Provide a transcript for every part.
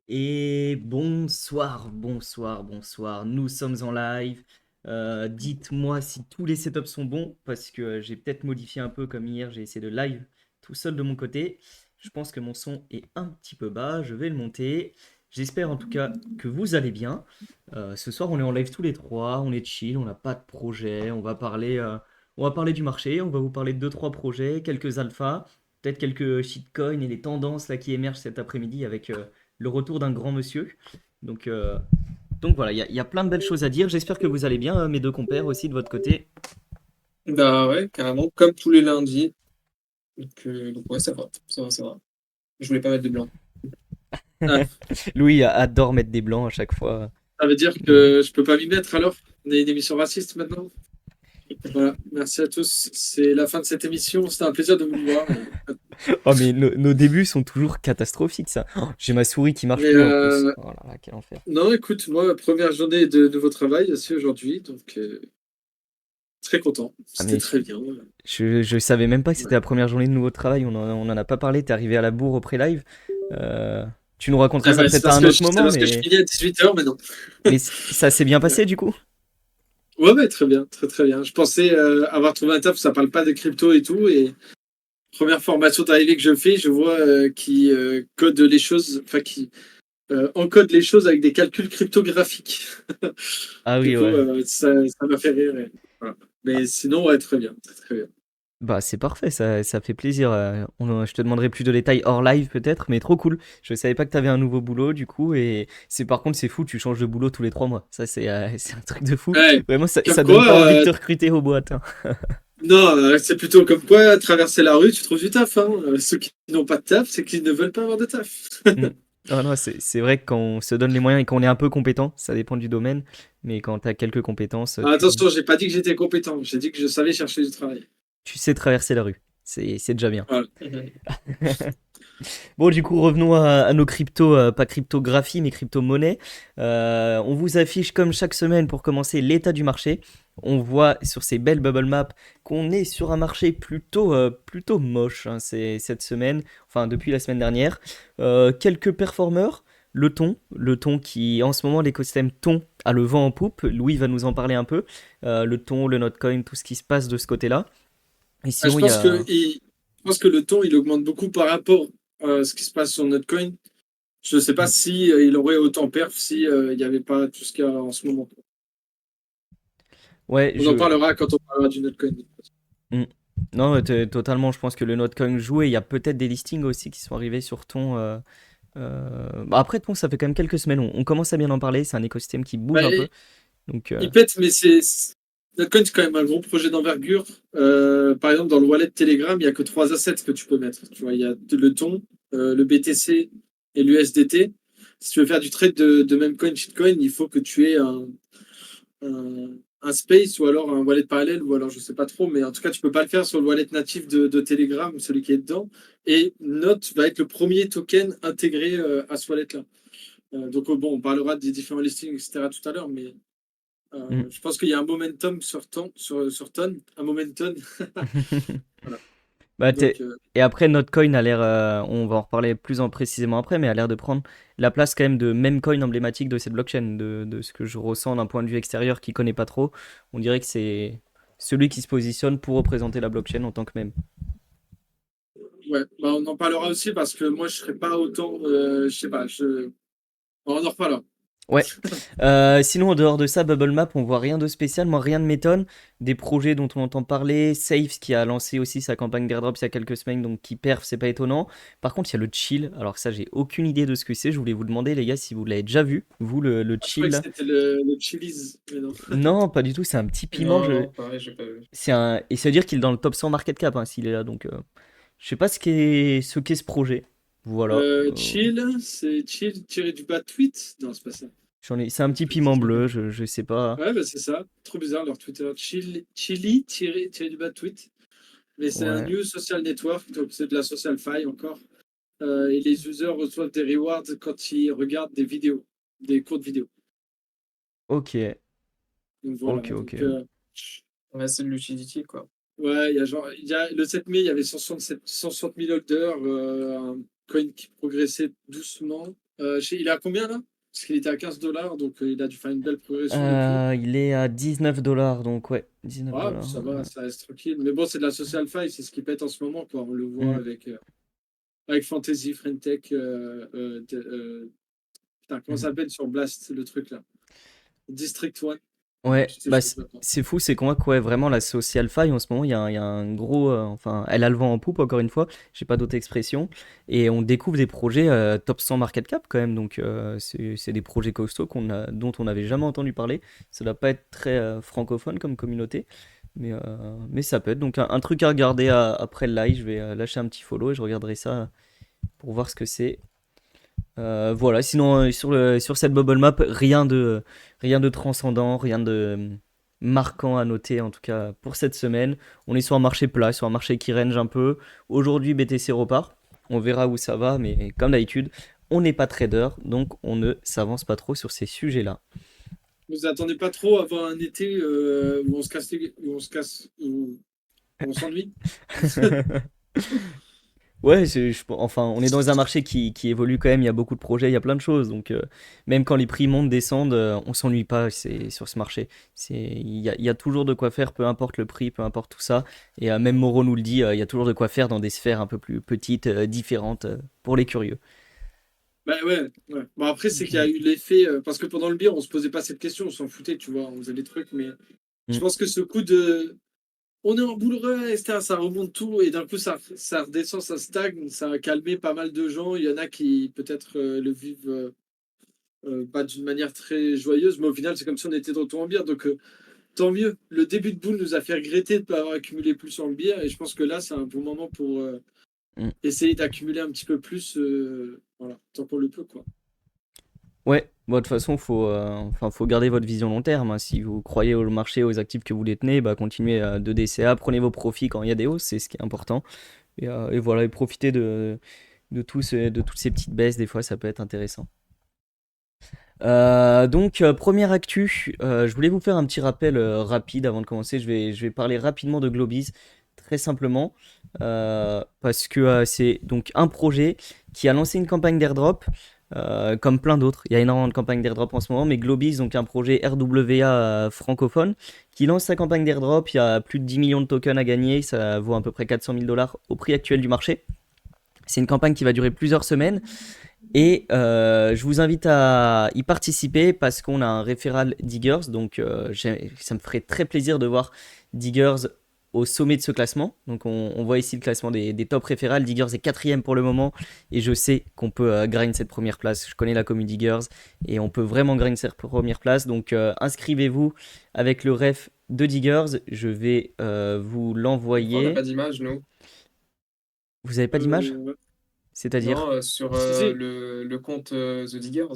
Et bonsoir, bonsoir, bonsoir. Nous sommes en live. Dites-moi si tous les setups sont bons, parce que j'ai peut-être modifié un peu comme hier, j'ai essayé de live tout seul de mon côté. Je pense que mon son est un petit peu bas, je vais le monter. J'espère en tout cas que vous allez bien. Ce soir, on est en live tous les trois, on est chill, on n'a pas de projet, on va parler du marché, on va vous parler de deux, trois projets, quelques alphas, peut-être quelques shitcoins et les tendances là qui émergent cet après-midi avec le retour d'un grand monsieur. Donc, euh, donc voilà, il y a plein de belles choses à dire. J'espère que vous allez bien, mes deux compères aussi de votre côté. Bah ouais, carrément, comme tous les lundis. Donc ouais, ça va, ça va, ça va. Je voulais pas mettre de blanc. Ah, Louis adore mettre des blancs à chaque fois. ça veut dire Mm. que je peux pas m'y mettre alors? On est une émission raciste maintenant? Voilà, merci à tous. C'est la fin de cette émission. C'était un plaisir de vous voir. Oh mais nos débuts sont toujours catastrophiques ça. Oh, j'ai ma souris qui marche Mais plus en plus. Oh là là, quel enfer. non, écoute, moi, première journée de nouveau travail aussi aujourd'hui, donc très content. Ah C'était mais très bien. je savais même pas que c'était Ouais. la première journée de nouveau travail. On en a pas parlé. T'es arrivé à la bourre au pré-live. Euh, Tu nous raconteras Ah ça bah, peut-être à un autre c'est moment, parce que je finis à 18h, mais non. ça s'est bien Ouais. passé du coup. Ouais, ouais, très bien, très très bien. Je pensais avoir trouvé un taf où ça parle pas de crypto et tout, et première formation d'arrivée que je fais, je vois qui code les choses, enfin qui encode les choses avec des calculs cryptographiques. Ah Du oui, coup, ouais. ça m'a fait rire. Voilà. Mais sinon, ouais, très bien, très, très bien. Bah c'est parfait, ça fait plaisir. Je te demanderai plus de détails hors live peut-être, mais trop cool. Je savais pas que t'avais un nouveau boulot du coup, et par contre c'est fou, tu changes de boulot tous les 3 mois. Ça c'est un truc de fou. Ouais, Vraiment comme ça donne quoi, pas envie de te recruter aux boîtes, hein. non, c'est plutôt comme quoi, traverser la rue, tu trouves du taf. Hein. Ceux qui n'ont pas de taf, c'est qu'ils ne veulent pas avoir de taf. Mm. Ah non, c'est vrai que quand on se donne les moyens et qu'on est un peu compétent, ça dépend du domaine, mais quand t'as quelques compétences, Attention, j'ai pas dit que j'étais compétent, j'ai dit que je savais chercher du travail. tu sais traverser la rue. C'est déjà bien. Voilà. Bon, du coup, revenons à nos cryptos, pas cryptographie, mais crypto-monnaie. On vous affiche comme chaque semaine pour commencer l'état du marché. On voit sur ces belles bubble maps qu'on est sur un marché plutôt moche, hein, cette semaine, enfin depuis la semaine dernière. Quelques performeurs, le thon qui en ce moment l'écosystème thon a le vent en poupe. Louis va nous en parler un peu. Le thon, le Notcoin, tout ce qui se passe de ce côté-là. Et Je sinon, il y pense a. je pense que le ton, il augmente beaucoup par rapport à ce qui se passe sur Notcoin. Je ne sais pas si il aurait autant perf si il n'y avait pas tout ce qu'il y a en ce moment. Ouais, On en parlera quand on parlera du Notcoin. Mm. Non, totalement. Je pense que le Notcoin joue et il y a peut-être des listings aussi qui sont arrivés sur ton. Bah après, ton, ça fait quand même quelques semaines. On commence à bien en parler. C'est un écosystème qui bouge Bah, un peu. Donc, il pète, mais Notcoin, c'est quand même un gros projet d'envergure. Par exemple, dans le wallet Telegram, il n'y a que trois assets que tu peux mettre. Tu vois, il y a le ton, le BTC et l'USDT. Si tu veux faire du trade de même coin, shitcoin, il faut que tu aies un space ou alors un wallet parallèle ou alors je sais pas trop, mais en tout cas tu peux pas le faire sur le wallet natif de Telegram, celui qui est dedans. Et Note va être le premier token intégré à ce wallet-là. Donc bon, on parlera des différents listings, etc. tout à l'heure, mais mm. je pense qu'il y a un momentum sur Ton, un momentum. Voilà. Bah, Donc et après, Notcoin a l'air. On va en reparler plus en précisément après, mais a l'air de prendre la place quand même de meme coin emblématique de cette blockchain. De ce que je ressens d'un point de vue extérieur qui connaît pas trop. On dirait que c'est celui qui se positionne pour représenter la blockchain en tant que meme. ouais, bah, on en parlera aussi parce que moi je serais pas autant, je sais pas, on en reparlera. Ouais. Sinon, en dehors de ça, Bubble Map, on voit rien de spécial, moi rien ne m'étonne. Des projets dont on entend parler, Saves qui a lancé aussi sa campagne d'airdrops il y a quelques semaines, donc qui perf, c'est pas étonnant. Par contre, il y a le chill. Alors ça, j'ai aucune idée de ce que c'est. Je voulais vous demander, les gars, si vous l'avez déjà vu, vous, le Je chill croyais que là. c'était le Chili's, mais non. Non, pas du tout. C'est un petit piment. Non, non, pareil, j'ai pas vu. C'est un. Et ça veut dire qu'il est dans le top 100 market cap, hein, s'il est là. Donc, je sais pas ce qu'est ce projet. Voilà. Chill, c'est chill tiré du bas tweet? Non, c'est pas ça. C'est un petit piment bleu. Je sais pas. Ouais, bah c'est ça. Trop bizarre leur Twitter. Chili tiré du bas tweet. Mais c'est un Ouais. new social network, donc c'est de la social fi encore. Et les users reçoivent des rewards quand ils regardent des vidéos, des courtes vidéos. Ok. Donc voilà. Ok. Donc, Ok. Ouais, c'est de l'utility, quoi. ouais, le 7 mai, il y avait 160 000 holders, un coin qui progressait doucement. Il est à combien là? Parce qu'il était à 15 $, donc il a dû faire une belle progression depuis. Il est à 19 $, donc ouais, 19 Ah, dollars. ça va, ça reste tranquille. Mais bon, c'est de la social faille, c'est ce qui pète en ce moment, quoi. On le voit Mm, avec Fantasy, Friendtech, putain, comment ça mm. s'appelle sur Blast, le truc là? District 1. Ouais, Tu sais, bah je sais pas quoi. c'est fou, c'est qu'on voit que ouais, vraiment la social faille en ce moment, il y a un gros, enfin, elle a le vent en poupe encore une fois, j'ai pas d'autre expression, et on découvre des projets top 100 market cap quand même, donc c'est des projets costauds dont on n'avait jamais entendu parler. Ça doit pas être très francophone comme communauté, mais ça peut être donc un truc à regarder après le live. Je vais lâcher un petit follow et je regarderai ça pour voir ce que c'est. Voilà, sinon sur cette bubble map, rien de transcendant, rien de marquant à noter en tout cas pour cette semaine. On est sur un marché plat, sur un marché qui range un peu. Aujourd'hui, BTC repart. On verra où ça va, mais comme d'habitude, on n'est pas trader, donc on ne s'avance pas trop sur ces sujets-là. Vous attendez pas trop avant un été où on se casse, où on s'ennuie? Ouais, enfin, on est dans un marché qui évolue quand même. Il y a beaucoup de projets, il y a plein de choses. Donc, même quand les prix montent, descendent, on s'ennuie pas. C'est sur ce marché. Il y a toujours de quoi faire, peu importe le prix, peu importe tout ça. Et même Moreau nous le dit, il y a toujours de quoi faire dans des sphères un peu plus petites, différentes, pour les curieux. Bah ouais, ouais. Bon, après, c'est Donc, qu'il y a eu l'effet. Parce que pendant le beer, on se posait pas cette question, on s'en foutait, tu vois, on faisait des trucs, mais je mm, pense que ce coup de. On est en boule run, etc., ça remonte tout, et d'un coup, ça redescend, ça stagne, ça a calmé pas mal de gens. Il y en a qui, peut-être, le vivent pas d'une manière très joyeuse, mais au final, c'est comme si on était de retour en bière. Donc, tant mieux. Le début de boule nous a fait regretter de ne pas avoir accumulé plus en bière, et je pense que là, c'est un bon moment pour mm. essayer d'accumuler un petit peu plus, voilà, tant qu'on le peut, quoi. Ouais, bon, de toute façon, enfin, faut garder votre vision long terme, hein. Si vous croyez au marché, aux actifs que vous détenez, bah, continuez de DCA, prenez vos profits quand il y a des hausses, c'est ce qui est important. Et voilà, et profitez de toutes ces petites baisses, des fois, ça peut être intéressant. Donc, première actu, je voulais vous faire un petit rappel rapide avant de commencer. Je vais parler rapidement de Globiz, très simplement, parce que c'est donc un projet qui a lancé une campagne d'airdrop, comme plein d'autres. Il y a énormément de campagnes d'airdrop en ce moment, mais Globiz, donc un projet RWA francophone, qui lance sa campagne d'airdrop. Il y a plus de 10 millions de tokens à gagner, ça vaut à peu près 400 000 dollars au prix actuel du marché. C'est une campagne qui va durer plusieurs semaines. Et je vous invite à y participer parce qu'on a un référal Diggers. Donc ça me ferait très plaisir de voir Diggers au sommet de ce classement. Donc on voit ici le classement des top référals. Diggers est quatrième pour le moment. Et je sais qu'on peut grind cette première place. Je connais la commune Diggers. Et on peut vraiment grind cette première place. Donc inscrivez-vous avec le ref de Diggers. Je vais vous Pourquoi on n'a l'envoyer. pas d'image, nous? Vous n'avez pas d'image? Ouais. C'est-à-dire? Non, sur Si, si. le compte The Diggers.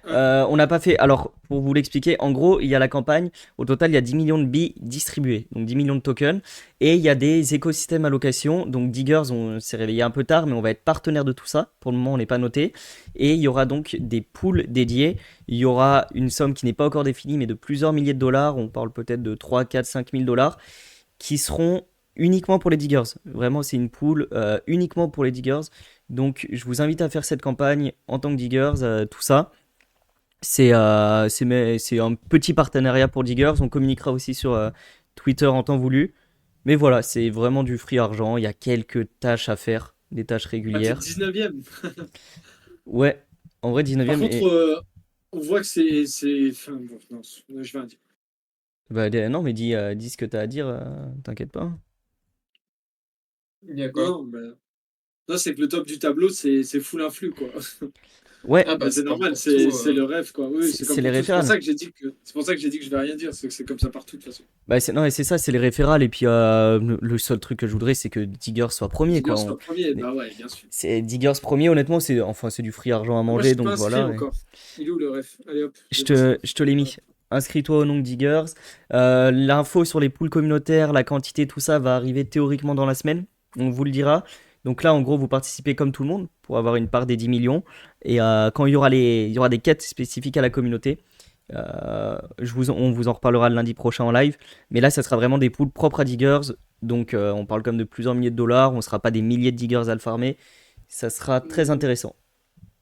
Ah, On n'a pas fait. Alors, pour vous l'expliquer, en gros, il y a la campagne. Au total, il y a 10 millions de billes distribués, donc 10 millions de tokens. Et il y a des écosystèmes allocation. Donc, Diggers, on s'est réveillé un peu tard, mais on va être partenaire de tout ça. Pour le moment, on n'est pas noté. Et il y aura donc des pools dédiés. Il y aura une somme qui n'est pas encore définie, mais de plusieurs milliers de dollars. On parle peut-être de 3, 4, 5 000 dollars qui seront uniquement pour les Diggers. Vraiment, c'est une pool uniquement pour les Diggers. Donc, je vous invite à faire cette campagne en tant que Diggers, tout ça. C'est un petit partenariat pour Diggers. On communiquera aussi sur Twitter en temps voulu. Mais voilà, c'est vraiment du free argent. Il y a quelques tâches à faire, des tâches t'es régulières. 19e. Ouais, en vrai, Par 19e. contre, Et... on voit que enfin, bon, non, je vais rien dire. Bah, non, mais dis ce que t'as à dire, t'inquiète pas. Il y a Non, quoi? non, non, c'est que le top du tableau, c'est full influx, quoi. Ouais, Ah bah C'est c'est comme normal, pour tout. c'est le rêve, quoi. Oui, c'est comme c'est les pour tout. référals. C'est pour ça que j'ai dit que je vais rien dire. C'est que c'est comme ça partout, de toute façon. Bah, non, et c'est ça, c'est les référals. Et puis, le seul truc que je voudrais, c'est que Diggers soit premier, Digger quoi. soit premier, bah ouais, bien sûr. C'est Diggers premier, honnêtement, c'est du free argent à Moi, je manger, suis pas donc inscrit voilà. encore. Il est où le ref? Allez hop, je vais m'inscrire. Je te l'ai mis. Inscris-toi au nom de Diggers. L'info sur les pools communautaires, la quantité, tout ça va arriver théoriquement dans la semaine. On vous le dira. Donc là, en gros, vous participez comme tout le monde pour avoir une part des 10 millions. Et quand il y aura des quêtes spécifiques à la communauté, on vous en reparlera le lundi prochain en live. Mais là, ça sera vraiment des pools propres à Diggers. Donc on parle comme de plusieurs milliers de dollars. On ne sera pas des milliers de Diggers à le farmer. Ça sera très intéressant.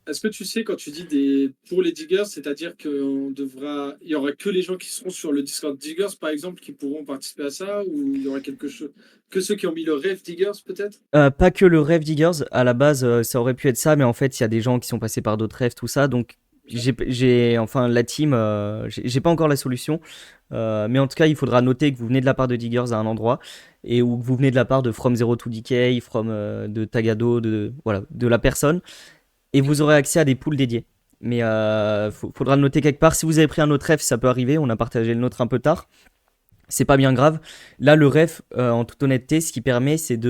Est-ce que tu sais quand tu dis pour les diggers, c'est-à-dire il y aura que les gens qui seront sur le Discord diggers par exemple qui pourront participer à ça, ou il y aura quelque chose que ceux qui ont mis le rêve diggers peut-être? Pas que le rêve Diggers, à la base ça aurait pu être ça, mais en fait il y a des gens qui sont passés par d'autres rêves, tout ça, donc enfin la team, j'ai pas encore la solution, mais en tout cas il faudra noter que vous venez de la part de Diggers à un endroit, et ou que vous venez de la part de From Zero to Decay, de Tagado, voilà, de la personne, et vous aurez accès à des pools dédiés. Mais faudra le noter quelque part. Si vous avez pris un autre ref, ça peut arriver. On a partagé le nôtre un peu tard. C'est pas bien grave. Là, le ref, en toute honnêteté, ce qui permet, c'est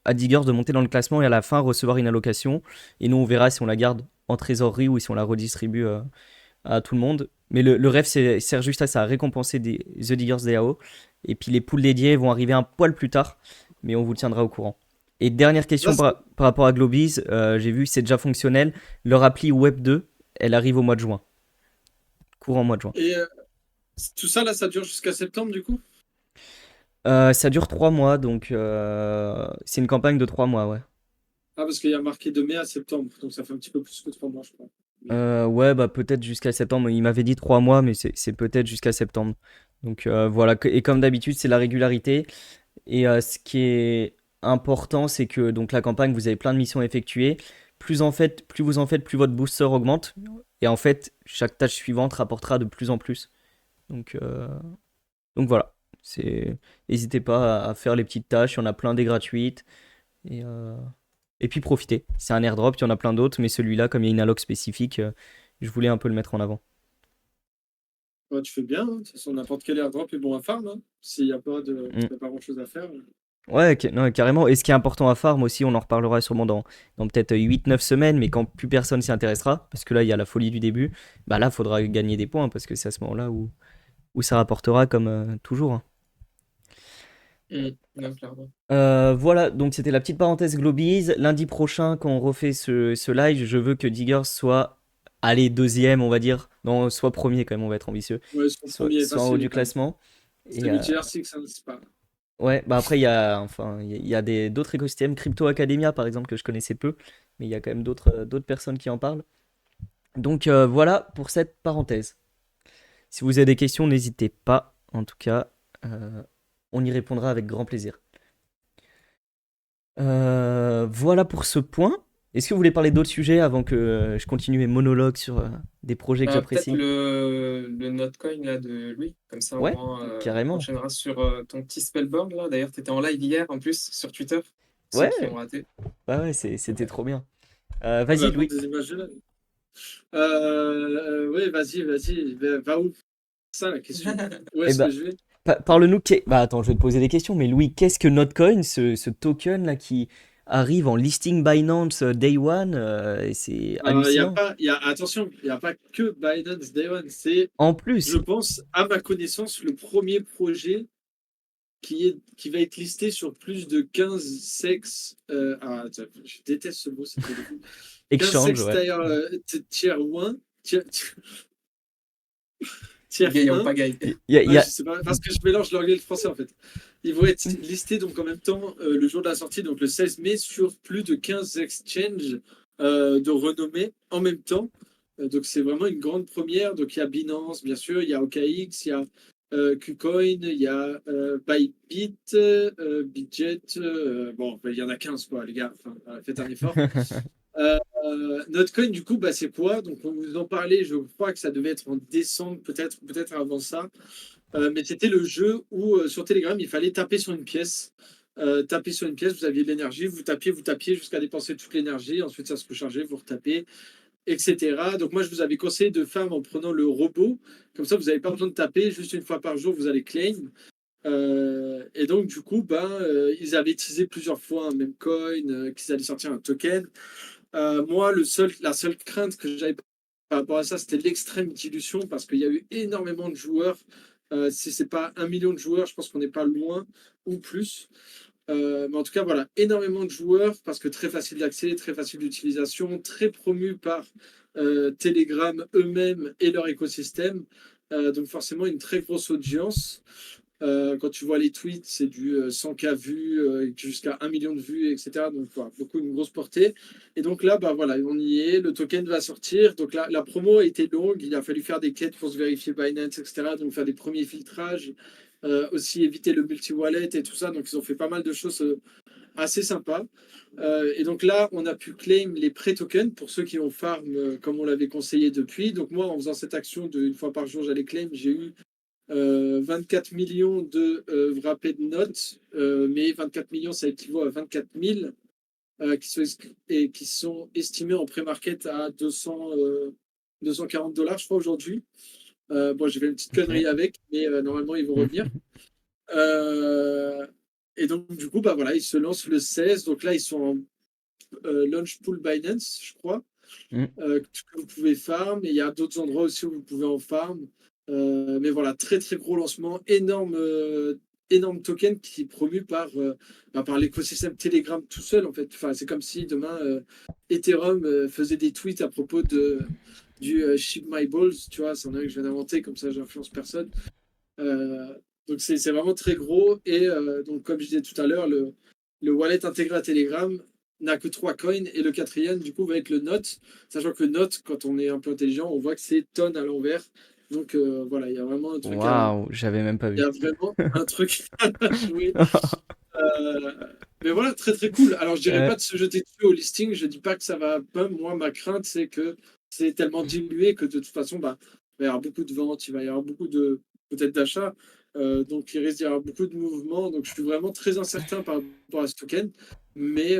à Diggers de monter dans le classement et à la fin recevoir une allocation. Et nous, on verra si on la garde en trésorerie ou si on la redistribue à tout le monde. Mais le ref sert juste à ça, à récompenser The Diggers DAO. Et puis les pools dédiés vont arriver un poil plus tard, mais on vous tiendra au courant. Et dernière Là, question par rapport à Globies, j'ai vu que c'est déjà fonctionnel. Leur appli Web 2, elle arrive au mois de juin, courant mois de juin. et tout ça là, ça dure jusqu'à septembre du coup? Ça dure 3 mois, donc c'est une campagne de 3 mois, ouais. Ah, parce qu'il y a marqué de mai à septembre, donc ça fait un petit peu plus que 3 mois, je crois. Ouais, bah peut-être jusqu'à septembre. Il m'avait dit 3 mois, mais c'est peut-être jusqu'à septembre. Donc voilà, et comme d'habitude, c'est la régularité. Et ce qui est important, c'est que donc la campagne, vous avez plein de missions à effectuer. Plus vous en faites, plus votre booster augmente. Et en fait, chaque tâche suivante rapportera de plus en plus. Donc, euh, donc voilà. N'hésitez pas à faire les petites tâches. Il y en a plein des gratuites. Et, euh, et puis profitez. C'est un airdrop, il y en a plein d'autres, mais celui-là, comme il y a une alloc spécifique, je voulais un peu le mettre en avant. Ouais, tu fais bien, hein. De toute façon, n'importe quel airdrop est bon à farm, hein. S'il n'y a pas Mm. s'il y a pas grand-chose à faire. Ouais, non, carrément. Et ce qui est important à farm aussi, on en reparlera sûrement dans peut-être 8 9 semaines, mais quand plus personne s'y intéressera, parce que là, il y a la folie du début, bah là, il faudra gagner des points, parce que c'est à ce moment-là où ça rapportera comme toujours, hein. Non, clairement. Voilà, donc c'était la petite parenthèse Globies. Lundi prochain, quand on refait ce live, je veux que Diggers soit, allez, deuxième, on va dire. Non, soit premier quand même, on va être ambitieux. Ouais, son premier est Soit en haut facile du quand même. classement. C'est Et le GR6, hein, c'est pas. ouais, bah après, il y a d'autres écosystèmes, Crypto Academia par exemple, que je connaissais peu, mais il y a quand même d'autres personnes qui en parlent. Donc voilà pour cette parenthèse. Si vous avez des questions, n'hésitez pas. En tout cas, euh, on y répondra avec grand plaisir. Voilà pour ce point. Est-ce que vous voulez parler d'autres sujets avant que je continue mes monologues sur des projets que Peut-être j'apprécie? le Notcoin là, de Louis, comme ça au Ouais, moins on carrément. enchaînera sur ton petit spellboard là. D'ailleurs, tu étais en live hier en plus sur Twitter, ceux Ouais, qui ont raté. ouais, c'était trop bien. On Vas-y, va prendre Louis. des images de là. Ouais, vas-y. Va où? Ça, la question. Où Eh est-ce que ben, je vais? parle-nous. Bah attends, je vais te poser des questions, mais Louis, qu'est-ce que Notcoin, ce token là qui arrive en listing Binance Day One, et c'est hallucinant. Attention, il n'y a pas que Binance Day One. C'est, En je plus, pense, à ma connaissance, le premier projet qui va être listé sur plus de 15 sex. Attends, je déteste ce mot, c'est trop débile. 15 exchange, sex ouais. tier 1. Tier Gay ou 1. pas gay. Il y Ouais, a- je sais pas, parce que je mélange l'anglais et le français en fait. Ils vont être listés donc en même temps le jour de la sortie, donc le 16 mai, sur plus de 15 exchanges de renommée en même temps. Donc c'est vraiment une grande première. Donc il y a Binance, bien sûr, il y a OKX, il y a KuCoin, il y a Bybit, Bitget. Bon, il y en a 15 quoi, les gars. Enfin, faites un effort. Notcoin, du coup, bah, c'est quoi? Donc, on vous en parlait, je crois que ça devait être en décembre, peut-être avant ça. Mais c'était le jeu où, sur Telegram, il fallait taper sur une pièce. Taper sur une pièce, vous aviez de l'énergie, vous tapiez jusqu'à dépenser toute l'énergie. Ensuite, ça se rechargeait, vous retapez, etc. Donc, moi, je vous avais conseillé de farm en prenant le robot. Comme ça, vous n'avez pas besoin de taper. Juste une fois par jour, vous allez claim. Et donc, du coup, ben, ils avaient teasé plusieurs fois un même coin, qu'ils allaient sortir un token. Moi, la seule crainte que j'avais par rapport à ça, c'était l'extrême dilution parce qu'il y a eu énormément de joueurs. Si c'est pas 1 million de joueurs, je pense qu'on n'est pas loin ou plus. Mais en tout cas, voilà, énormément de joueurs parce que très facile d'accès, très facile d'utilisation, très promu par Telegram eux-mêmes et leur écosystème. Donc forcément, une très grosse audience. Quand tu vois les tweets, c'est du 100K vues, jusqu'à 1 million de vues, etc. Donc, voilà, une grosse portée. Et donc là, bah voilà, on y est, le token va sortir. Donc la promo a été longue, il a fallu faire des quêtes pour se vérifier Binance, etc. Donc faire des premiers filtrages, aussi éviter le multi-wallet et tout ça. Donc ils ont fait pas mal de choses assez sympas. Et donc là, on a pu claim les pré-tokens pour ceux qui ont farm, comme on l'avait conseillé depuis. Donc moi, en faisant cette action de une fois par jour, j'allais claim, j'ai eu 24 millions de wrapped notes, mais 24 millions, ça équivaut à 24 000 qui sont estimés en pré-market à 240 dollars, je crois, aujourd'hui. Bon, j'ai fait une petite connerie Ok. avec, mais normalement, ils vont revenir. Euh, et donc, du coup, bah voilà, ils se lancent le 16. Donc là, ils sont en launch pool Binance, je crois, Mm. que vous pouvez farm. Et il y a d'autres endroits aussi où vous pouvez en farm. Mais voilà, très très gros lancement, énorme token qui est promu par l'écosystème Telegram tout seul en fait. Enfin, c'est comme si demain Ethereum faisait des tweets à propos du Ship My Balls, tu vois, c'est un que je viens d'inventer, comme ça j'influence personne. Euh, donc c'est vraiment très gros. Et donc comme je disais tout à l'heure, le wallet intégré à Telegram n'a que 3 coins et le quatrième du coup va être le Note, sachant que le Note, quand on est un peu intelligent, on voit que c'est tonne à l'envers. Donc voilà, il y a vraiment un truc Waouh, j'avais même pas il y vu. a vraiment un truc à jouer. Euh, mais voilà, très très cool. Alors je dirais Euh, pas de se jeter dessus au listing, je dis pas que ça va pas. Moi, ma crainte, c'est que c'est tellement dilué que de toute façon, bah, il va y avoir beaucoup de ventes, il va y avoir beaucoup de peut-être d'achats. Donc il risque d'y avoir beaucoup de mouvements. Donc je suis vraiment très incertain par rapport à ce token. Mais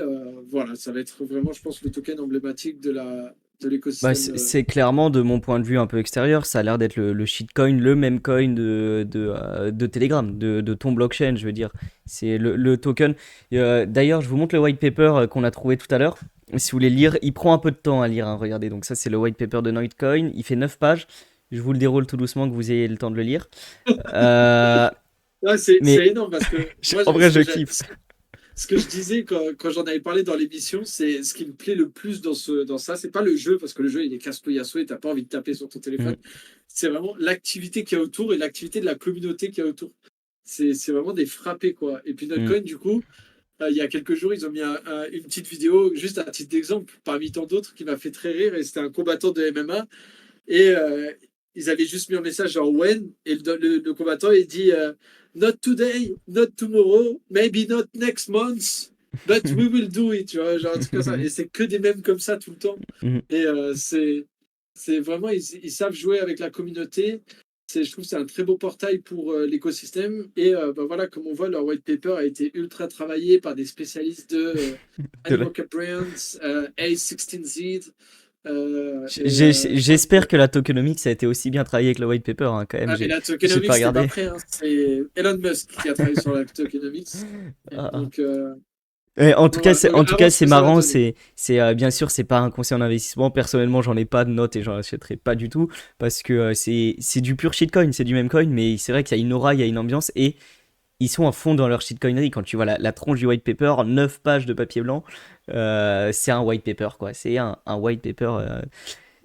voilà, ça va être vraiment, je pense, le token emblématique de Bah, l'écosystème. c'est clairement, de mon point de vue un peu extérieur, ça a l'air d'être le shitcoin, le même coin de Telegram, de ton blockchain, je veux dire. C'est le token. D'ailleurs, je vous montre le white paper qu'on a trouvé tout à l'heure. Si vous voulez lire, il prend un peu de temps à lire, hein, regardez. Donc, ça, c'est le white paper de Noitcoin. Il fait 9 pages. Je vous le déroule tout doucement que vous ayez le temps de le lire. Euh, Ouais, c'est mais énorme parce que moi, en vrai, je kiffe. ce que je disais quand j'en avais parlé dans l'émission, c'est ce qui me plaît le plus dans ça. C'est pas le jeu, parce que le jeu, il est casse-couille à souhait, t'as pas envie de taper sur ton téléphone. Mm, C'est vraiment l'activité qu'il y a autour et l'activité de la communauté qu'il y a autour. C'est vraiment des frappés, quoi. Et puis mm. Notcoin, du coup, il y a quelques jours, ils ont mis une petite vidéo, juste à titre d'exemple, parmi tant d'autres, qui m'a fait très rire. Et c'était un combattant de MMA. Et ils avaient juste mis un message genre when, et le combattant il dit not today, not tomorrow, maybe not next month, but we will do it, tu vois, genre un truc comme ça. Et c'est que des mèmes comme ça tout le temps. Mm. Et c'est vraiment, ils savent jouer avec la communauté. Je trouve que c'est un très beau portail pour l'écosystème. Et bah voilà, comme on voit, leur white paper a été ultra travaillé par des spécialistes de De la- Animoca Brands, A16Z. Voilà. J'espère que la tokenomics a été aussi bien travaillée que le white paper, hein, quand même. Ah, mais la J'ai tokenomics, pas c'était pas regardé. prêt, hein. C'est Elon Musk qui a travaillé sur la tokenomics. Ah, ah. Donc, En tout donc cas, voilà. Donc, à voir ce c'est que ça va marrant. donner. Bien sûr, c'est pas un conseil en investissement. Personnellement, j'en ai pas de notes et j'en achèterai pas du tout parce que c'est du pur shitcoin, c'est du même coin, mais c'est vrai qu'il y a une aura, il y a une ambiance et ils sont à fond dans leur shitcoinerie. Quand tu vois la tronche du white paper, 9 pages de papier blanc, c'est un white paper quoi. C'est un white paper.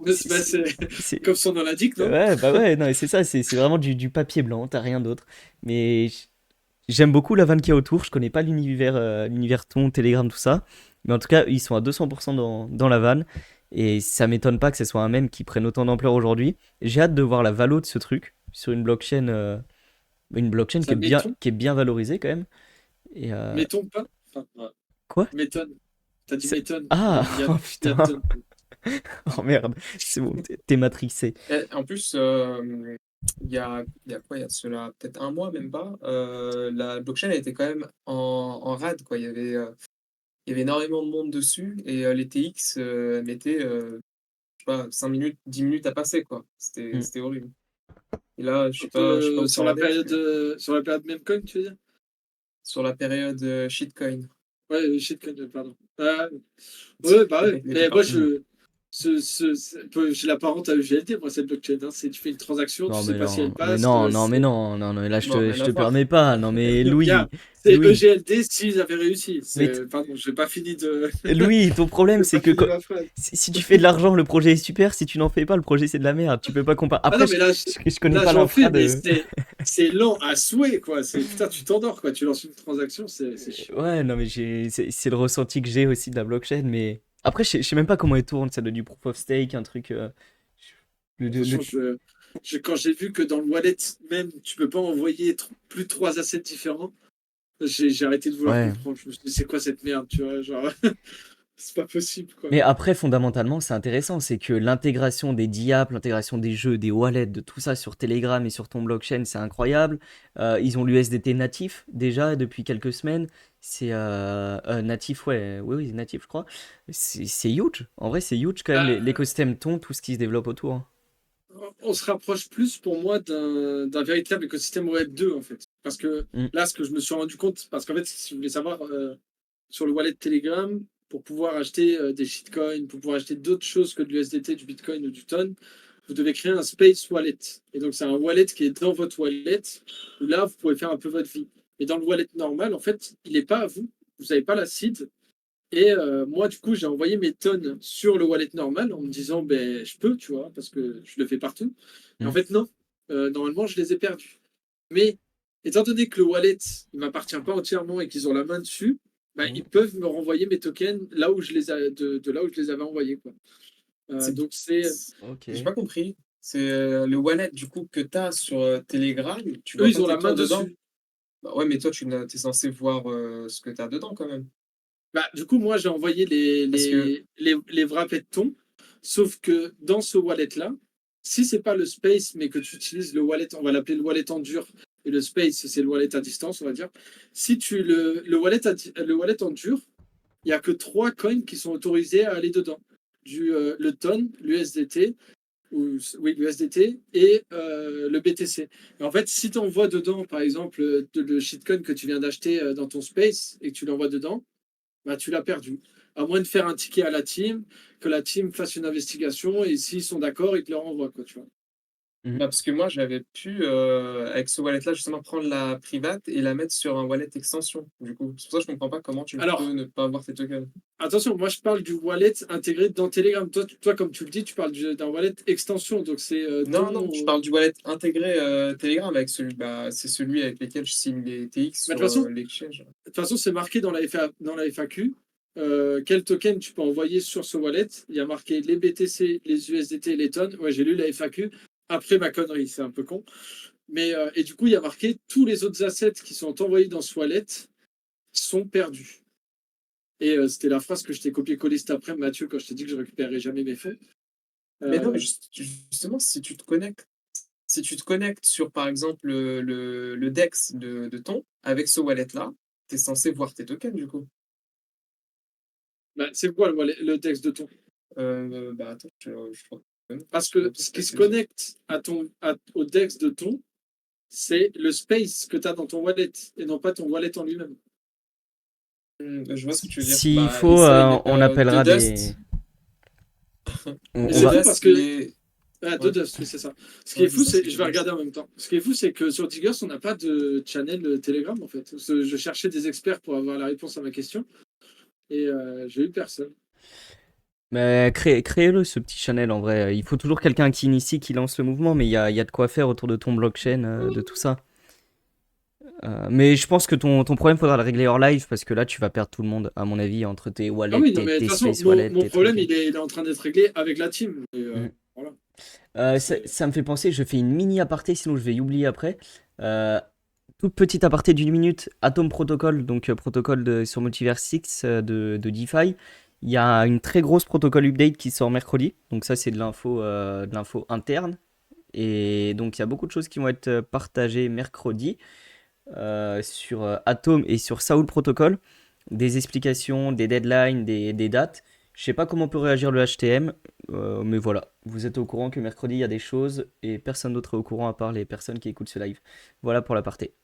Mais bah, C'est- comme son nom l'indique, non? Ouais, bah ouais, non, mais c'est ça, c'est vraiment du papier blanc, t'as rien d'autre. Mais j'aime beaucoup la vanne qu'il y a autour, je connais pas l'univers ton, Telegram, tout ça. Mais en tout cas, ils sont à 200% dans la vanne. Et ça m'étonne pas que ce soit un mème qui prenne autant d'ampleur aujourd'hui. J'ai hâte de voir la valo de ce truc sur une blockchain Ça m'étonne, qui est bien valorisée quand même. Et m'étonne pas. Enfin, ouais. quoi? M'étonne. T'as dit C'est- m'étonne. Ah, oh Il y a putain, tonne. oh merde, c'est bon, t'es matrixé. En plus, il y a quoi? Il y a de cela peut-être un mois, même pas. La blockchain a été quand même en rade, quoi. Il y avait énormément de monde dessus et les TX mettaient, je sais pas, 5 minutes, 10 minutes à passer, quoi. Hmm. C'était horrible. Et là, je sais pas où ça en est, mais Sur la période Memecoin, tu veux dire? sur la période shitcoin, Ouais, shitcoin, pardon. Ouais, bah ouais. il était Mais moi, parti. je l'apparente à EGLT, moi, cette blockchain. Hein. Tu fais une transaction, tu Non, sais mais pas si elle non, mais passe. non, non, mais non, non, non, là, Non, rien je à te voir. permets pas. Non, mais Gars, Louis, c'est Louis, EGLT s'ils avaient réussi. mais t- Pardon, j'ai pas fini de. Louis, ton problème, J'ai c'est pas que fini ma phrase. si tu fais de l'argent, le projet est super. Si tu n'en fais pas, le projet, c'est de la merde. Tu peux pas comparer. Ah Après, non, mais là, je connais là pas j'en l'infra fais, mais de. c'est lent à souhait, quoi. Putain, tu t'endors, quoi. Tu lances une transaction, c'est chiant. Ouais, non, mais c'est le ressenti que j'ai aussi de la blockchain. Mais après, je sais même pas comment elle tourne. Ça doit du proof of stake, un truc. Franchement, Le- quand j'ai vu que dans le wallet même, tu peux pas envoyer plus de 3 assets différents, j'ai arrêté de vouloir Ouais. comprendre. Je me suis dit, c'est quoi cette merde, tu vois, genre, c'est pas possible, quoi. Mais après, fondamentalement, c'est intéressant, c'est que l'intégration des DApps, l'intégration des jeux, des wallets, de tout ça sur Telegram et sur ton blockchain, c'est incroyable. Ils ont l'USDT natif déjà depuis quelques semaines. C'est natif, ouais, oui, oui, natif, je crois. C'est huge. En vrai, c'est huge quand même Bah, l'écosystème ton, tout ce qui se développe autour, hein. on se rapproche plus pour moi d'un véritable écosystème Web 2 en fait. Parce que Mm, là, ce que je me suis rendu compte, parce qu'en fait, si vous voulez savoir, sur le wallet Telegram, pour pouvoir acheter des shitcoins, pour pouvoir acheter d'autres choses que de l'USDT, du Bitcoin ou du Ton, vous devez créer un Space Wallet. Et donc, c'est un wallet qui est dans votre wallet, où là, vous pouvez faire un peu votre vie. Et dans le wallet normal, en fait, il n'est pas à vous. Vous n'avez pas la seed. Et moi, du coup, j'ai envoyé mes tonnes sur le wallet normal en me disant, ben, je peux, tu vois, parce que je le fais partout. Et en mm, fait, non. Normalement, je les ai perdus. Mais étant donné que le wallet, il ne m'appartient pas entièrement et qu'ils ont la main dessus, ben, mm. ils peuvent me renvoyer mes tokens là où de là où je les avais envoyés, quoi. C'est Donc, c'est. J'ai Ok. pas compris. C'est le wallet du coup que tu as sur Telegram, tu Eux, vois ils pas ont la tes main tons dedans? dessus. Bah ouais, mais toi, es censé voir ce que tu as dedans quand même. Bah, du coup, moi, j'ai envoyé Parce que, les wrappés de thon. Sauf que dans ce wallet-là, si c'est pas le space, mais que tu utilises le wallet, on va l'appeler le wallet en dur, et le space, c'est le wallet à distance, on va dire. Si tu le wallet en dur, il n'y a que 3 coins qui sont autorisés à aller dedans. Le TON, l'USDT, oui, l'USDT et le BTC. Et en fait, si tu envoies dedans, par exemple, le shitcoin que tu viens d'acheter dans ton space et que tu l'envoies dedans, bah, tu l'as perdu. À moins de faire un ticket à la team, que la team fasse une investigation et s'ils sont d'accord, ils te le renvoient, quoi, tu vois. Mm. bah, parce que moi, j'avais pu, avec ce wallet-là, justement, prendre la private et la mettre sur un wallet extension, du coup. C'est pour ça que je comprends pas comment tu peux Alors, ne pas avoir tes tokens. attention, moi je parle du wallet intégré dans Telegram. Toi comme tu le dis, tu parles d'un wallet extension. Donc c'est Non, non, je parle du wallet intégré Telegram avec c'est celui avec lequel je signe les TX bah, sur de l'exchange. toute façon, c'est marqué dans dans la FAQ. Quel token tu peux envoyer sur ce wallet? Il y a marqué les BTC, les USDT et les tonnes. Ouais, j'ai lu la FAQ. Après ma connerie, c'est un peu con. Mais, et du coup, il y a marqué tous les autres assets qui sont envoyés dans ce wallet sont perdus. Et c'était la phrase que je t'ai copié-collé cet après, Mathieu, quand je t'ai dit que je récupérerais jamais mes fonds. Mais non, mais Euh, justement, si tu te connectes sur, par exemple, le DEX de ton, avec ce wallet-là, tu es censé voir tes tokens, du coup. Bah, c'est quoi le texte de ton? Bah attends, je crois Parce je que vois pas ce ce que qui se c'est dit. connecte au DEX de ton, c'est le space que tu as dans ton wallet et non pas ton wallet en lui-même. Je vois ce que tu veux dire. S'il Bah, faut, essaye on de appellera des. Dust. Mais On c'est De va. fou Dust, parce que. Ah, de Ouais, Dust, oui, c'est ça. Ce qui est ouais, c'est fou, ça, c'est c'est. de Je vais Dust. regarder en même temps. Ce qui est fou, c'est que sur Diggers, on n'a pas de channel Telegram en fait. Je cherchais des experts pour avoir la réponse à ma question et j'ai eu personne. Mais créez-le, ce petit channel, en vrai. Il faut toujours quelqu'un qui initie, qui lance le mouvement, mais il y a de quoi faire autour de ton blockchain, de tout ça. Mais je pense que ton problème, faudra le régler hors live, parce que là, tu vas perdre tout le monde, à mon avis, entre tes Ah wallets, oui, non, mais de toute tes façon, space wallets, mon tes trucs. problème, il est en train d'être réglé avec la team. Et, Mm. voilà. Ça, C'est. ça me fait penser, je fais une mini aparté, sinon je vais y oublier après. Euh, Toute petite aparté d'une minute, Atom Protocol, donc protocole sur Multiverse 6 de DeFi. Il y a une très grosse protocole update qui sort mercredi, donc ça c'est de l'info interne. Et donc il y a beaucoup de choses qui vont être partagées mercredi sur Atom et sur Saul Protocol. Des explications, des deadlines, des dates. Je sais pas comment peut réagir le HTM, mais voilà. Vous êtes au courant que mercredi il y a des choses et personne d'autre est au courant à part les personnes qui écoutent ce live. Voilà pour l'aparté.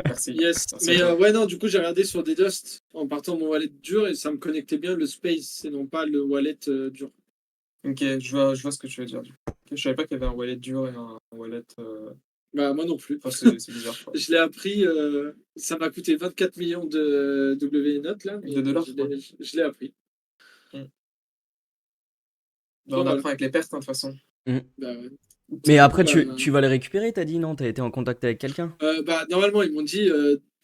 Merci. Yes. Merci à Mais toi. ouais, non, du coup, j'ai regardé sur des Dust en partant de mon wallet dur et ça me connectait bien le Space et non pas le wallet dur. Ok, je vois ce que tu veux dire. Ok, je savais pas qu'il y avait un wallet dur et un wallet. Bah, moi non plus. Enfin, c'est bizarre, quoi. Je l'ai appris, ça m'a coûté 24 millions de W-Notes là, mais De dollars, quoi. je l'ai appris. Mm. Bah, Bon, on voilà. apprend avec les pertes, hein, de toute façon. Mm. Bah, ouais. Mais Du coup, après, bah, tu vas les récupérer, t'as dit, non? T'as été en contact avec quelqu'un? bah, normalement, ils m'ont dit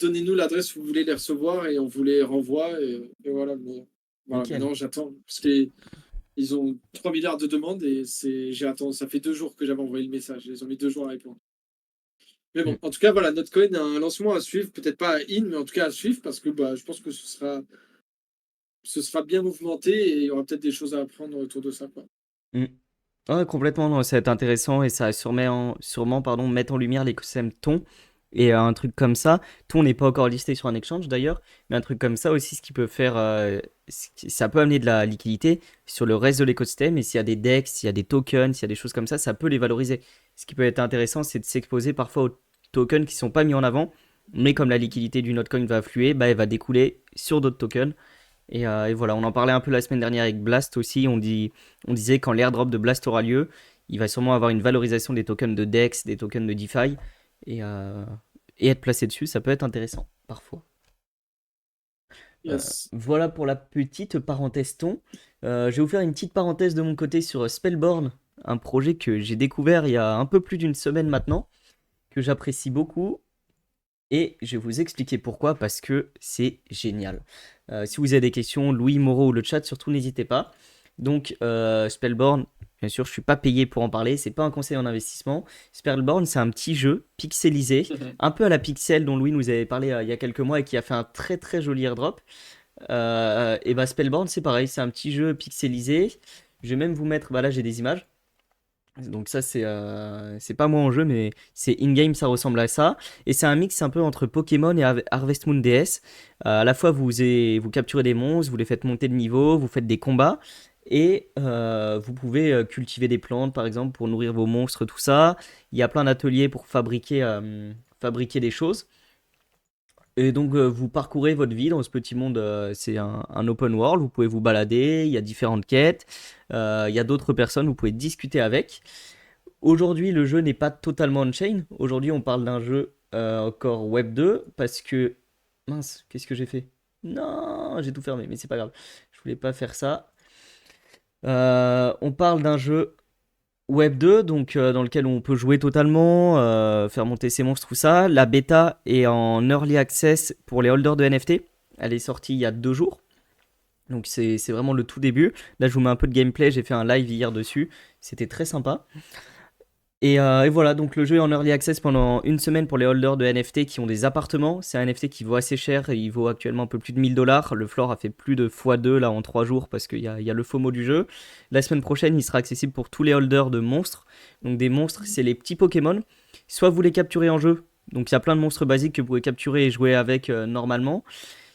donnez-nous l'adresse où vous voulez les recevoir et on vous les renvoie. Et voilà. Mais, voilà, Nickel. maintenant, j'attends. Parce qu'ils ont 3 milliards de demandes et j'attends. Ça fait 2 jours que j'avais envoyé le message. Ils ont mis 2 jours à répondre. Mais bon, Mm. en tout cas, voilà, Notcoin a un lancement à suivre. Peut-être pas à in, mais en tout cas à suivre parce que bah, je pense que ce sera bien mouvementé et il y aura peut-être des choses à apprendre autour de ça, quoi. Mm. Ouais, complètement, non, ça va être intéressant et ça va sûrement pardon, mettre en lumière l'écosystème Ton. Et un truc comme ça, Ton n'est pas encore listé sur un exchange d'ailleurs, mais un truc comme ça aussi, ce qui peut faire, ça peut amener de la liquidité sur le reste de l'écosystème. Et s'il y a des DEX, s'il y a des tokens, s'il y a des choses comme ça peut les valoriser. Ce qui peut être intéressant, c'est de s'exposer parfois aux tokens qui sont pas mis en avant, mais comme la liquidité du Notcoin va affluer, bah, elle va découler sur d'autres tokens. Et voilà, on en parlait un peu la semaine dernière avec Blast aussi. On disait quand l'airdrop de Blast aura lieu, il va sûrement avoir une valorisation des tokens de DEX, des tokens de DeFi. Et, euh, et être placé dessus, ça peut être intéressant, parfois. Yes. Voilà pour la petite parenthèse ton. Je vais vous faire une petite parenthèse de mon côté sur Spellborn, un projet que j'ai découvert il y a un peu plus d'une semaine maintenant, que j'apprécie beaucoup. Et je vais vous expliquer pourquoi, parce que c'est génial. Si vous avez des questions, Louis, Moreau ou le chat, surtout n'hésitez pas. Donc, Spellborn, bien sûr, je ne suis pas payé pour en parler, c'est pas un conseil en investissement. Spellborn, c'est un petit jeu pixelisé, un peu à la Pixel dont Louis nous avait parlé il y a quelques mois et qui a fait un très très joli airdrop. Et bah Spellborn, c'est pareil, c'est un petit jeu pixelisé. Je vais même vous mettre, bah là j'ai des images. Donc ça c'est pas moi en jeu mais c'est in-game ça ressemble à ça et c'est un mix un peu entre Pokémon et Harvest Moon DS. À la fois vous capturez des monstres, vous les faites monter de niveau, vous faites des combats et vous pouvez cultiver des plantes par exemple pour nourrir vos monstres tout ça. Il y a plein d'ateliers pour fabriquer des choses. Et donc vous parcourez votre vie dans ce petit monde, c'est un open world, vous pouvez vous balader, il y a différentes quêtes, il y a d'autres personnes, vous pouvez discuter avec. Aujourd'hui, le jeu n'est pas totalement on-chain. Aujourd'hui, on parle d'un jeu encore Web 2 parce que. Mince, qu'est-ce que j'ai fait? Non, j'ai tout fermé, mais c'est pas grave. Je voulais pas faire ça. On parle d'un jeu Web 2, donc dans lequel on peut jouer totalement, faire monter ses monstres, tout ça. La bêta est en early access pour les holders de NFT. Elle est sortie il y a 2 jours. Donc c'est vraiment le tout début. Là, je vous mets un peu de gameplay. J'ai fait un live hier dessus. C'était très sympa. Et voilà, donc le jeu est en early access pendant une semaine pour les holders de NFT qui ont des appartements. C'est un NFT qui vaut assez cher, il vaut actuellement un peu plus de 1000 $. Le floor a fait plus de x2 là en 3 jours parce qu'il y a le FOMO du jeu. La semaine prochaine, il sera accessible pour tous les holders de monstres. Donc des monstres, c'est les petits Pokémon. Soit vous les capturez en jeu, donc il y a plein de monstres basiques que vous pouvez capturer et jouer avec normalement.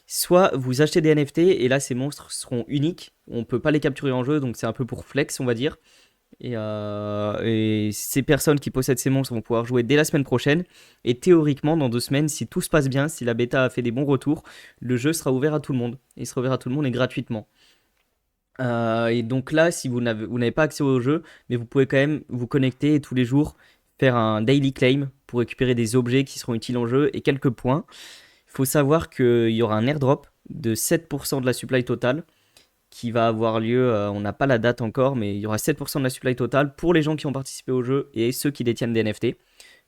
Soit vous achetez des NFT et là ces monstres seront uniques. On peut pas les capturer en jeu, donc c'est un peu pour flex on va dire. Et ces personnes qui possèdent ces monstres vont pouvoir jouer dès la semaine prochaine. Et théoriquement, dans 2 semaines, si tout se passe bien, si la bêta a fait des bons retours, le jeu sera ouvert à tout le monde. Il sera ouvert à tout le monde et gratuitement. Et donc là, si vous n'avez pas accès au jeu, mais vous pouvez quand même vous connecter et tous les jours faire un daily claim pour récupérer des objets qui seront utiles en jeu et quelques points. Il faut savoir qu'il y aura un airdrop de 7% de la supply totale qui va avoir lieu, on n'a pas la date encore, mais il y aura 7% de la supply totale pour les gens qui ont participé au jeu et ceux qui détiennent des NFT.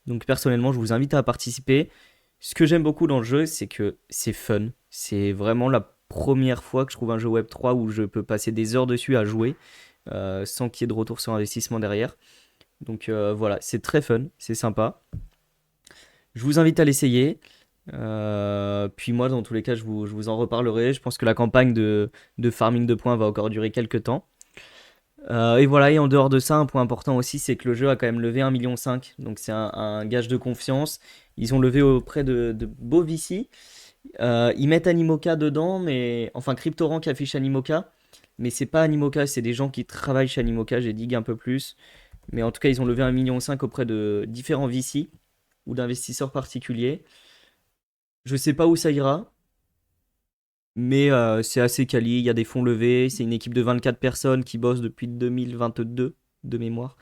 Donc personnellement, je vous invite à participer. Ce que j'aime beaucoup dans le jeu, c'est que c'est fun. C'est vraiment la première fois que je trouve un jeu Web3 où je peux passer des heures dessus à jouer sans qu'il y ait de retour sur investissement derrière. Donc voilà, c'est très fun, c'est sympa. Je vous invite à l'essayer. Puis moi, dans tous les cas, je vous en reparlerai. Je pense que la campagne de farming de points va encore durer quelques temps. Et voilà, et en dehors de ça, un point important aussi, c'est que le jeu a quand même levé 1,5 million. Donc c'est un gage de confiance. Ils ont levé auprès de beaux VC. Ils mettent Animoca dedans, mais enfin Cryptorank affiche Animoca. Mais c'est pas Animoca, c'est des gens qui travaillent chez Animoca. J'ai dig un peu plus. Mais en tout cas, ils ont levé 1,5 million auprès de différents VC ou d'investisseurs particuliers. Je sais pas où ça ira, mais c'est assez quali. Il y a des fonds levés. C'est une équipe de 24 personnes qui bosse depuis 2022 de mémoire.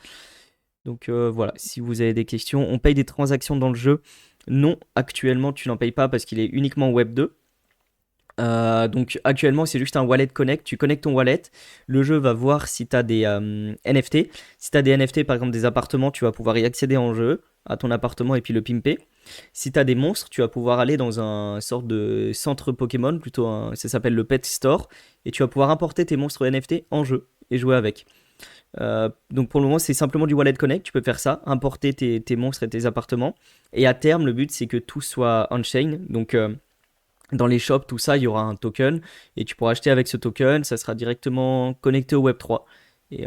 Donc voilà, si vous avez des questions, on paye des transactions dans le jeu. Non, actuellement, tu n'en payes pas parce qu'il est uniquement Web 2. Donc actuellement, c'est juste un wallet connect. Tu connectes ton wallet. Le jeu va voir si tu as des NFT. Si tu as des NFT, par exemple des appartements, tu vas pouvoir y accéder en jeu à ton appartement et puis le pimper. Si tu as des monstres, tu vas pouvoir aller dans un sorte de centre Pokémon, plutôt ça s'appelle le Pet Store, et tu vas pouvoir importer tes monstres NFT en jeu et jouer avec. Donc pour le moment, c'est simplement du wallet connect. Tu peux faire ça, importer tes monstres et tes appartements. Et à terme, le but, c'est que tout soit on-chain. Donc dans les shops, tout ça, il y aura un token et tu pourras acheter avec ce token. Ça sera directement connecté au Web3. Et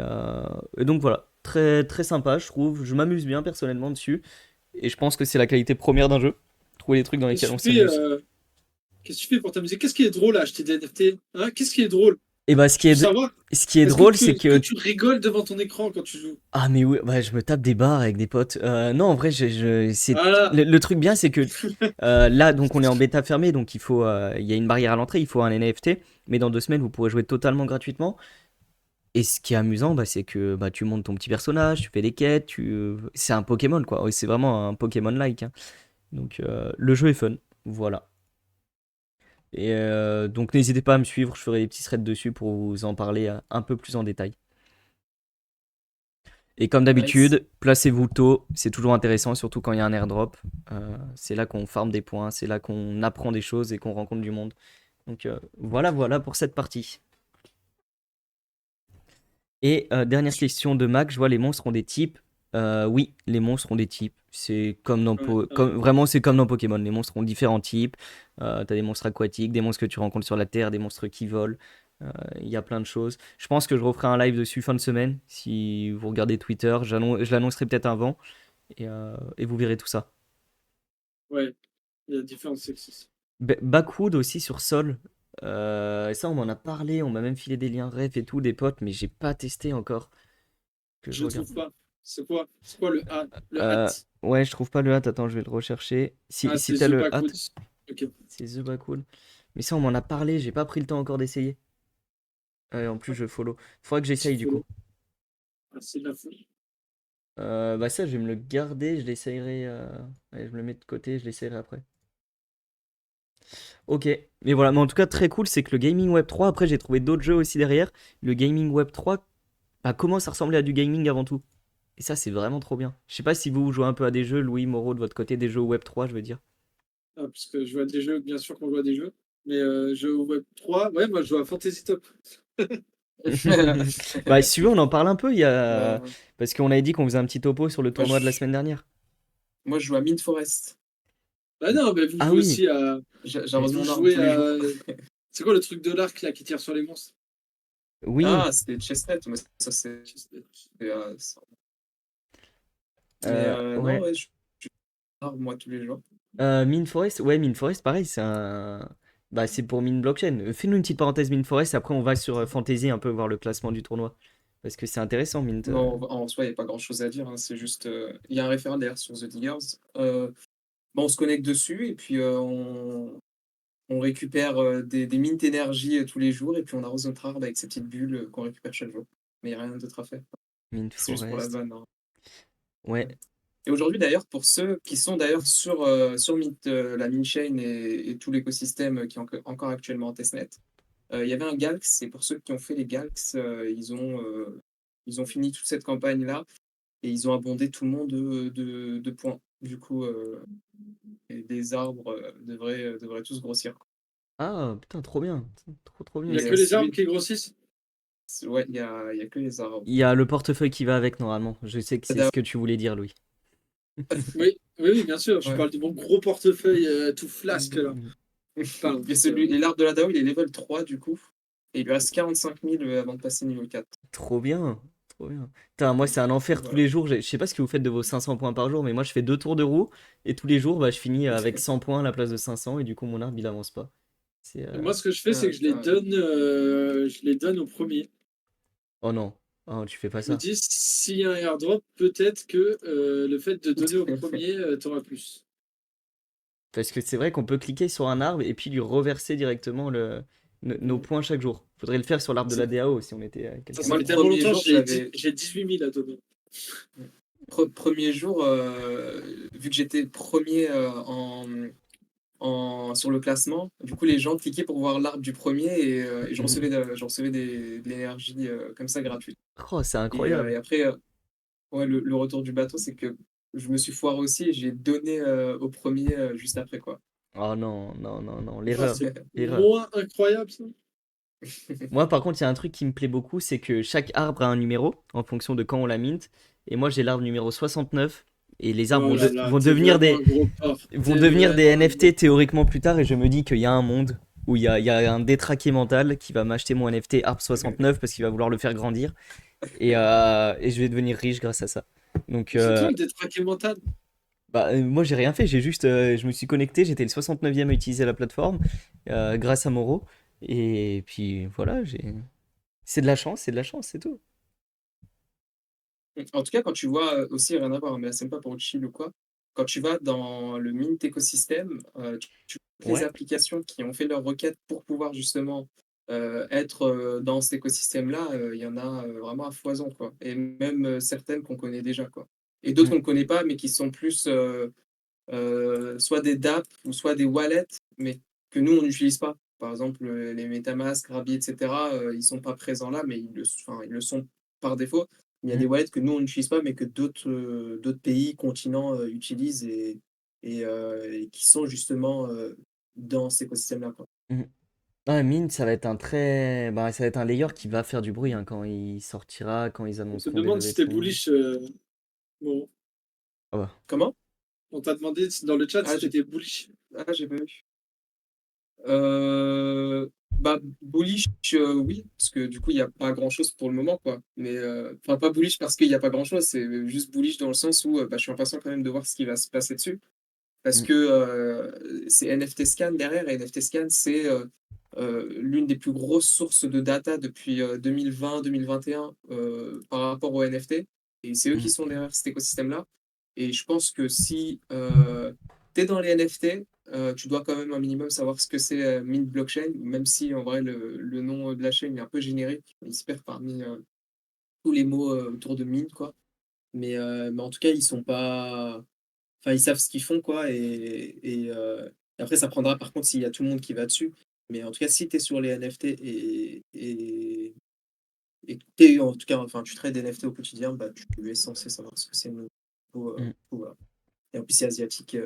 donc voilà, très très sympa, je trouve. Je m'amuse bien personnellement dessus et je pense que c'est la qualité première d'un jeu. Trouver des trucs dans Qu'est-ce lesquels que on tu fais, s'amuse. qu'est-ce que tu fais pour t'amuser? Qu'est-ce qui est drôle à acheter des NFT? Hein? Qu'est-ce qui est drôle? Et bah Je veux savoir. ce qui est Est-ce que drôle, c'est est-ce que que tu rigoles devant ton écran quand tu joues? ah mais ouais, ouais, je me tape des barres avec des potes. Non, en vrai, c'est Voilà. le truc bien, c'est que là, donc on est en bêta fermée, donc il y a une barrière à l'entrée, il faut un NFT, mais dans 2 semaines, vous pourrez jouer totalement gratuitement. Et ce qui est amusant, bah, c'est que bah, tu montes ton petit personnage, tu fais des quêtes, c'est un Pokémon quoi. Ouais, c'est vraiment un Pokémon-like, hein. Donc le jeu est fun, voilà. Et donc n'hésitez pas à me suivre, je ferai des petits threads dessus pour vous en parler un peu plus en détail. Et comme Nice. d'habitude, placez-vous tôt, c'est toujours intéressant, surtout quand il y a un airdrop. C'est là qu'on farme des points, c'est là qu'on apprend des choses et qu'on rencontre du monde. Donc voilà, voilà pour cette partie. Et dernière question de Mac, je vois les monstres ont des types. Oui, les monstres ont des types. C'est comme dans Ouais, ouais. vraiment c'est comme dans Pokémon. Les monstres ont différents types. T'as des monstres aquatiques, des monstres que tu rencontres sur la Terre, des monstres qui volent. Il y a plein de choses. Je pense que je referai un live dessus fin de semaine. Si vous regardez Twitter, je l'annoncerai peut-être avant et vous verrez tout ça. Ouais, il y a différents sexes. Backwood aussi sur Sol. Ça, on m'en a parlé. On m'a même filé des liens ref et tout, des potes, mais j'ai pas testé encore. Que je Je ne regarde. trouve pas. C'est quoi? C'est quoi le hat? Le hat? Ouais, je trouve pas le hâte. Attends, je vais le rechercher. Ah, Si c'est t'as The le hâte, Backwoods. Ok. c'est The Backwood. Mais ça, on m'en a parlé. J'ai pas pris le temps encore d'essayer. En plus, je follow. Faudra que Tu j'essaye du coup. follow. Ah, c'est de la folie. Bah, ça, je vais me le garder. Je l'essayerai. Allez, je me le mets de côté. Je l'essayerai après. Ok. Mais voilà. Mais en tout cas, très cool. C'est que le Gaming Web 3. Après, j'ai trouvé d'autres jeux aussi derrière. Le Gaming Web 3 bah, commence à ressembler à du gaming avant tout. Et ça, c'est vraiment trop bien. Je sais pas si vous jouez un peu à des jeux, Louis, Moreau, de votre côté, des jeux Web 3, je veux dire. Ah, parce que je vois des jeux, bien sûr qu'on voit des jeux. Mais jeux Web 3, ouais, moi je joue à Fantasy Top. Bah, si tu veux, on en parle un peu. Bah, Parce qu'on avait dit qu'on faisait un petit topo sur le moi, tournoi de la semaine dernière. moi, je joue à Mint Forest. Ah non, mais vous Ah jouez oui, aussi à. J'arrose Vous mon arme jouez tous les à. jours. C'est quoi le truc de l'arc là qui tire sur les monstres? oui. Ah, c'était Chestnut, mais ça c'est. Mais non, Ouais. ouais, je arme moi tous les jours. Mine Forest, ouais, Mine Forest, pareil, c'est un. Bah, c'est pour Mine Blockchain. Fais-nous une petite parenthèse Mine Forest, après on va sur Fantasy un peu voir le classement du tournoi. Parce que c'est intéressant, Mint. Non, en soi, il n'y a pas grand-chose à dire, hein. C'est juste, il y a un référendaire sur The Diggers. Bon, on se connecte dessus et puis on récupère des mints énergie tous les jours et puis on arrose notre arbre avec ces petites bulles qu'on récupère chaque jour. Mais il n'y a rien d'autre à faire. Mine C'est juste pour la Forest. vanne, hein. Ouais. Et aujourd'hui, d'ailleurs, pour ceux qui sont d'ailleurs sur Mint, la Mint Chain et tout l'écosystème qui est encore actuellement en testnet, il y avait un Galx, et pour ceux qui ont fait les Galx, ils ont fini toute cette campagne-là et ils ont abondé tout le monde de points. Du coup, et les arbres devraient tous grossir, quoi. Ah, putain, trop bien. Trop, trop bien Il y a Et ça. que les arbres qui grossissent? ouais, il y a que les arbres. Il y a le portefeuille qui va avec normalement. Je sais que c'est ce que tu voulais dire, Louis. Oui, oui, oui, bien sûr. Je Ouais. parle de mon gros portefeuille tout flasque là. Pardon. Et l'arbre de la DAO, il est level 3 du coup. Et il lui reste 45 000 avant de passer niveau 4. Trop bien, trop bien. Putain, moi, c'est un enfer tous Voilà. les jours. Je sais pas ce que vous faites de vos 500 points par jour, mais moi, je fais 2 tours de roue et tous les jours, bah, je finis avec 100 points à la place de 500 et du coup, mon arbre, il avance pas. C'est. Moi, ce que je fais, c'est Ah, que putain. je les donne au premier. Oh non, oh, tu fais pas Je me ça. dis, s'il y a un airdrop, peut-être que le fait de donner au premier, t'auras plus. Parce que c'est vrai qu'on peut cliquer sur un arbre et puis lui reverser directement nos Mm. points chaque jour. Faudrait le faire sur l'arbre de Ça, la DAO si on était ça, quelqu'un ça Moi, de le fait fort. tellement premier longtemps, jour, j'avais. j'ai 18 000 à donner. Premier jour, vu que j'étais premier sur le classement, du coup, les gens cliquaient pour voir l'arbre du premier et Mhm. je recevais de l'énergie comme ça gratuite. Oh, c'est Et incroyable. après, ouais, le retour du bateau, c'est que je me suis foiré aussi et j'ai donné au premier juste après, quoi. Oh non, non, non, non, Ah, l'erreur. c'est L'erreur. moins incroyable, ça. Moi, par contre, il y a un truc qui me plaît beaucoup, c'est que chaque arbre a un numéro en fonction de quand on la mint. Et moi, j'ai l'arbre numéro 69. Et les arbres Oh là là, vont t'es devenir vraiment un gros porc. vont T'es devenir des vraiment un gros NFT théoriquement plus tard. Et je me dis qu'il y a un monde où il y a un détraqué mental qui va m'acheter mon NFT arbre 69 parce qu'il va vouloir le faire grandir. Et je vais devenir riche grâce à ça. Donc, Mais c'est toi le détraqué mental. moi, j'ai rien fait. Je me suis connecté. J'étais le 69e à utiliser la plateforme grâce à Moro. Et puis voilà, c'est de la chance, c'est tout. En tout cas, quand tu vois aussi, rien à voir, mais là, c'est même pas pour le chill ou quoi, quand tu vas dans le Mint écosystème, tu vois les Ouais. applications qui ont fait leurs requêtes pour pouvoir justement être dans cet écosystème-là, il y en a vraiment à foison, quoi. Et même certaines qu'on connaît déjà, quoi. Et d'autres Mm, qu'on ne connaît pas, mais qui sont plus soit des dApps ou soit des wallets, mais que nous, on n'utilise pas. Par exemple, les MetaMask, Rabi, etc., ils sont pas présents là, mais enfin, ils le sont par défaut. Il y a des mm, wallets que nous, on n'utilise pas, mais que d'autres pays, continents utilisent et qui sont justement dans cet écosystème-là, quoi. mm. Ouais, Mint, ça va être un layer qui va faire du bruit hein, quand il sortira, quand ils On te annonceront des demande levées si de t'es fonds. bullish. Bon, Ah bah. Comment? on t'a demandé dans le chat Ah, si t'étais bullish. j'ai pas vu. Bah, bullish, oui, parce que du coup, il y a pas grand-chose pour le moment, quoi. Mais enfin, pas bullish parce qu'il y a pas grand-chose, c'est juste bullish dans le sens où, bah, je suis impatient quand même de voir ce qui va se passer dessus. Parce Mm, que, c'est NFT Scan derrière et NFT Scan, c'est, l'une des plus grosses sources de data depuis, 2020-2021, par rapport aux NFT et c'est eux qui mm, sont derrière cet écosystème-là et je pense que si, tu es dans les NFT, tu dois quand même un minimum savoir ce que c'est, Mint Blockchain, même si en vrai le nom de la chaîne est un peu générique, il se perd parmi, tous les mots, autour de Mint, quoi. Mais en tout cas, ils sont pas enfin, ils savent ce qu'ils font, quoi et après ça prendra par contre s'il y a tout le monde qui va dessus. Mais en tout cas, si tu es sur les NFT et que tu en tout cas, enfin, tu trades des NFT au quotidien, bah, tu es censé savoir ce que c'est. mm. Voilà et en plus, c'est asiatique,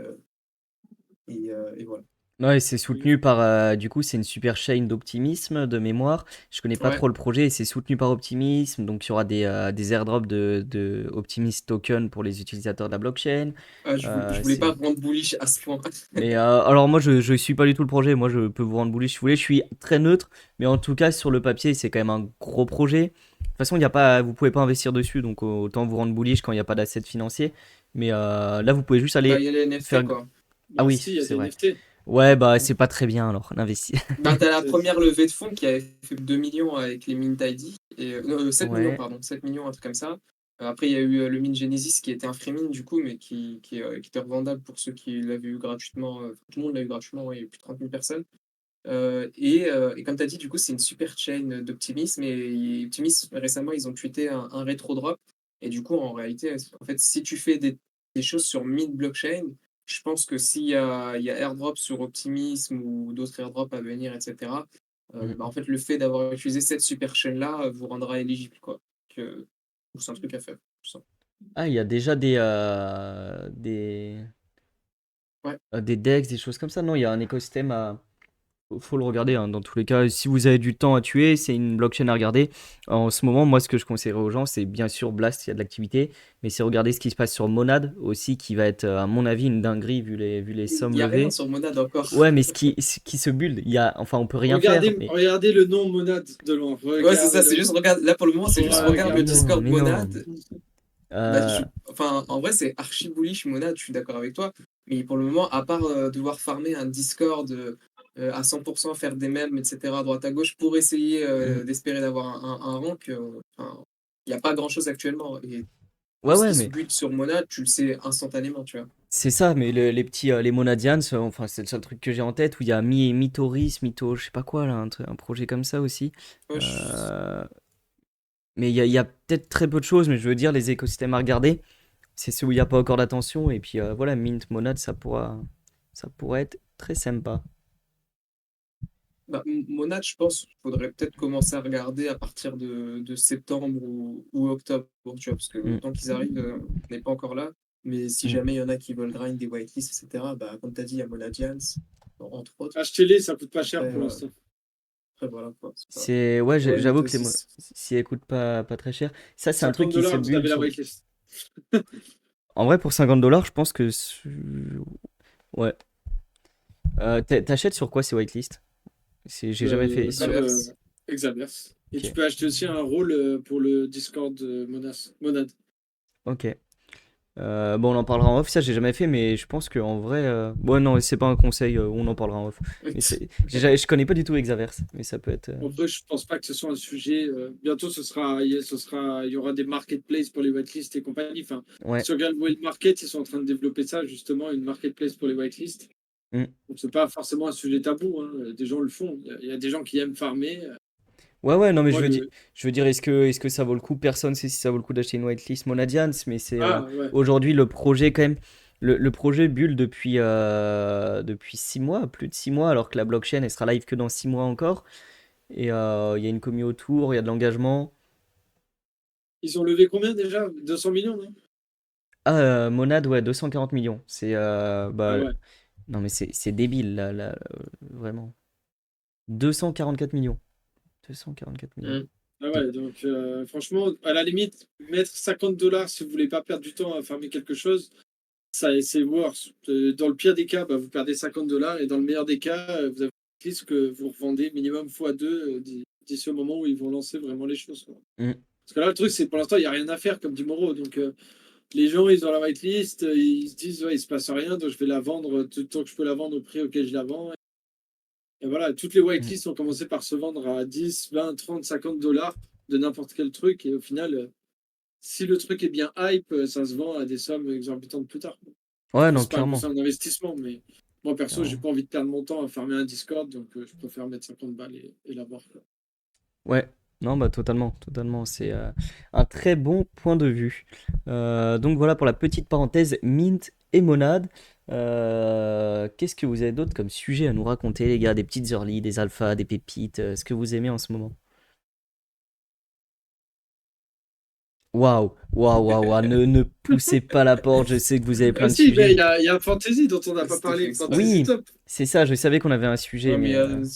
et voilà. Ouais, c'est soutenu par. Du coup, c'est une super chain d'optimisme de mémoire. Je connais pas Ouais, trop le projet et c'est soutenu par Optimism. Donc, il y aura des airdrops de Optimism token pour les utilisateurs de la blockchain. je voulais pas C'est rendre bullish à ce point. Mais alors moi je suis pas du tout le projet, moi je peux vous rendre bullish si vous voulez, je suis très neutre, mais en tout cas sur le papier c'est quand même un gros projet. De toute façon il y a pas, vous pouvez pas investir dessus, donc autant vous rendre bullish quand il n'y a pas d'assets financiers. Mais là vous pouvez juste Bah, aller il y a les NFT, faire... quoi. Ah Bah oui, si, il y a c'est des vrai. NFT. Ouais bah c'est pas très bien alors, l'investi. Bah, tu as la C'est- première levée de fonds qui avait fait 2 millions avec les Mint ID et 7 millions Ouais. pardon, 7 millions un truc comme ça. Après il y a eu, le Mint Genesis qui était un free mint du coup, mais qui était revendable pour ceux qui l'avaient eu gratuitement, tout le monde l'a eu gratuitement, ouais, il y a eu plus de 30 000 personnes. Et comme tu as dit, du coup, c'est une super chain d'optimisme et Optimisme récemment, ils ont tweeté un rétro drop et du coup, en réalité, en fait, si tu fais des choses sur Mint Blockchain, je pense que s'il y a airdrop sur Optimism ou d'autres airdrops à venir, etc., Mm. bah, en fait, le fait d'avoir utilisé cette super chaîne-là vous rendra éligible, quoi. Que, c'est un truc à faire. Tout ça. Ah il y a déjà Ouais. des DEX, des choses comme ça, non? Il y a un écosystème à... Faut le regarder, hein, dans tous les cas. Si vous avez du temps à tuer, c'est une blockchain à regarder. En ce moment, moi, ce que je conseillerais aux gens, c'est bien sûr Blast, il y a de l'activité, mais c'est regarder ce qui se passe sur Monad aussi, qui va être, à mon avis, une dinguerie vu les Il sommes n'y a rien levées. sur Monad encore. Ouais, mais ce qui se build, enfin, on peut rien faire, Regardez, mais. regardez le nom Monade de loin. Ouais, c'est ça, c'est Regardez-le. juste regarde. Là, pour le moment, c'est juste regarde le Mais Regardez-le. non, Discord mais non. Monad. Bah, Euh, enfin, en vrai, c'est archi bullish, Monad, je suis d'accord avec toi. Mais pour le moment, à part devoir farmer un Discord à 100%, faire des mèmes, etc., à droite à gauche, pour essayer hmm. d'espérer d'avoir un rank, enfin, il n'y a pas grand-chose actuellement. Et tout Ouais, ce ouais, qui se mais bute sur Monad, tu le sais instantanément, tu vois. C'est ça, mais les petits, les Monadians, enfin, c'est le seul truc que j'ai en tête où il y a Mitoris, Mito, je sais pas quoi, là, un projet comme ça aussi. Ouais, Euh, mais il y a peut-être très peu de choses, mais je veux dire, les écosystèmes à regarder, c'est ceux où il n'y a pas encore d'attention. Et puis voilà, Mint, Monad, ça pourrait être très sympa. bah, Monad, je pense qu'il faudrait peut-être commencer à regarder à partir de septembre ou octobre, tu vois, parce que le Mm, temps qu'ils arrivent, on n'est pas encore là. Mais si mm. jamais il y en a qui veulent grind des whitelists, etc., bah, comme tu as dit, il y a Monadians, entre autres. Achetez-les, ça coûte pas cher Après, pour l'instant. après voilà, quoi. Ouais, Ouais, j'avoue Mythos que si elle coûte pas très cher, ça c'est un truc 50 qui se dollars, vous build avez la sur. whitelist. En vrai, pour 50 $, je pense que. Ouais. T'achètes sur quoi ces whitelists? J'ai jamais fait. Comme Xaverse. Exaverse. Et tu Ok. peux acheter aussi un rôle pour le Discord Monad. Ok. Bon, on en parlera en off. Ça, j'ai jamais fait, mais je pense qu'en vrai. Bon, non, c'est pas un conseil. On en parlera en off. Mais je connais pas du tout Hexaverse, mais ça peut être. Après, je pense pas que ce soit un sujet. Bientôt, il y aura des marketplaces pour les whitelists et compagnie. Enfin, Ouais. sur Galway Market, ils sont en train de développer ça, justement, une marketplace pour les whitelists. Hmm. Donc, c'est pas forcément un sujet tabou, hein. Des gens le font. Il y a des gens qui aiment farmer. Ouais, ouais, non, mais Moi, le. je veux dire, est-ce que ça vaut le coup? Personne sait si ça vaut le coup d'acheter une whitelist Monadians, mais c'est Ah, ouais. aujourd'hui le projet quand même. Le projet bulle depuis 6 mois, plus de 6 mois, alors que la blockchain elle sera live que dans 6 mois encore. Et il y a une commu autour, il y a de l'engagement. Ils ont levé combien déjà? 200 millions, non? Ah, Monad, ouais, 240 millions. Ah Bah, ouais. non, mais c'est débile, là, vraiment. 244 millions. 244 millions. Mm. Ah ouais, donc franchement, à la limite, mettre 50 dollars si vous voulez pas perdre du temps à farmer quelque chose, ça c'est worse. Dans le pire des cas, bah, vous perdez 50 dollars et dans le meilleur des cas, vous avez un risque que vous revendez minimum x2 d'ici au moment où ils vont lancer vraiment les choses, quoi. Mm. Parce que là, le truc, c'est pour l'instant, il n'y a rien à faire, comme dit Moreau. Donc les gens, ils ont la whitelist, ils se disent, ouais, il se passe rien, donc je vais la vendre tout le temps que je peux la vendre au prix auquel je la vends. Et voilà, toutes les Mm. whitelists ont commencé par se vendre à 10, 20, 30, 50 dollars de n'importe quel truc. Et au final, si le truc est bien hype, ça se vend à des sommes exorbitantes plus tard. Ouais, Après, non, c'est pas un clairement. conseil en investissement, mais moi, perso, j'ai Clairement. pas envie de perdre mon temps à farmer un Discord, donc je préfère mettre 50 balles et l'avoir, quoi. Ouais, non, bah totalement, totalement. C'est un très bon point de vue. Donc voilà pour la petite parenthèse Mint et Monade. Qu'est-ce que vous avez d'autre comme sujet à nous raconter, les gars? Des petites early, des alphas, des pépites, ce que vous aimez en ce moment? Waouh, waouh, waouh, waouh, ne poussez pas la porte, je sais que vous avez plein Ah de si, mais sujets. il y a un fantasy dont on n'a pas C'était fait parlé, exprès. fantasy Oui, top. c'est ça, je savais qu'on avait un sujet, Ouais, mais mais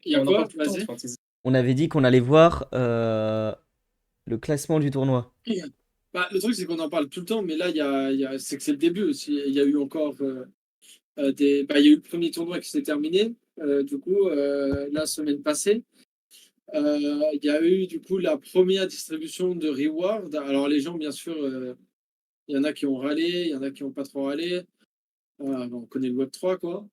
Il y a on en quoi? parle tout le temps de Vas-y. fantasy. on avait dit qu'on allait voir le classement du tournoi. Bah, le truc, c'est qu'on en parle tout le temps, mais là, c'est que c'est le début aussi. Il y a eu encore bah, il y a eu le premier tournoi qui s'est terminé, du coup, la semaine passée. Il y a eu, du coup, la première distribution de reward. Alors, les gens, bien sûr, il y en a qui ont râlé, il y en a qui n'ont pas trop râlé. On connaît le Web3, quoi.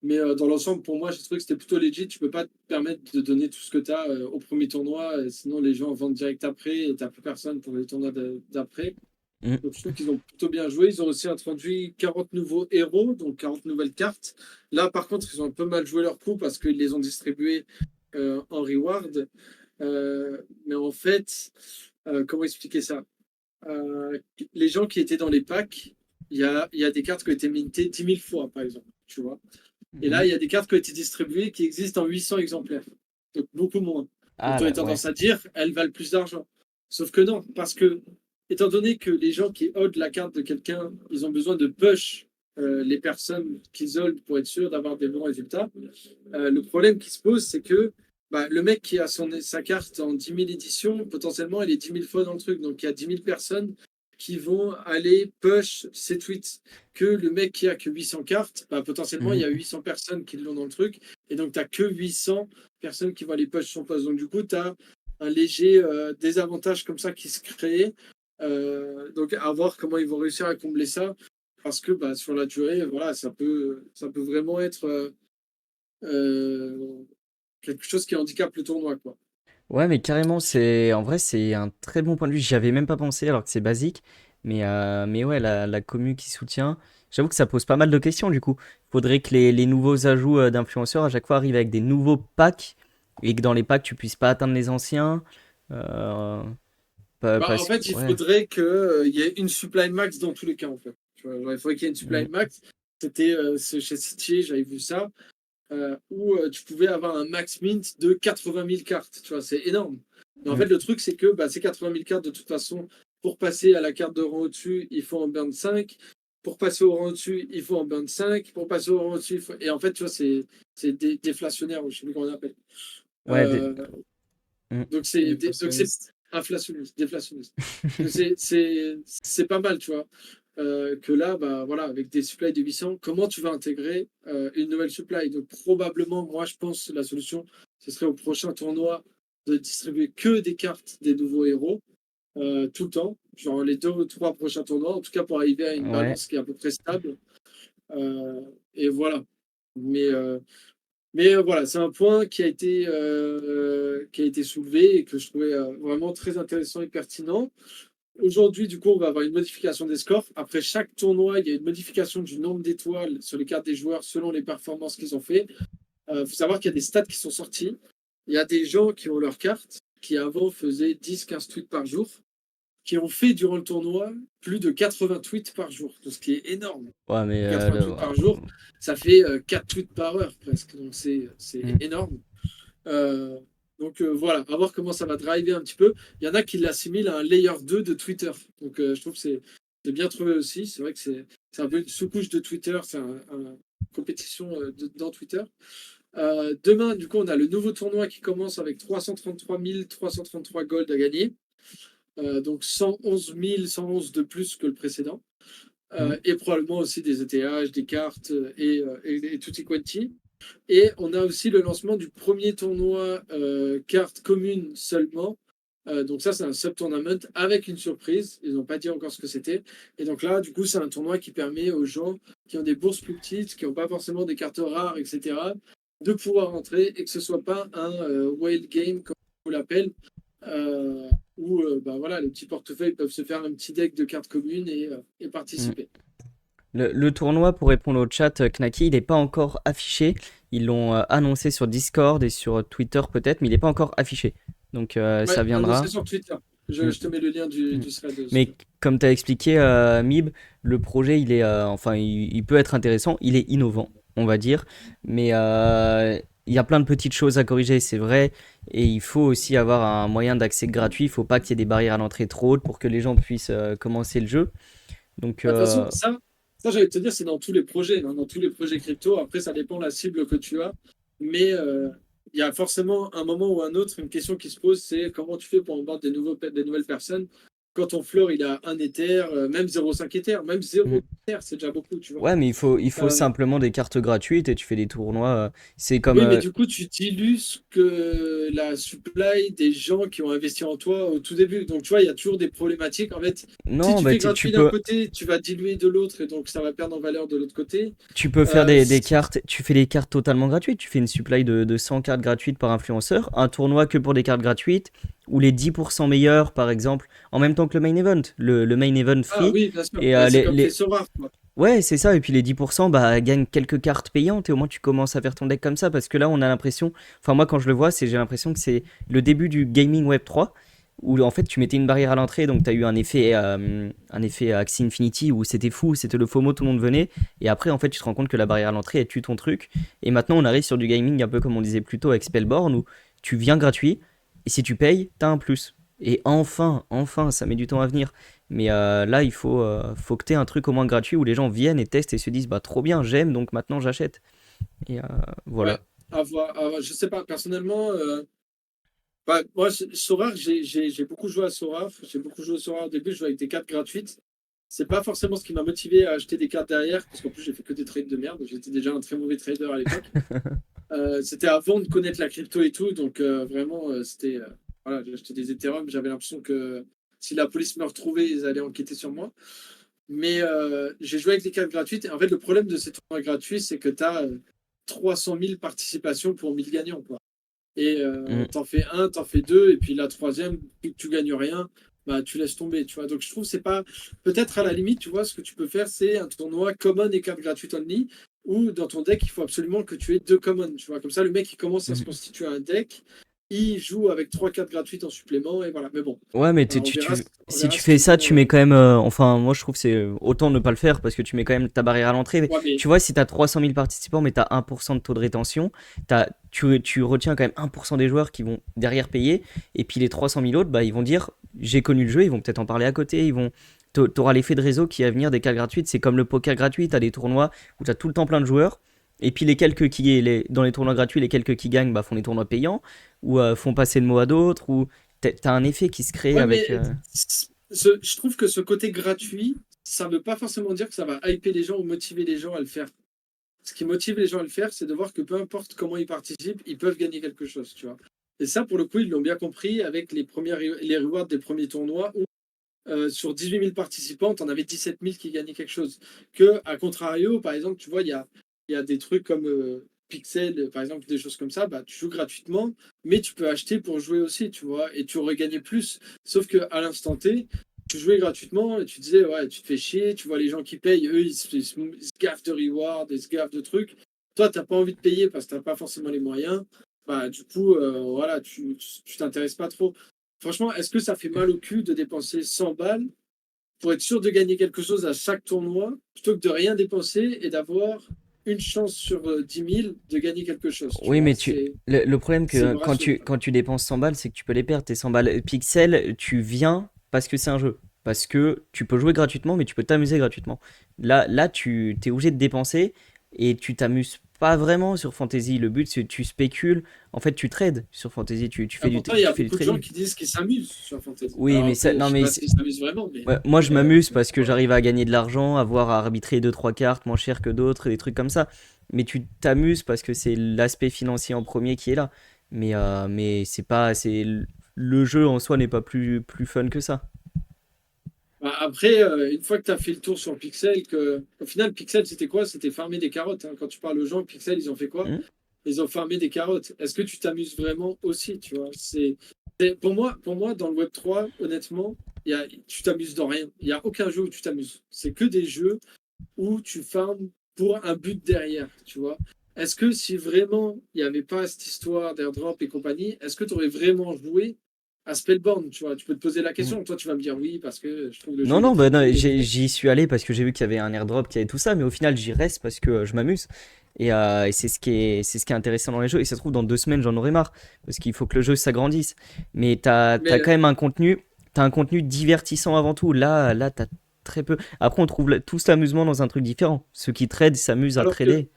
Mais dans l'ensemble, pour moi, j'ai trouvé que c'était plutôt legit. Tu peux pas te permettre de donner tout ce que tu as au premier tournoi, sinon les gens vendent direct après et tu n'as plus personne pour les tournois d'après. Hmm. Donc je trouve qu'ils ont plutôt bien joué. Ils ont aussi introduit 40 nouveaux héros, donc 40 nouvelles cartes. Là, par contre, ils ont un peu mal joué leur coup parce qu'ils les ont distribués en reward. Mais en fait, comment expliquer ça? Les gens qui étaient dans les packs, il y a des cartes qui ont été mintées 10 000 fois, par exemple. Tu vois. Et là, Mhm. il y a des cartes qui ont été distribuées qui existent en 800 exemplaires. Donc beaucoup moins. Donc Ah tu aurais là, ouais. tendance à dire, elles valent plus d'argent. Sauf que non, parce que, étant donné que les gens qui hodent la carte de quelqu'un, ils ont besoin de push les personnes qu'ils hold pour être sûr d'avoir des bons résultats, le problème qui se pose, c'est que bah, le mec qui a sa carte en 10 000 éditions, potentiellement, il est 10 000 fois dans le truc. Donc il y a 10 000 personnes qui vont aller push ses tweets. Que le mec qui a que 800 cartes, bah, potentiellement, il y a Mhm. 800 personnes qui l'ont dans le truc. Et donc, tu n'as que 800 personnes qui vont aller push son poste. Donc, du coup, tu as un léger désavantage comme ça qui se crée. Donc, à voir comment ils vont réussir à combler ça. Parce que bah, sur la durée, voilà, ça peut vraiment être euh, quelque chose qui handicape le tournoi, quoi. Ouais, mais carrément, en vrai, c'est un très bon point de vue. J'y avais même pas pensé alors que c'est basique. Mais ouais, la commu qui soutient, j'avoue que ça pose pas mal de questions du coup. Il faudrait que les nouveaux ajouts d'influenceurs à chaque fois arrivent avec des nouveaux packs et que dans les packs tu puisses pas atteindre les anciens. Euh, Bah, en parce que, fait, il ouais, faudrait qu'il y ait une supply max dans tous les cas, en fait. Tu vois, genre, il faudrait qu'il y ait une supply mm, max. C'était chez City, j'avais vu ça, où tu pouvais avoir un max mint de 80 000 cartes. Tu vois, c'est énorme. Mais en fait, mm, le truc, c'est que bah, ces 80 000 cartes, de toute façon, pour passer à la carte de rang au-dessus, il faut en burn 5. Pour passer au rang au-dessus, il faut en burn 5. Pour passer au rang au-dessus, il faut... Et en fait, tu vois, c'est déflationnaire, ou je sais plus comment on appelle. ouais, Euh, mm, donc c'est Déflationniste. inflationniste, déflationniste. Donc c'est pas mal, tu vois. Que là, bah, voilà, avec des supplies de 800, comment tu vas intégrer une nouvelle supply? Donc probablement, moi, je pense que la solution, ce serait au prochain tournoi de distribuer que des cartes des nouveaux héros tout le temps, genre les 2 ou 3 prochains tournois, en tout cas pour arriver à une ouais. balance qui est à peu près stable. Et voilà. Mais, voilà, c'est un point qui a été soulevé et que je trouvais vraiment très intéressant et pertinent. Aujourd'hui, du coup, on va avoir une modification des scores. Après chaque tournoi, il y a une modification du nombre d'étoiles sur les cartes des joueurs selon les performances qu'ils ont fait. Il faut savoir qu'il y a des stats qui sont sortis. Il y a des gens qui ont leurs cartes qui avant faisaient 10-15 tweets par jour, qui ont fait durant le tournoi plus de 80 tweets par jour, ce qui est énorme. Ouais, mais 80 tweets par jour, ça fait 4 tweets par heure presque. Donc c'est mm. énorme. Euh, donc voilà, à voir comment ça va driver un petit peu. Il y en a qui l'assimilent à un layer 2 de Twitter. Donc je trouve que c'est bien trouvé aussi. C'est vrai que c'est un peu une sous-couche de Twitter, c'est une compétition dans Twitter. Demain, du coup, on a le nouveau tournoi qui commence avec 333 333 gold à gagner. Donc 111 111 de plus que le précédent. Mm. Et probablement aussi des ETH, des cartes et tutti quanti. Et on a aussi le lancement du premier tournoi cartes communes seulement. Donc ça, c'est un sub-tournament avec une surprise. Ils n'ont pas dit encore ce que c'était. Et donc là, du coup, c'est un tournoi qui permet aux gens qui ont des bourses plus petites, qui n'ont pas forcément des cartes rares, etc., de pouvoir entrer et que ce soit pas un whale game, comme on l'appelle, où bah, voilà, les petits portefeuilles peuvent se faire un petit deck de cartes communes et Mm. participer. Le tournoi, pour répondre au chat, Knacky, il n'est pas encore affiché. Ils l'ont annoncé sur Discord et sur Twitter peut-être, mais il n'est pas encore affiché. Donc ça Ouais, annoncé viendra. sur Twitter. Je, Mm, je te mets le lien du, mm. du thread Mais dessus. comme tu as expliqué, Mib, le projet, il est, enfin, il peut être intéressant. Il est innovant, on va dire. Mais il y a plein de petites choses à corriger, c'est vrai. Et il faut aussi avoir un moyen d'accès gratuit. Il ne faut pas qu'il y ait des barrières à l'entrée trop hautes pour que les gens puissent commencer le jeu. Donc, Bah, de toute façon, ça j'allais te dire, c'est dans tous les projets, hein, dans tous les projets crypto. Après, ça dépend de la cible que tu as. Mais il y a forcément un moment ou un autre, une question qui se pose, c'est comment tu fais pour embarquer des nouvelles personnes quand ton floor il a un Ether, même 0,5 Ether, même 0 mm. Ether, c'est déjà beaucoup, tu vois. Ouais, mais il faut Euh, simplement des cartes gratuites et tu fais des tournois. C'est comme. Oui, mais du coup, tu dilues que la supply des gens qui ont investi en toi au tout début. Donc, tu vois, il y a toujours des problématiques. En fait, si Non, tu bah, fais tu gratuit d'un peux. côté, tu vas diluer de l'autre, et donc ça va perdre en valeur de l'autre côté. Tu peux faire des Si- cartes, tu fais des cartes totalement gratuites, tu fais une supply de 100 cartes gratuites par influenceur, un tournoi que pour des cartes gratuites, ou les 10% meilleurs par exemple, en même temps que le main event, le main event Ah free, oui, bien sûr. et Bah, c'est comme fait Sora, quoi. ouais c'est ça, et puis les 10% bah, gagnent quelques cartes payantes, et au moins tu commences à faire ton deck comme ça, parce que là on a l'impression, enfin moi quand je le vois, j'ai l'impression que c'est le début du gaming web 3, où en fait tu mettais une barrière à l'entrée, donc tu as eu un effet Axie Infinity où c'était fou, c'était le FOMO, tout le monde venait, et après en fait tu te rends compte que la barrière à l'entrée elle tue ton truc, et maintenant on arrive sur du gaming un peu comme on disait plus tôt avec Spellborn, où tu viens gratuit, et si tu payes, t'as un plus. Et enfin, ça met du temps à venir. Mais là, faut que tu aies un truc au moins gratuit où les gens viennent et testent et se disent bah trop bien, j'aime, donc maintenant j'achète. Et Ouais, voilà. à voir. Je sais pas, personnellement, bah, moi, Sora, j'ai beaucoup joué à Sora. J'ai beaucoup joué à Sora au début, je jouais avec des cartes gratuites. C'est pas forcément ce qui m'a motivé à acheter des cartes derrière, parce qu'en plus, j'ai fait que des trades de merde. J'étais déjà un très mauvais trader à l'époque. C'était avant de connaître la crypto et tout, donc vraiment, c'était. Voilà, j'ai acheté des Ethereum, j'avais l'impression que si la police me retrouvait, ils allaient enquêter sur moi. Mais j'ai joué avec des cartes gratuites. Et en fait, le problème de ces tournois gratuits, c'est que tu as 300 000 participations pour 1000 gagnants, quoi. Et Mm. t'en fais un, t'en fais deux, et puis la troisième, vu que tu gagnes rien, bah, tu laisses tomber, tu vois. Donc, je trouve que c'est pas. Peut-être à la limite, tu vois, ce que tu peux faire, c'est un tournoi common et carte gratuite only, où dans ton deck, il faut absolument que tu aies 2 commons, tu vois. Comme ça, le mec, il commence à se Mhm. constituer un deck, il joue avec 3 cartes gratuites en supplément, et voilà. Mais bon, Ouais, mais on verra, on si verra tu ce fais qu'ils ça, font. tu mets quand même. Enfin, moi je trouve que c'est autant ne pas le faire parce que tu mets quand même ta barrière à l'entrée. Mais Ouais, mais tu vois, si t'as 300 000 participants, mais t'as 1% de taux de rétention, tu retiens quand même 1% des joueurs qui vont derrière payer. Et puis les 300 000 autres, bah, ils vont dire j'ai connu le jeu, ils vont peut-être en parler à côté. T'auras l'effet de réseau qui va venir des cartes gratuites. C'est comme le poker gratuit, t'as des tournois où t'as tout le temps plein de joueurs. Et puis dans les tournois gratuits, les quelques qui gagnent bah, font les tournois payants ou font passer le mot à d'autres ou t'as un effet qui se crée ouais, avec. mais je trouve que ce côté gratuit, ça ne veut pas forcément dire que ça va hyper les gens ou motiver les gens à le faire. Ce qui motive les gens à le faire, c'est de voir que peu importe comment ils participent, ils peuvent gagner quelque chose, tu vois. Et ça, pour le coup, ils l'ont bien compris avec les rewards des premiers tournois où sur 18 000 participants, tu en avais 17 000 qui gagnaient quelque chose. Que, à contrario, par exemple, tu vois, il y a des trucs comme Pixel, par exemple, des choses comme ça, bah, tu joues gratuitement, mais tu peux acheter pour jouer aussi, tu vois, et tu aurais gagné plus. Sauf qu'à l'instant T, tu jouais gratuitement et tu disais, ouais, tu te fais chier, tu vois les gens qui payent, eux, ils se gaffent de rewards, ils se gaffent de trucs. Toi, tu n'as pas envie de payer parce que tu n'as pas forcément les moyens. Bah, du coup, voilà, tu t'intéresses pas trop. Franchement, est-ce que ça fait mal au cul de dépenser 100 balles pour être sûr de gagner quelque chose à chaque tournoi, plutôt que de rien dépenser et d'avoir une chance sur 10 000 de gagner quelque chose, tu Oui, vois, mais le problème c'est que le ratio, quoi. quand tu dépenses 100 balles, c'est que tu peux les perdre. Tes 100 balles Pixel, tu viens parce que c'est un jeu. Parce que tu peux jouer gratuitement, mais tu peux t'amuser gratuitement. Là tu t'es obligé de dépenser et tu t'amuses pas vraiment sur Fantasy. Le but, c'est que tu spécules. En fait, tu trades sur Fantasy. Ah, pourtant, il y Tu a fais du beaucoup de gens trading. qui disent qu'ils s'amusent sur Fantasy. Oui, Alors mais ça, après, je non, sais mais pas s'ils s'amusent vraiment, mais ouais, moi, je m'amuse parce que voilà. j'arrive à gagner de l'argent, avoir à arbitrer deux trois cartes moins chères que d'autres, des trucs comme ça. Mais tu t'amuses parce que c'est l'aspect financier en premier qui est là. Mais c'est pas, le jeu en soi n'est pas plus fun que ça. Bah, après, une fois que tu as fait le tour sur Pixel, au final, Pixel, c'était quoi? C'était farmer des carottes, hein. Quand tu parles aux gens, Pixel, ils ont fait quoi? Hmm. Ils ont farmé des carottes. Est-ce que tu t'amuses vraiment aussi, tu vois? Pour moi, dans le Web3, honnêtement, tu t'amuses dans rien. Il n'y a aucun jeu où tu t'amuses. C'est que des jeux où tu farmes pour un but derrière, tu vois. Est-ce que si vraiment il n'y avait pas cette histoire d'airdrop et compagnie, est-ce que tu aurais vraiment joué à Spellbound, tu vois? Tu peux te poser la Hmm. question. Toi, tu vas me dire oui, parce que je trouve le jeu Non, il est non, très bah non, cool et tout. j'y suis allé parce que j'ai vu qu'il y avait un airdrop, qu'il y avait tout ça, mais au final, j'y reste parce que je m'amuse. Et c'est ce qui est intéressant dans les jeux. Et ça se trouve, dans 2 semaines, j'en aurai marre parce qu'il faut que le jeu s'agrandisse. Mais t'as Mais quand même t'as un contenu divertissant avant tout. Là, t'as très peu. Après, on trouve tous l'amusement dans un truc différent. Ceux qui tradent s'amusent à alors que, trader.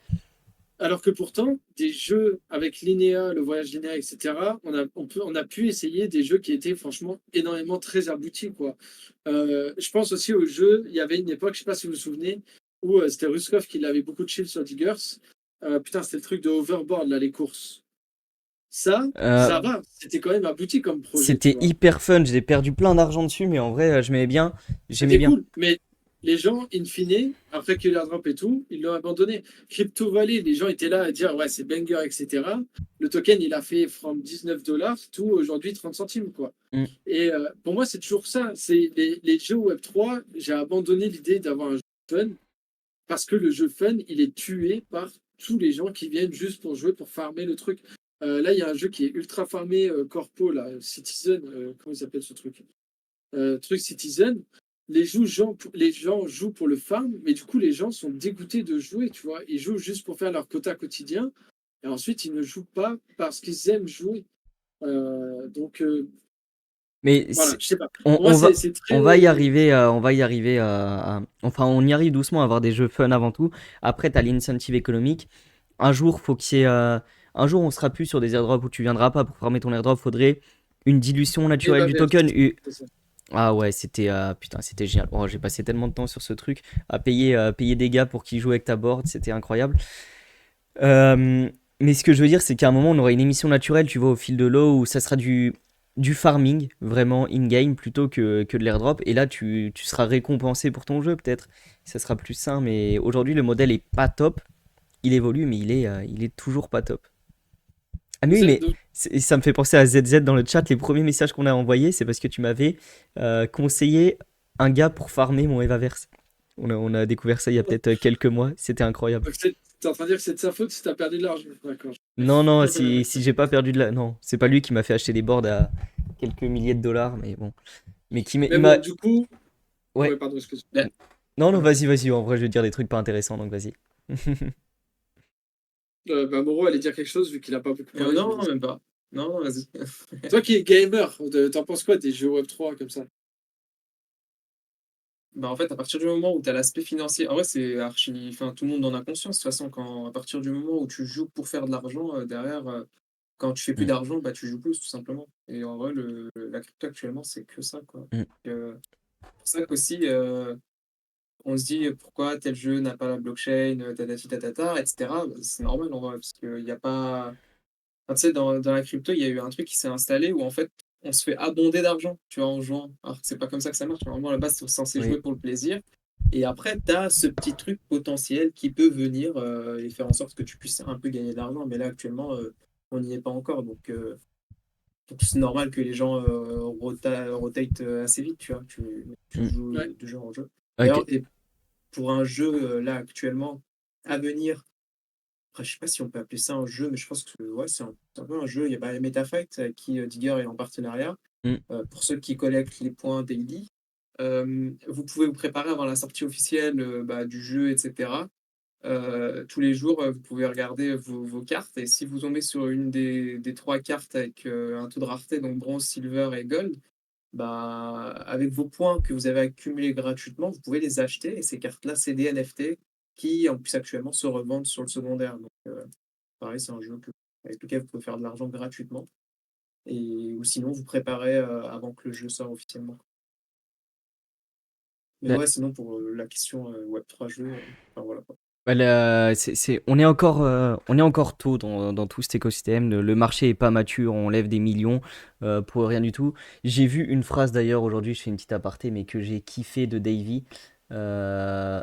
alors que pourtant, des jeux avec Linéa, le voyage linéaire, etc., on a pu essayer des jeux qui étaient franchement énormément très aboutis, quoi. Je pense aussi aux jeux, il y avait une époque, je sais pas si vous vous souvenez, où c'était Ruskov qui avait beaucoup de chill sur Diggers. Putain, c'était le truc de Overboard, là, les courses. Euh, Ça va, c'était quand même abouti comme projet, tu C'était vois. hyper fun. J'ai perdu plein d'argent dessus, mais en vrai, je m'aimais bien. J'aimais C'était bien. cool, mais les gens, in fine, après qu'il y a eu l'airdrop et tout, ils l'ont abandonné. Crypto Valley, les gens étaient là à dire ouais, c'est banger, etc. Le token, il a fait from 19 dollars, tout aujourd'hui 30 centimes, quoi. Mm. Et pour moi, c'est toujours ça. C'est les jeux Web3, j'ai abandonné l'idée d'avoir un jeu fun parce que le jeu fun, il est tué par tous les gens qui viennent juste pour jouer, pour farmer le truc. Là, il y a un jeu qui est ultra farmé, corpo, là, Citizen, comment il s'appelle ce truc? Truc Citizen, les gens jouent pour le farm, mais du coup, les gens sont dégoûtés de jouer, tu vois. Ils jouent juste pour faire leur quota quotidien, et ensuite, ils ne jouent pas parce qu'ils aiment jouer. Donc, Mais voilà, je sais pas. on, Pour moi, on va, c'est on va y très. arriver, on va y arriver enfin, on y arrive doucement à avoir des jeux fun avant tout. Après, t'as l'incentive économique. Un jour, faut qu'il y ait, un jour, on sera plus sur des airdrops où tu viendras pas pour farmer ton airdrop. Faudrait une dilution naturelle du Evaverse, token. c'est ça. Ah ouais, putain, c'était génial. Oh, j'ai passé tellement de temps sur ce truc à payer des gars pour qu'ils jouent avec ta board. C'était incroyable. Mais ce que je veux dire, c'est qu'à un moment, on aura une émission naturelle, tu vois, au fil de l'eau, où ça sera du farming, vraiment in-game, plutôt que de l'airdrop. Et là, tu seras récompensé pour ton jeu, peut-être. Ça sera plus sain, mais aujourd'hui, le modèle est pas top. Il évolue, mais il est toujours pas top. Ah mais oui, C'est- mais donc, ça me fait penser à ZZ dans le chat. Les premiers messages qu'on a envoyés, c'est parce que tu m'avais conseillé un gars pour farmer mon Evaverse. On a découvert ça il y a peut-être quelques mois. C'était incroyable. t'es en train de dire que c'est de sa faute si t'as perdu de l'argent. D'accord. Non, non, si j'ai pas perdu de la... Non, c'est pas lui qui m'a fait acheter des boards à quelques milliers de dollars, mais bon. Mais il Mais m'a... bon, du coup, Ouais. ouais, pardon, excuse. Là, Non, non, ouais. vas-y, vas-y. En vrai, je vais te dire des trucs pas intéressants, donc vas-y. Bah, Moreau allait dire quelque chose vu qu'il a pas beaucoup parlé. Non, non, même pas. Non, non, vas-y. Toi qui es gamer, t'en penses quoi des jeux Web3 comme ça? Bah, en fait, à partir du moment où tu as l'aspect financier, en vrai, c'est archi. Enfin, tout le monde en a conscience. De toute façon, à partir du moment où tu joues pour faire de l'argent, derrière, quand tu fais plus Mm, d'argent, bah, tu joues plus, tout simplement. Et en vrai, la crypto actuellement, c'est que ça, quoi. mm, C'est pour ça qu'aussi, on se dit pourquoi tel jeu n'a pas la blockchain, tatati tatata, etc. Bah, c'est normal en vrai, parce qu'il n'y a pas. Enfin, tu sais, dans la crypto, il y a eu un truc qui s'est installé où en fait, on se fait abonder d'argent, tu vois, en jouant. Alors que c'est pas comme ça que ça marche. Normalement, à la base, c'est censé oui. jouer pour le plaisir. Et après, tu as ce petit truc potentiel qui peut venir et faire en sorte que tu puisses un peu gagner de l'argent. Mais là, actuellement, on n'y est pas encore. Donc c'est normal que les gens rotate assez vite, tu vois. Tu Mm. joues Ouais. de jeu en jeu. Ok. D'ailleurs, et pour un jeu, là, actuellement, à venir, après, je sais pas si on peut appeler ça un jeu, mais je pense que ouais, c'est un peu un jeu. Il y a bah, MetaFight avec qui Digger est en partenariat. Mm. Pour ceux qui collectent les points daily, vous pouvez vous préparer avant la sortie officielle bah, du jeu, etc. Tous les jours, vous pouvez regarder vos cartes et si vous tombez sur une des trois cartes avec un taux de rareté, donc bronze, silver et gold, bah, avec vos points que vous avez accumulés gratuitement, vous pouvez les acheter et ces cartes-là, c'est des NFT qui, en plus, actuellement, se revendent sur le secondaire. Donc, pareil, c'est un jeu avec lequel vous pouvez faire de l'argent gratuitement ou sinon vous préparez avant que le jeu sorte officiellement. Mais Ouais. ouais, sinon, pour la question Web3 jeux, enfin, voilà, quoi. Bah, on est encore tôt dans tout cet écosystème. Le marché est pas mature, on lève des millions pour rien du tout. J'ai vu une phrase d'ailleurs aujourd'hui, je fais une petite aparté, mais que j'ai kiffé de Davy. Euh,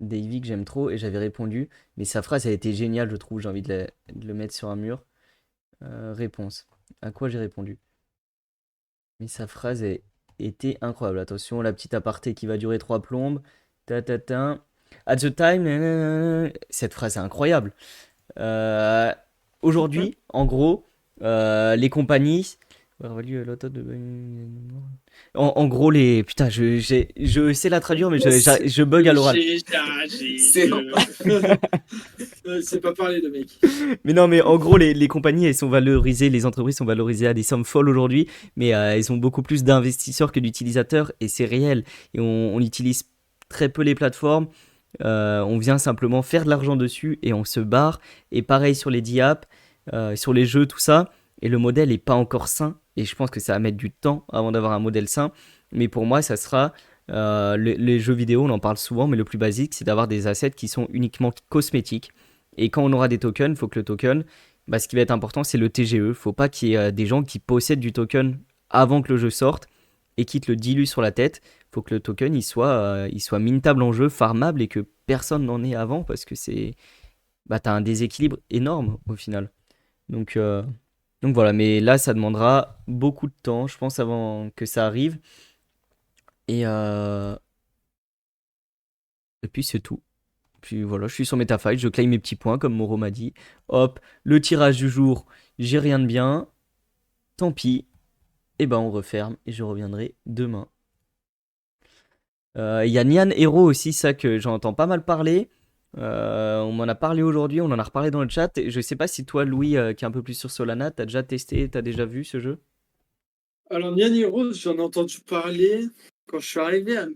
Davy que j'aime trop et j'avais répondu. Mais sa phrase a été géniale, je trouve. J'ai envie de le mettre sur un mur. Réponse. À quoi j'ai répondu? Mais sa phrase était incroyable. Attention, la petite aparté qui va durer trois plombes. Ta ta ta. At the time, cette phrase est incroyable. Euh, Aujourd'hui, en gros, les compagnies. En gros, les. Putain, je sais la traduire, mais C'est je bug à l'oral. c'est- C'est pas parler, le mec. Mais non, mais en gros, les compagnies, elles sont valorisées, les entreprises sont valorisées à des sommes folles aujourd'hui, mais elles ont beaucoup plus d'investisseurs que d'utilisateurs, et c'est réel. Et on utilise très peu les plateformes, on vient simplement faire de l'argent dessus, et on se barre. Et pareil sur les DApps, sur les jeux, tout ça, et le modèle n'est pas encore sain, et je pense que ça va mettre du temps avant d'avoir un modèle sain, mais pour moi, ça sera... les jeux vidéo, on en parle souvent, mais le plus basique, c'est d'avoir des assets qui sont uniquement cosmétiques. Et quand on aura des tokens, il faut que le token, bah, ce qui va être important, c'est le TGE. Il ne faut pas qu'il y ait des gens qui possèdent du token avant que le jeu sorte et qui te le diluent sur la tête. Il faut que le token il soit mintable en jeu, farmable et que personne n'en ait avant parce que bah, tu as un déséquilibre énorme au final. Donc, euh, donc voilà, mais là, ça demandera beaucoup de temps, je pense, avant que ça arrive. Et, euh, et puis c'est tout. Puis voilà, je suis sur MetaFight, je claim mes petits points comme Moro m'a dit. Hop, le tirage du jour, j'ai rien de bien. Tant pis. Et ben on referme et je reviendrai demain. Il y a Nian Hero aussi, ça que j'en entends pas mal parler. On m'en a parlé aujourd'hui, on en a reparlé dans le chat. Et je sais pas si toi, Louis, qui est un peu plus sur Solana, t'as déjà testé, t'as déjà vu ce jeu? Alors, Niani Rose, j'en ai entendu parler quand je suis arrivé à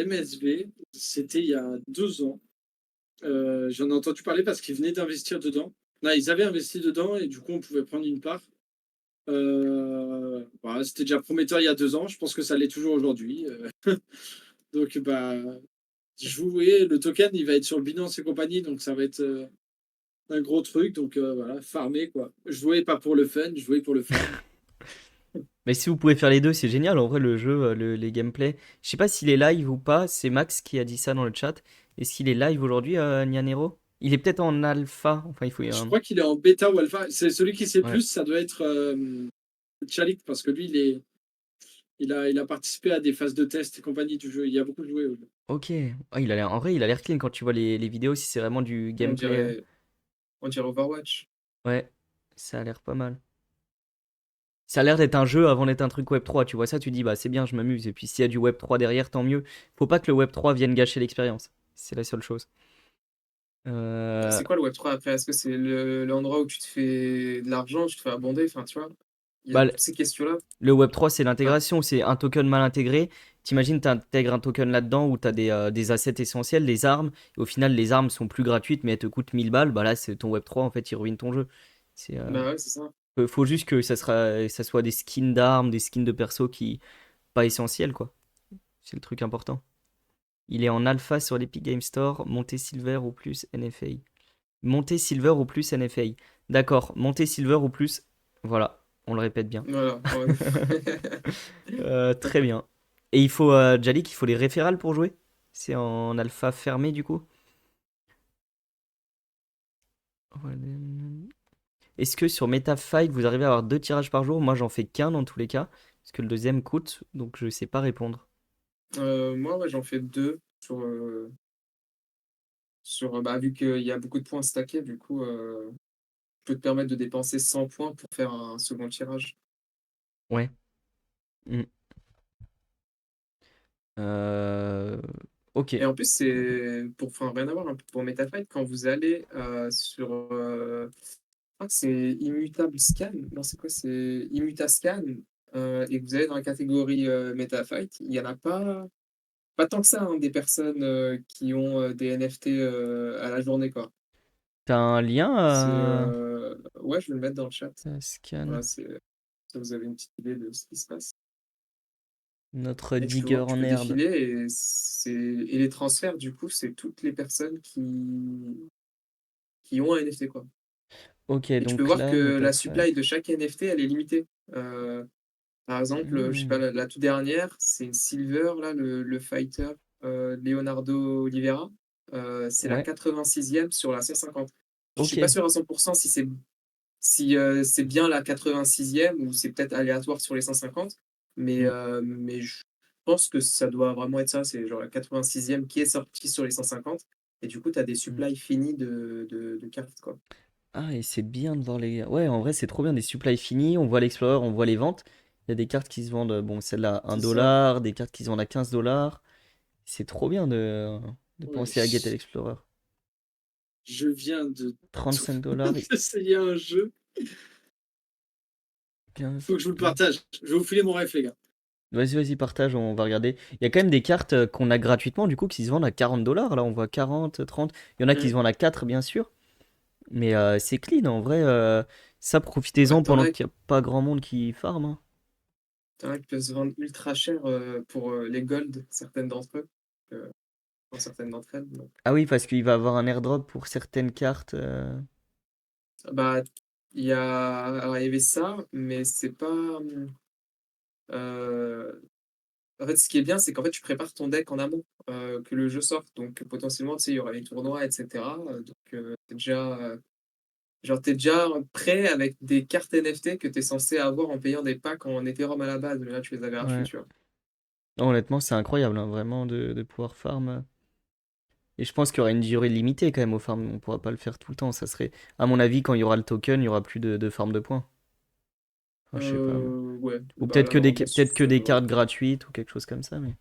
MSB. C'était il y a 2 ans. J'en ai entendu parler parce qu'ils venaient d'investir dedans. Non, ils avaient investi dedans et du coup, on pouvait prendre une part. Voilà, c'était déjà prometteur il y a 2 ans. Je pense que ça l'est toujours aujourd'hui. Donc, bah, jouer, le token, il va être sur Binance et compagnie. Donc, ça va être un gros truc. Donc, voilà, farmer, quoi. Jouer pas pour le fun, jouer pour le farm. Mais si vous pouvez faire les deux, c'est génial. En vrai, le jeu, les gameplays. Je sais pas s'il est live ou pas. C'est Max qui a dit ça dans le chat. Est-ce qu'il est live aujourd'hui, Nian Hero? Il est peut-être en alpha. Enfin, il faut. Je crois qu'il est en bêta ou alpha. C'est celui qui sait Ouais. plus, ça doit être Chalik, parce que lui, il a participé à des phases de test et compagnie du jeu. Il y a beaucoup joué au jeu. Ok. Ah, en vrai, il a l'air clean quand tu vois les vidéos. Si c'est vraiment du On gameplay. dirait, on dirait Overwatch. Ouais, ça a l'air pas mal. Ça a l'air d'être un jeu avant d'être un truc Web3. Tu vois ça, tu dis, bah c'est bien, je m'amuse. Et puis s'il y a du Web3 derrière, tant mieux. Faut pas que le Web3 vienne gâcher l'expérience. C'est la seule chose. Euh, C'est quoi le Web3 après? Est-ce que c'est l'endroit où tu te fais de l'argent, tu te fais abonder? Enfin, tu vois, il y a bah, toutes ces questions-là. le Web3, c'est Ah, l'intégration. C'est un token mal intégré. T'imagines, t'intègres un token là-dedans où t'as des assets essentiels, des armes. Et au final, les armes sont plus gratuites, mais elles te coûtent 1000 balles. Bah là, c'est ton Web3, en fait, il ruine ton jeu. C'est, bah ouais, c'est ça. faut juste que ça soit des skins d'armes, des skins de perso qui, pas essentiels, quoi. C'est le truc important. Il est en alpha sur l'Epic Game Store, monté silver ou plus NFA. Monté silver ou plus NFA. D'accord, monté silver ou plus. Voilà, on le répète bien. Voilà. Ouais. Très bien. Et Jalik, il faut les référals pour jouer? C'est en alpha fermé du coup? Est-ce que sur MetaFight, vous arrivez à avoir 2 tirages par jour? Moi, j'en fais qu'un dans tous les cas, parce que le deuxième coûte, donc je sais pas répondre. Moi, ouais, j'en fais deux bah, vu qu'il y a beaucoup de points stackés, du coup, je peux te permettre de dépenser 100 points pour faire un second tirage. Ouais. Mm. Euh, Ok. Et en plus, enfin, rien à voir, hein, pour MetaFight, quand vous allez sur, je crois que c'est Immutable Scan, non, c'est quoi? C'est Immutascan, et que vous allez dans la catégorie MetaFight, il y en a pas tant que ça, hein, des personnes qui ont des NFT à la journée, quoi. T'as un lien Ouais, je vais le mettre dans le chat. à Voilà, scan ça vous avez une petite idée de ce qui se passe. notre Et tu peux digger voir, tu en peux herbe. défiler et les transferts, du coup, c'est toutes les personnes qui ont un NFT, quoi. Ok, Et tu peux donc voir là, que la supply MetaFight. de chaque NFT, elle est limitée. Par exemple, je sais pas, Hmm. la toute dernière, c'est une silver, là, le fighter Leonardo Oliveira. C'est la Ouais, 86e sur la 150. Je suis pas ok. sûr à 100% si c'est bien la 86e ou c'est peut-être aléatoire sur les 150, Hmm, mais je pense que ça doit vraiment être ça. C'est genre la 86e qui est sortie sur les 150. Et du coup, tu as des hmm. supplies finis de cartes, quoi. Ah, et c'est bien de voir les. Ouais, en vrai, c'est trop bien. Des supplies finis, on voit l'Explorer, on voit les ventes. Il y a des cartes qui se vendent, bon, celle-là à 1 C'est ça. dollar, des cartes qui se vendent à 15 dollars. C'est trop bien de Ouais, penser à Get l'Explorer. je viens de 35 dollars, d'essayer un jeu. 15. Faut que je vous le partage. Je vais vous filer mon ref, les gars. Vas-y, partage, on va regarder. Il y a quand même des cartes qu'on a gratuitement, du coup, qui se vendent à 40 dollars. Là, on voit 40, 30. Il y en a qui se Mm. vendent à 4, bien sûr. Mais c'est clean, en vrai. Ça, Ouais, profitez-en pendant qu'il n'y a pas grand monde qui farm, hein. t'en as qui peuvent se vendre ultra cher pour les gold, certaines d'entre eux, euh, pour certaines d'entre elles. Donc, Ah oui, parce qu'il va avoir un airdrop pour certaines cartes. bah, alors, il y avait ça, mais c'est pas. euh, En fait, ce qui est bien, c'est qu'en fait, tu prépares ton deck en amont que le jeu sorte. Donc, potentiellement, tu sais, il y aura les tournois, etc. Donc, t'es déjà prêt avec des cartes NFT que tu es censé avoir en payant des packs en Ethereum à la base. Mais là, tu les as gratuits, Ouais. tu vois. Non, honnêtement, c'est incroyable, hein, vraiment, de pouvoir farm. Et je pense qu'il y aura une durée limitée quand même au farm. On pourra pas le faire tout le temps. Ça serait, à mon avis, quand il y aura le token, il y aura plus de farm de points. Enfin, je sais pas, moi. Ouais, Ou bah là, normalement, peut-être que ça des cartes devrait. gratuites ou quelque chose comme ça, mais.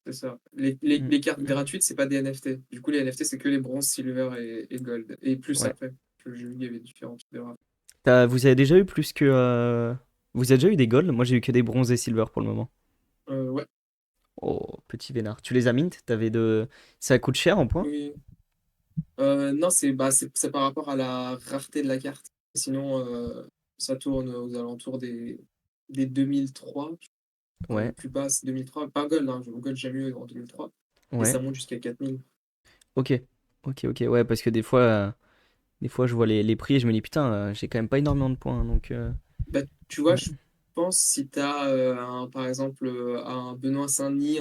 C'est ça. Les cartes Mm. gratuites, c'est pas des NFT. Du coup, les NFT, c'est que les bronzes, silver et gold. Et plus Ouais. après. J'ai vu qu'il y avait différents types de rares. Vous avez déjà eu plus que. Vous avez déjà eu des golds? Moi, j'ai eu que des bronzes et silver pour le moment. Ouais, Oh, petit vénard. Tu les as mint? Ça coûte cher en points? oui. Non, c'est par rapport à la rareté de la carte. Sinon, ça tourne aux alentours des 2003. Enfin, le Ouais, plus bas, c'est 2003. Pas gold, hein. Gold, j'ai eu en 2003. Et ouais. ça monte jusqu'à 4000. Ok. Ok. Ouais, parce que des fois, je vois les prix et je me dis, putain, j'ai quand même pas énormément de points, hein, donc. Bah, tu vois, Ouais. je pense si tu as, par exemple, un Benoît Saint-Denis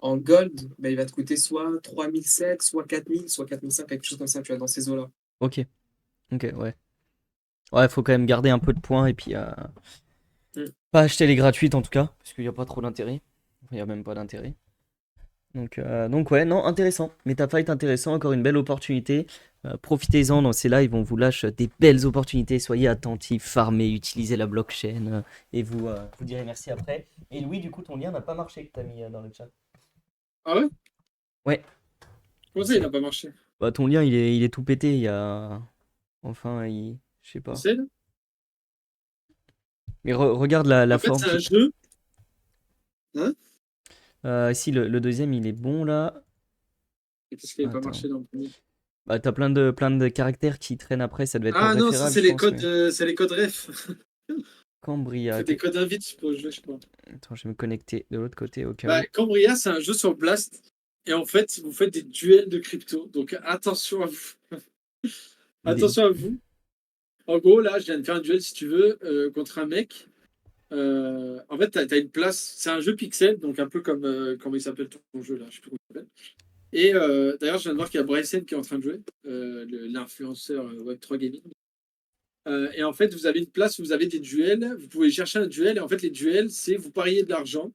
En gold, bah, il va te coûter soit 3007, soit 4000, soit 4005, quelque chose comme ça, tu vois, dans ces eaux-là. Ok, ok, ouais. Ouais, faut quand même garder un peu de points et puis Mm. pas acheter les gratuites en tout cas, parce qu'il n'y a pas trop d'intérêt. Il n'y a même pas d'intérêt. Donc ouais, non, intéressant. MetaFight intéressant, encore une belle opportunité. Profitez-en dans ces lives, on vous lâche des belles opportunités. Soyez attentifs, farmez, utilisez la blockchain et vous direz merci après. Et Louis, du coup, ton lien n'a pas marché que t'as mis dans le chat. Ah ouais? Ouais, Comment ça, il n'a pas marché? bah, ton lien il est tout pété. Il y a. Enfin, je sais pas. C'est là? Mais regarde la En fait, forme c'est un qui. jeu. Hein? Si le deuxième il est bon là. Et qu'est-ce qui n'avait pas Attends. marché dans le premier? Bah, t'as plein de caractères qui traînent après, ça devait être pour Ah non, ça référal, c'est je les pense, codes, mais. c'est les codes ref. Cambria. C'est des codes invites pour jouer, je crois. Attends, je vais me connecter de l'autre côté au cas Bah, où. Cambria, c'est un jeu sur Blast. Et en fait, vous faites des duels de crypto. Donc attention à vous. Des- Attention à vous. En gros, là, je viens de faire un duel, si tu veux, contre un mec. En fait, t'as une place. C'est un jeu pixel, donc un peu comme. Comment il s'appelle ton jeu là? Je sais plus comment il s'appelle. Et d'ailleurs, je viens de voir qu'il y a Bryson qui est en train de jouer, l'influenceur Web3 Gaming. Et en fait, vous avez une place où vous avez des duels. Vous pouvez chercher un duel. Et en fait, les duels, c'est vous pariez de l'argent,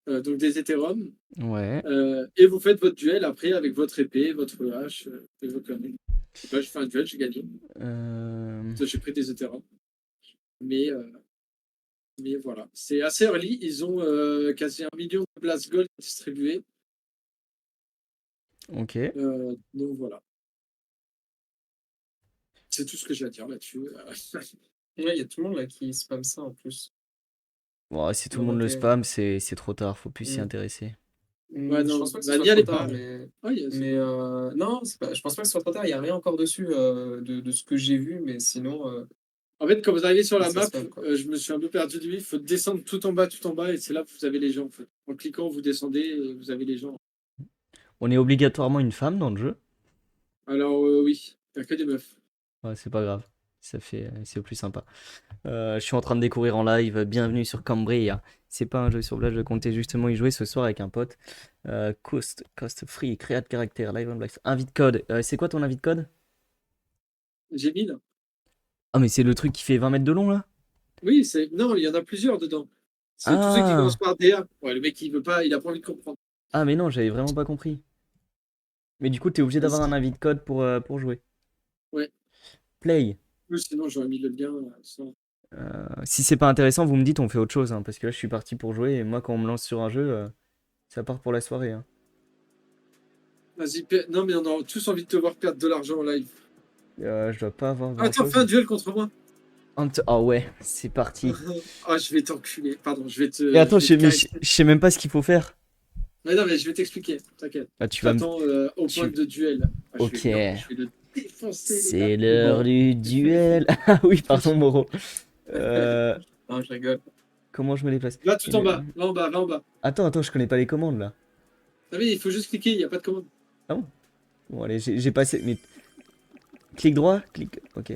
donc des Ethereum. Ouais. Et vous faites votre duel après avec votre épée, votre hache et vos conneries. Donc là, je fais un duel, j'ai gagné. Euh, J'ai pris des Ethereum. Mais, euh, mais voilà, c'est assez early. Ils ont quasi 1 million de places gold distribuées. Ok. Donc voilà. C'est tout ce que j'ai à dire là-dessus. Ouais, il y a tout le monde là qui spam ça en plus. Bon, si tout Le le monde le repère. spam, c'est trop tard, faut plus s'y Mm. intéresser. Ouais, Je non, pense pas que ce bah, soit n'y trop allez tard, pas. mais, Ah, non, je pense pas que ce soit trop tard. Il n'y a rien encore dessus de ce que j'ai vu, mais sinon, En fait, quand vous arrivez sur la ça map, spam quoi. je me suis un peu perdu de lui. Il faut descendre tout en bas, et c'est là que vous avez les gens. En fait. En cliquant, vous descendez et vous avez les gens. On est obligatoirement une femme dans le jeu? Alors, oui, il n'y a que des meufs. Ouais, c'est pas grave. C'est au plus sympa. Je suis en train de découvrir en live. Bienvenue sur Cambria. C'est pas un jeu sur Blast, je comptais justement y jouer ce soir avec un pote. Cost free, créate caractère, live on Blast. Invite code. C'est quoi ton invite code? J'ai mis là. Ah, mais c'est le truc qui fait 20 mètres de long là? Oui, non, il y en a plusieurs dedans. C'est tous ceux qui Ah! commencent par DA. Ouais, le mec, il veut pas, il a pas envie de comprendre. Ah, mais non, j'avais vraiment pas compris. Mais du coup, t'es obligé d'avoir un invite code pour jouer. Ouais. Play. Sinon, j'aurais mis le lien. Si c'est pas intéressant, vous me dites, on fait autre chose, hein, parce que là, je suis parti pour jouer, et moi, quand on me lance sur un jeu, ça part pour la soirée, hein. Vas-y, non, mais on a tous envie de te voir perdre de l'argent en live. Je dois pas avoir Attends, grand-chose. fais un duel contre moi. Ah ouais, c'est parti. Ah, je vais t'enculer. Pardon, je vais te. Et attends, je vais te mais je caresser. je sais même pas ce qu'il faut faire. Mais non, mais je vais t'expliquer. T'inquiète. Ah, Je t'attends au point tu... de duel. Ah, Ok, je vais le défoncer, les gars. c'est l'heure du duel. Ah oui, pardon, Moro. Euh, Non, je rigole. Comment je me déplace? Là, tout en bas. Là en bas, là en bas. Attends, je connais pas les commandes, là. Ah oui, il faut juste cliquer, il n'y a pas de commande. Ah bon? Bon, allez, j'ai passé... Mais... Clic droit? Clic... Ok.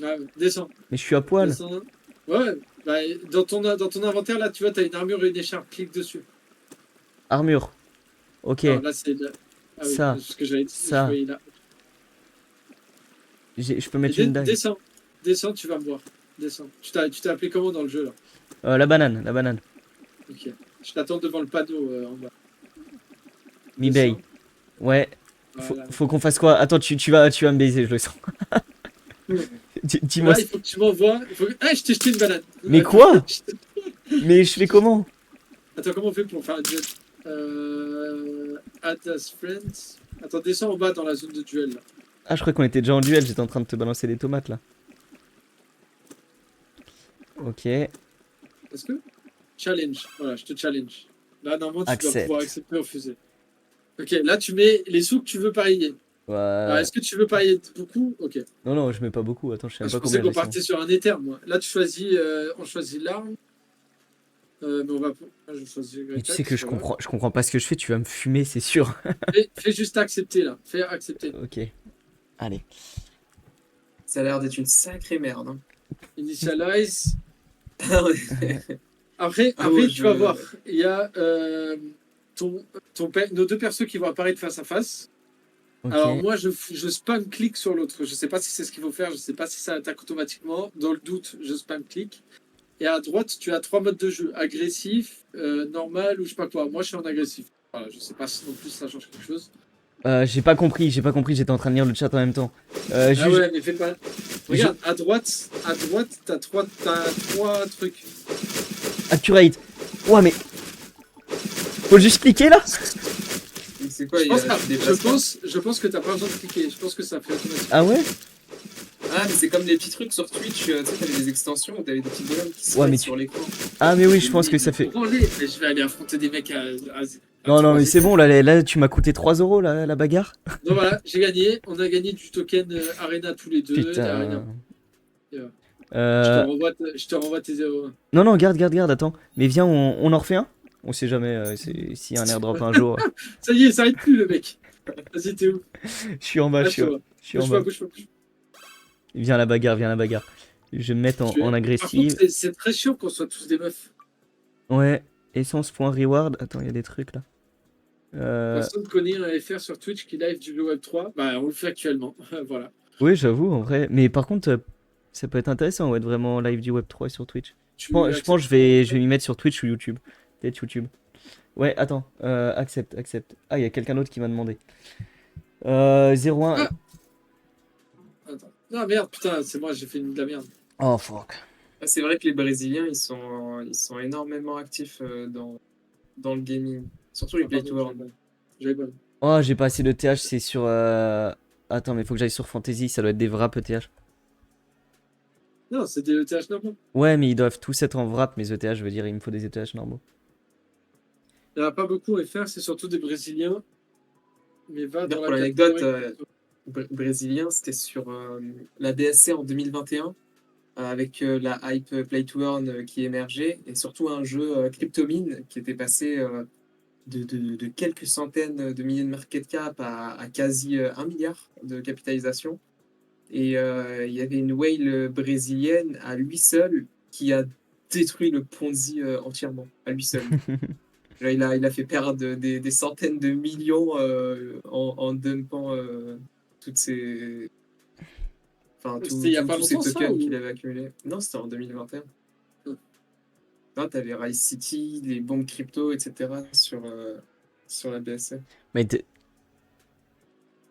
Ah, descends. Mais je suis à poil. Descends. Ouais, bah, dans ton inventaire, là, tu vois, t'as une armure et une écharpe. Clique dessus. Armure. Ok. Non, là, c'est. Ah oui, Ça. ce que j'avais dit, je Ça. voyais là. Je peux Et mettre une dague. descends. Descends, tu vas me voir. Descends. Tu t'es appelé comment dans le jeu, là? La banane. Ok. Je t'attends devant le panneau en bas. Mi-bay. Descends. Ouais. Voilà. Faut qu'on fasse quoi? Attends, tu vas me baiser, je le sens. Dis-moi. Là, il faut que tu m'envoies. Ah, je t'ai jeté une banane. Mais quoi? Mais je fais comment? Attends, comment on fait pour faire un duel? Add as friends. Attends, descends en bas dans la zone de duel, là. Ah, je crois qu'on était déjà en duel, j'étais en train de te balancer des tomates là. Ok. Est-ce que? Challenge. Voilà, je te challenge. Là, normalement, tu dois Accept. pouvoir accepter ou refuser. Ok, là, tu mets les sous que tu veux parier. Alors, Ouais. est-ce que tu veux parier beaucoup? Ok. Non, je mets pas beaucoup. Attends, je sais Ah, même je pas pensais combien qu'on j'ai. partait sur un Ether, moi. Là, on choisit l'arme. Mais on va. Ah, je choisis Mais tu Greta, sais que c'est pas grave. je comprends pas ce que je fais, tu vas me fumer, c'est sûr. Fais juste accepter, là. Fais accepter. Ok. Allez. Ça a l'air d'être une sacrée merde. Hein. Initialize. Ah ouais. Après, Ah ouais, tu vas voir. Il y a nos deux persos qui vont apparaître face à face. Ok. Alors moi, je spam clic sur l'autre. Je sais pas si c'est ce qu'il faut faire. Je sais pas si ça attaque automatiquement. Dans le doute, je spam clic. Et à droite, tu as 3 modes de jeu. Agressif, normal ou je sais pas quoi. Moi, je suis en agressif. Voilà, je sais pas si non plus ça change quelque chose. J'ai pas compris, j'étais en train de lire le chat en même temps. Ah Juge, ouais, mais fais pas. Regarde, à droite, t'as trois trucs. accurate. Ouais, mais. Faut juste cliquer là? C'est quoi, Je il y pense, a des déplacements? je pense que t'as pas besoin de cliquer. Je pense que ça fait automatiquement. Ah ouais? Ah, mais c'est comme les petits trucs sur Twitch, tu sais, t'avais des extensions où t'avais des petits bonhommes qui se Ouais, mettent mais sur l'écran. Ah, mais oui, je pense que ça fait. Mais je vais aller affronter des mecs à Non, non, 3 mais c'est étages. bon, là, tu m'as coûté 3 euros la bagarre. Donc voilà, j'ai gagné. On a gagné du token Arena tous les deux. Arena. Putain. Je Euh... je te renvoie tes 0. Non, non, garde, attends. Mais viens, on en refait un? On sait jamais s'il y a un airdrop un jour. Ça y est, ça arrête plus le mec. Vas-y, t'es où? Je suis en bas, Lâche-toi. je suis en Bouge bas. pas, bouge pas, bouge pas. Viens la bagarre, viens la bagarre. Je vais me mettre en Par contre, agressive. c'est très chiant qu'on soit tous des meufs. Ouais, essence point reward. Attends, il y a des trucs là. Personne connaît un FR sur Twitch qui live du Web 3. Bah, on le fait actuellement. Voilà. Oui, j'avoue, en vrai. Mais par contre, ça peut être intéressant, ouais, de vraiment live du Web 3 sur Twitch. Je pense que je vais m'y mettre sur Twitch ou YouTube. Peut-être YouTube. Ouais, attends. Accepte. Ah, il y a quelqu'un d'autre qui m'a demandé. 01. Ah. Attends. Non, merde, putain, c'est moi, j'ai fait de la merde. Oh, fuck. Ah, c'est vrai que les Brésiliens, ils sont énormément actifs dans le gaming. Surtout les play to earn. J'avais pas. Oh, j'ai pas assez de TH, c'est sur. Attends, mais faut que j'aille sur Fantasy, ça doit être des wraps ETH. Non, c'est des ETH normaux. Ouais, mais ils doivent tous être en wrap, mes ETH, je veux dire, il me faut des ETH normaux. Il n'y en a pas beaucoup à FR, c'est surtout des Brésiliens. Mais va dans Pour la l'anecdote, catégorie. brésilien, c'était sur la DSC en 2021, avec la hype play to earn qui émergeait, et surtout un jeu Cryptomine qui était passé de quelques centaines de milliers de market cap à quasi 1 milliard de capitalisation. Et il y avait une whale brésilienne à lui seul qui a détruit le Ponzi entièrement, à lui seul. Genre, il a fait perdre des centaines de millions en dumpant toutes ces, enfin, C'était il y a pas tous ces longtemps, ça, tokens ou... qu'il avait accumulés. Non, c'était en 2021. Non, t'avais Rise City, les bombes crypto, etc. sur la BSC. Mais t'es.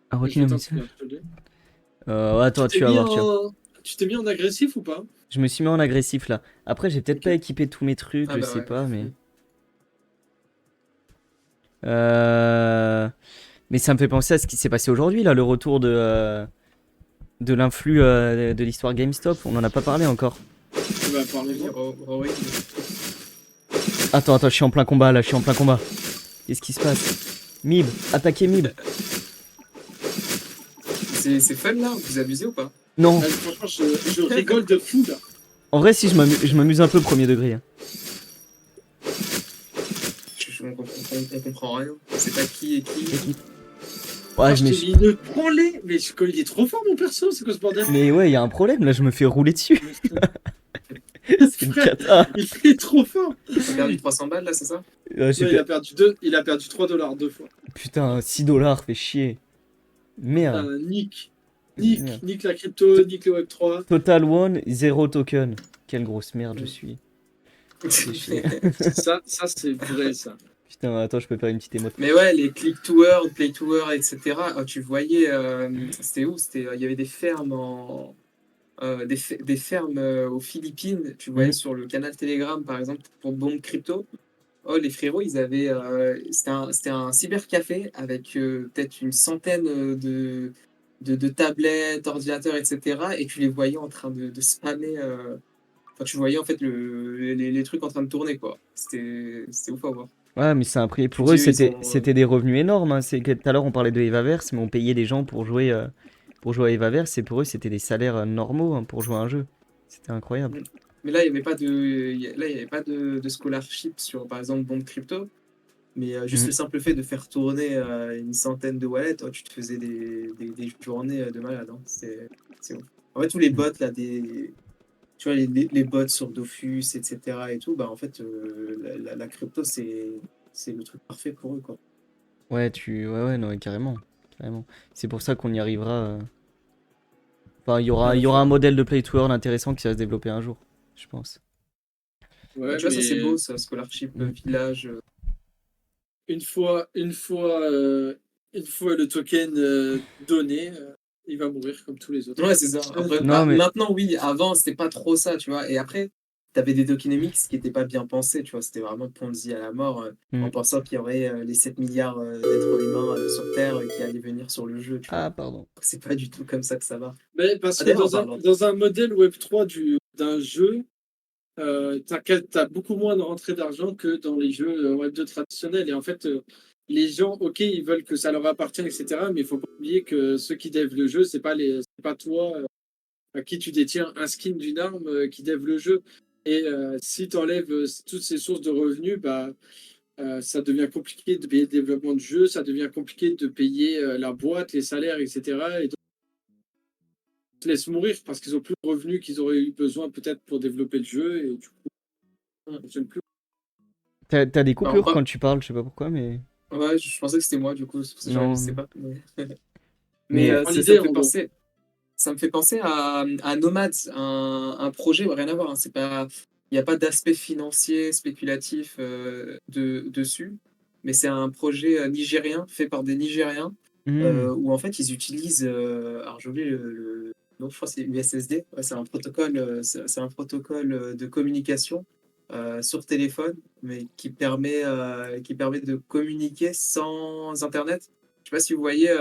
Ah, Je retenu vais un t'en message. finir, je te le dis. Attends, tu vas voir, tu vois. Tu t'es mis en agressif ou pas? Je me suis mis en agressif là. Après, j'ai peut-être Ok. pas équipé tous mes trucs, Ah je bah sais ouais. pas, mais. Mais ça me fait penser à ce qui s'est passé aujourd'hui, là, le retour de l'influx de l'histoire GameStop. On en a pas parlé encore. Bah, parlons-en. Attends, je suis en plein combat là, je suis en plein combat. Qu'est-ce qui se passe? Mib, attaquez Mib. C'est fun là, vous abusez ou pas? Non, Franchement, je rigole de fou là. en vrai, si je m'amuse un peu premier degré. On comprend rien. On sait pas qui est qui. Ouais, Je mais, t'ai mis une branlée. Mais il est trop fort mon perso, c'est quoi ce bordel? mais ouais, il y a un problème là, je me fais rouler dessus. C'est une Frère, cata. il est trop fort. T'as perdu 300 balles là, c'est ça? Ouais, j'ai Ouais, fait- il a perdu 3 dollars 2 fois. Putain, 6 dollars, fait chier. Merde. Nick Merde. la crypto, nick le Web 3. Total one, 0 token. Quelle grosse merde je suis. Fait chier. Ça c'est vrai ça. Putain, attends, je peux faire une petite émote. Mais ouais, les click to earn, play to earn, etc. Tu voyais, c'était où? Il y avait des fermes des fermes aux Philippines. Tu voyais sur le canal Telegram, par exemple, pour Bombe Crypto. Oh, les frérots, ils avaient, c'était un cybercafé avec peut-être une centaine de tablettes, ordinateurs, etc. Et tu les voyais en train de spammer. Enfin, tu voyais en fait les trucs en train de tourner, quoi. C'était ouf à voir. Ouais, mais c'est un prix. Pour Tu eux, dis, ils ont, c'était des revenus énormes. Hein. C'est que tout à l'heure, on parlait de Evaverse, mais on payait des gens pour jouer à Evaverse. Et pour eux, c'était des salaires normaux hein, pour jouer à un jeu. C'était incroyable. Mais là, il n'y avait pas de scholarship sur, par exemple, Bombe Crypto. Mais juste Mhm. le simple fait de faire tourner une centaine de wallets, oh, tu te faisais des journées de malade. Hein. C'est ouf. En fait, tous les bots, là, tu vois, les bots sur Dofus, etc. et tout, bah, en fait, la crypto, c'est le truc parfait pour eux, quoi. Ouais, ouais, non, carrément. Carrément. C'est pour ça qu'on y arrivera. Enfin, il y aura un modèle de play to earn intéressant qui va se développer un jour, je pense. Bah, Ouais, tu vois, ça c'est mais beau, ça, scholarship, Mm. village. une fois, le token donné, il va mourir comme tous les autres. Ouais, c'est ça. Après, Non, bah, mais maintenant, oui, avant, c'était pas trop ça, tu vois. Et après, t'avais des tokenomics qui étaient pas bien pensés, tu vois. C'était vraiment Ponzi à la mort, en Mm. pensant qu'il y aurait les 7 milliards d'êtres humains sur Terre qui allaient venir sur le jeu, tu vois. Ah, pardon. C'est pas du tout comme ça que ça va. Mais parce Ah, que d'ailleurs, en parlant. dans un modèle Web3 d'un jeu, t'as beaucoup moins de rentrée d'argent que dans les jeux Web2 traditionnels. Et en fait, les gens, ok, ils veulent que ça leur appartienne, etc. Mais il faut pas oublier que ceux qui dévent le jeu, c'est pas toi à qui tu détiens un skin d'une arme qui déve le jeu. Et si tu enlèves toutes ces sources de revenus, bah, ça devient compliqué de payer le développement de jeu, ça devient compliqué de payer la boîte, les salaires, etc. Et donc, ils se laissent mourir parce qu'ils ont plus de revenus qu'ils auraient eu besoin peut-être pour développer le jeu. Et du coup, ça fonctionne plus. T'as des Bah, coupures quand tu parles, je sais pas pourquoi, mais. ouais, je pensais que c'était moi, du coup, c'est pour ça que je sais Non. pas. Mais Mais En ça l'idée, me fait en gros. penser. Ça me fait penser à Nomads, un projet, rien à voir, hein, c'est pas, il n'y a pas d'aspect financier, spéculatif dessus, mais c'est un projet nigérien, fait par des Nigériens, Hmm. où en fait ils utilisent, alors j'ai oublié nom, je crois que c'est USSD, ouais, c'est un protocole, c'est un protocole de communication sur téléphone, mais qui permet de communiquer sans Internet. Je sais pas si vous voyez.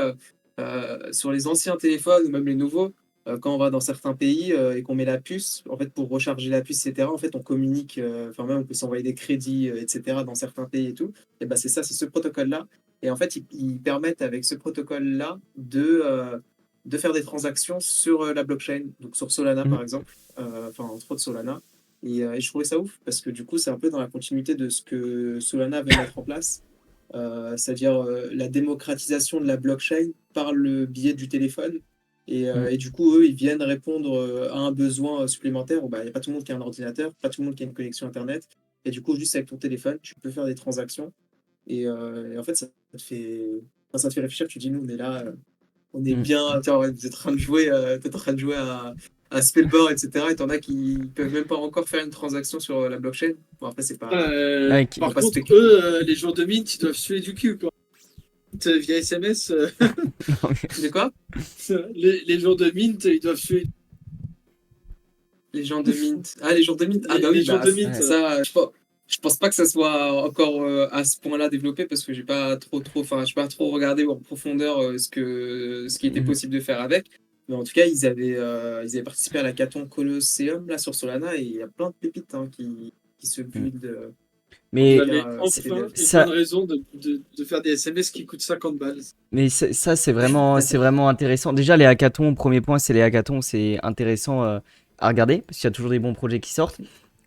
Sur les anciens téléphones ou même les nouveaux, quand on va dans certains pays et qu'on met la puce, en fait, pour recharger la puce, etc., en fait, on communique, enfin, même on peut s'envoyer des crédits, etc., dans certains pays et tout. Et ben, c'est ça, c'est ce protocole-là. Et en fait, ils permettent avec ce protocole-là de faire des transactions sur la blockchain, donc sur Solana, Hmm. par exemple, enfin, entre autres Solana. Et je trouvais ça ouf parce que du coup, c'est un peu dans la continuité de ce que Solana veut mettre en place, c'est-à-dire la démocratisation de la blockchain par le biais du téléphone. Hmm. Et du coup, eux, ils viennent répondre à un besoin supplémentaire. Bah, il n'y a pas tout le monde qui a un ordinateur, pas tout le monde qui a une connexion Internet. Et du coup, juste avec ton téléphone, tu peux faire des transactions. Et en fait, ça te fait réfléchir. Tu dis, nous, on est là, on est Hmm. bien. Tiens, ouais, vous êtes en train de jouer, t'es en train de jouer à Spellboard, etc. Et t'en as qui peuvent même pas encore faire une transaction sur la blockchain. Bon, après, c'est pas. Ouais, On va Par pas contre, spéculer. eux, les jours de mint, ils doivent suer du cul, quoi. Via SMS, non, mais- De quoi? les jours de mint, ils doivent suer. Les gens de Mint. Ah, les gens de Mint. Ah, bah Les oui, jours bah, de mint. Ouais. ça, je pense pas que ça soit encore à ce point-là développé parce que j'ai pas enfin, j'ai pas trop regardé en profondeur ce qui était Mhm. possible de faire avec. Mais en tout cas, ils avaient participé à l'hackathon Colosseum là sur Solana et il y a plein de pépites hein, qui se Hmm. build. En tout Vous Mais cas, avez côté enfin dev. une bonne ça, raison de faire des SMS qui coûtent 50 balles. ça c'est vraiment intéressant. Déjà, les hackathons, premier point, c'est les hackathons, c'est intéressant à regarder parce qu'il y a toujours des bons projets qui sortent.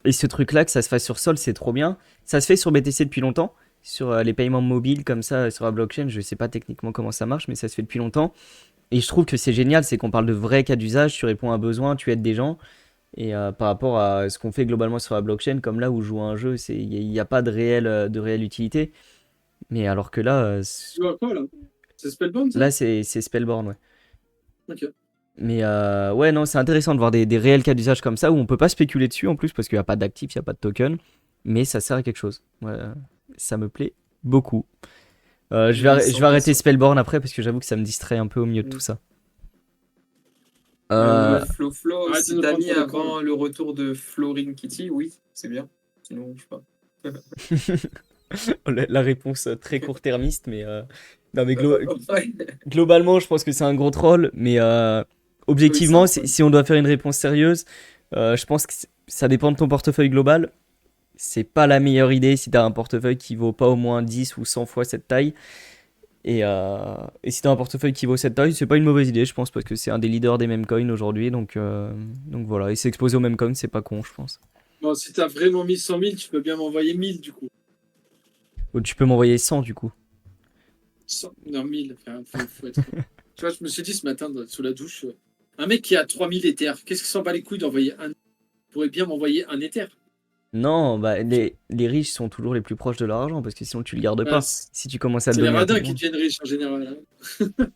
Et ce truc-là, que ça se fasse sur Sol, c'est trop bien. Ça se fait sur BTC depuis longtemps, sur les paiements mobiles comme ça, sur la blockchain. Je sais pas techniquement comment ça marche, mais ça se fait depuis longtemps. Et je trouve que c'est génial, c'est qu'on parle de vrais cas d'usage, tu réponds à un besoin, tu aides des gens. Et par rapport à ce qu'on fait globalement sur la blockchain, comme là où je joue à un jeu, il n'y a pas de réelle utilité. Mais alors que là, Tu vois quoi, là? C'est Spellbound, ça? là c'est Spellborn, ouais. Ok. Mais ouais, non, c'est intéressant de voir des réels cas d'usage comme ça où on peut pas spéculer dessus en plus parce qu'il n'y a pas d'actifs, il n'y a pas de token. Mais ça sert à quelque chose. Ouais, ça me plaît beaucoup. Je vais arrêter 100%. Spellborn après parce que j'avoue que ça me distrait un peu au milieu de tout Mm. ça. Ouais. Flo, Arrête de si nous t'as prendre mis pour des cons, là. avant le retour de Florin Kitty, oui, c'est bien. Sinon, je sais pas. La réponse très court-termiste, mais non, mais Ouais. globalement, je pense que c'est un gros troll. Mais Oui, c'est objectivement, un troll. si on doit faire une réponse sérieuse, je pense que ça dépend de ton portefeuille global. C'est pas la meilleure idée si t'as un portefeuille qui vaut pas au moins 10 ou 100 fois cette taille. Et si t'as un portefeuille qui vaut cette taille, c'est pas une mauvaise idée, je pense, parce que c'est un des leaders des meme coins aujourd'hui. Donc voilà, et s'exposer aux meme coins, c'est pas con, je pense. Bon, si t'as vraiment mis 100 000, tu peux bien m'envoyer 1000 du coup. Ou tu peux m'envoyer 100 du coup. Non, 1000. Enfin, faut être. Tu vois, je me suis dit ce matin sous la douche, un mec qui a 3000 éthers, qu'est-ce qu'il s'en bat les couilles d'envoyer un. Il pourrait bien m'envoyer un éther. Non, bah, les riches sont toujours les plus proches de leur argent parce que sinon tu le gardes Bah, pas. Si tu commences à le c'est les donner à tout radins le qui monde. deviennent riches en général, hein.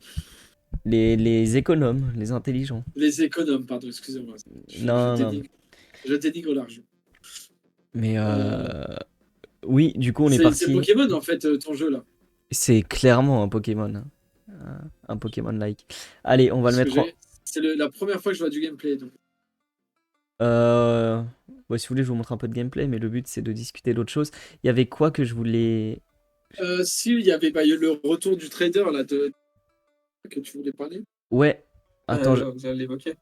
Les économes, les intelligents. Les économes, pardon, excusez-moi. Je Non, non. dénigre, je dénigre l'argent. Mais Euh, oui, du coup, on est c'est parti. Pokémon, en fait, ton jeu, là. C'est clairement un Pokémon, hein. Un Pokémon-like. Allez, on va le Parce que mettre en. c'est la première fois que je vois du gameplay. Donc. Euh... bon, si vous voulez, je vous montre un peu de gameplay, mais le but c'est de discuter d'autre chose. Il y avait quoi que je voulais. Si, il y avait bah, il y a le retour du trader, là, que tu voulais parler. Ouais. Attends, On vient de l'évoquer.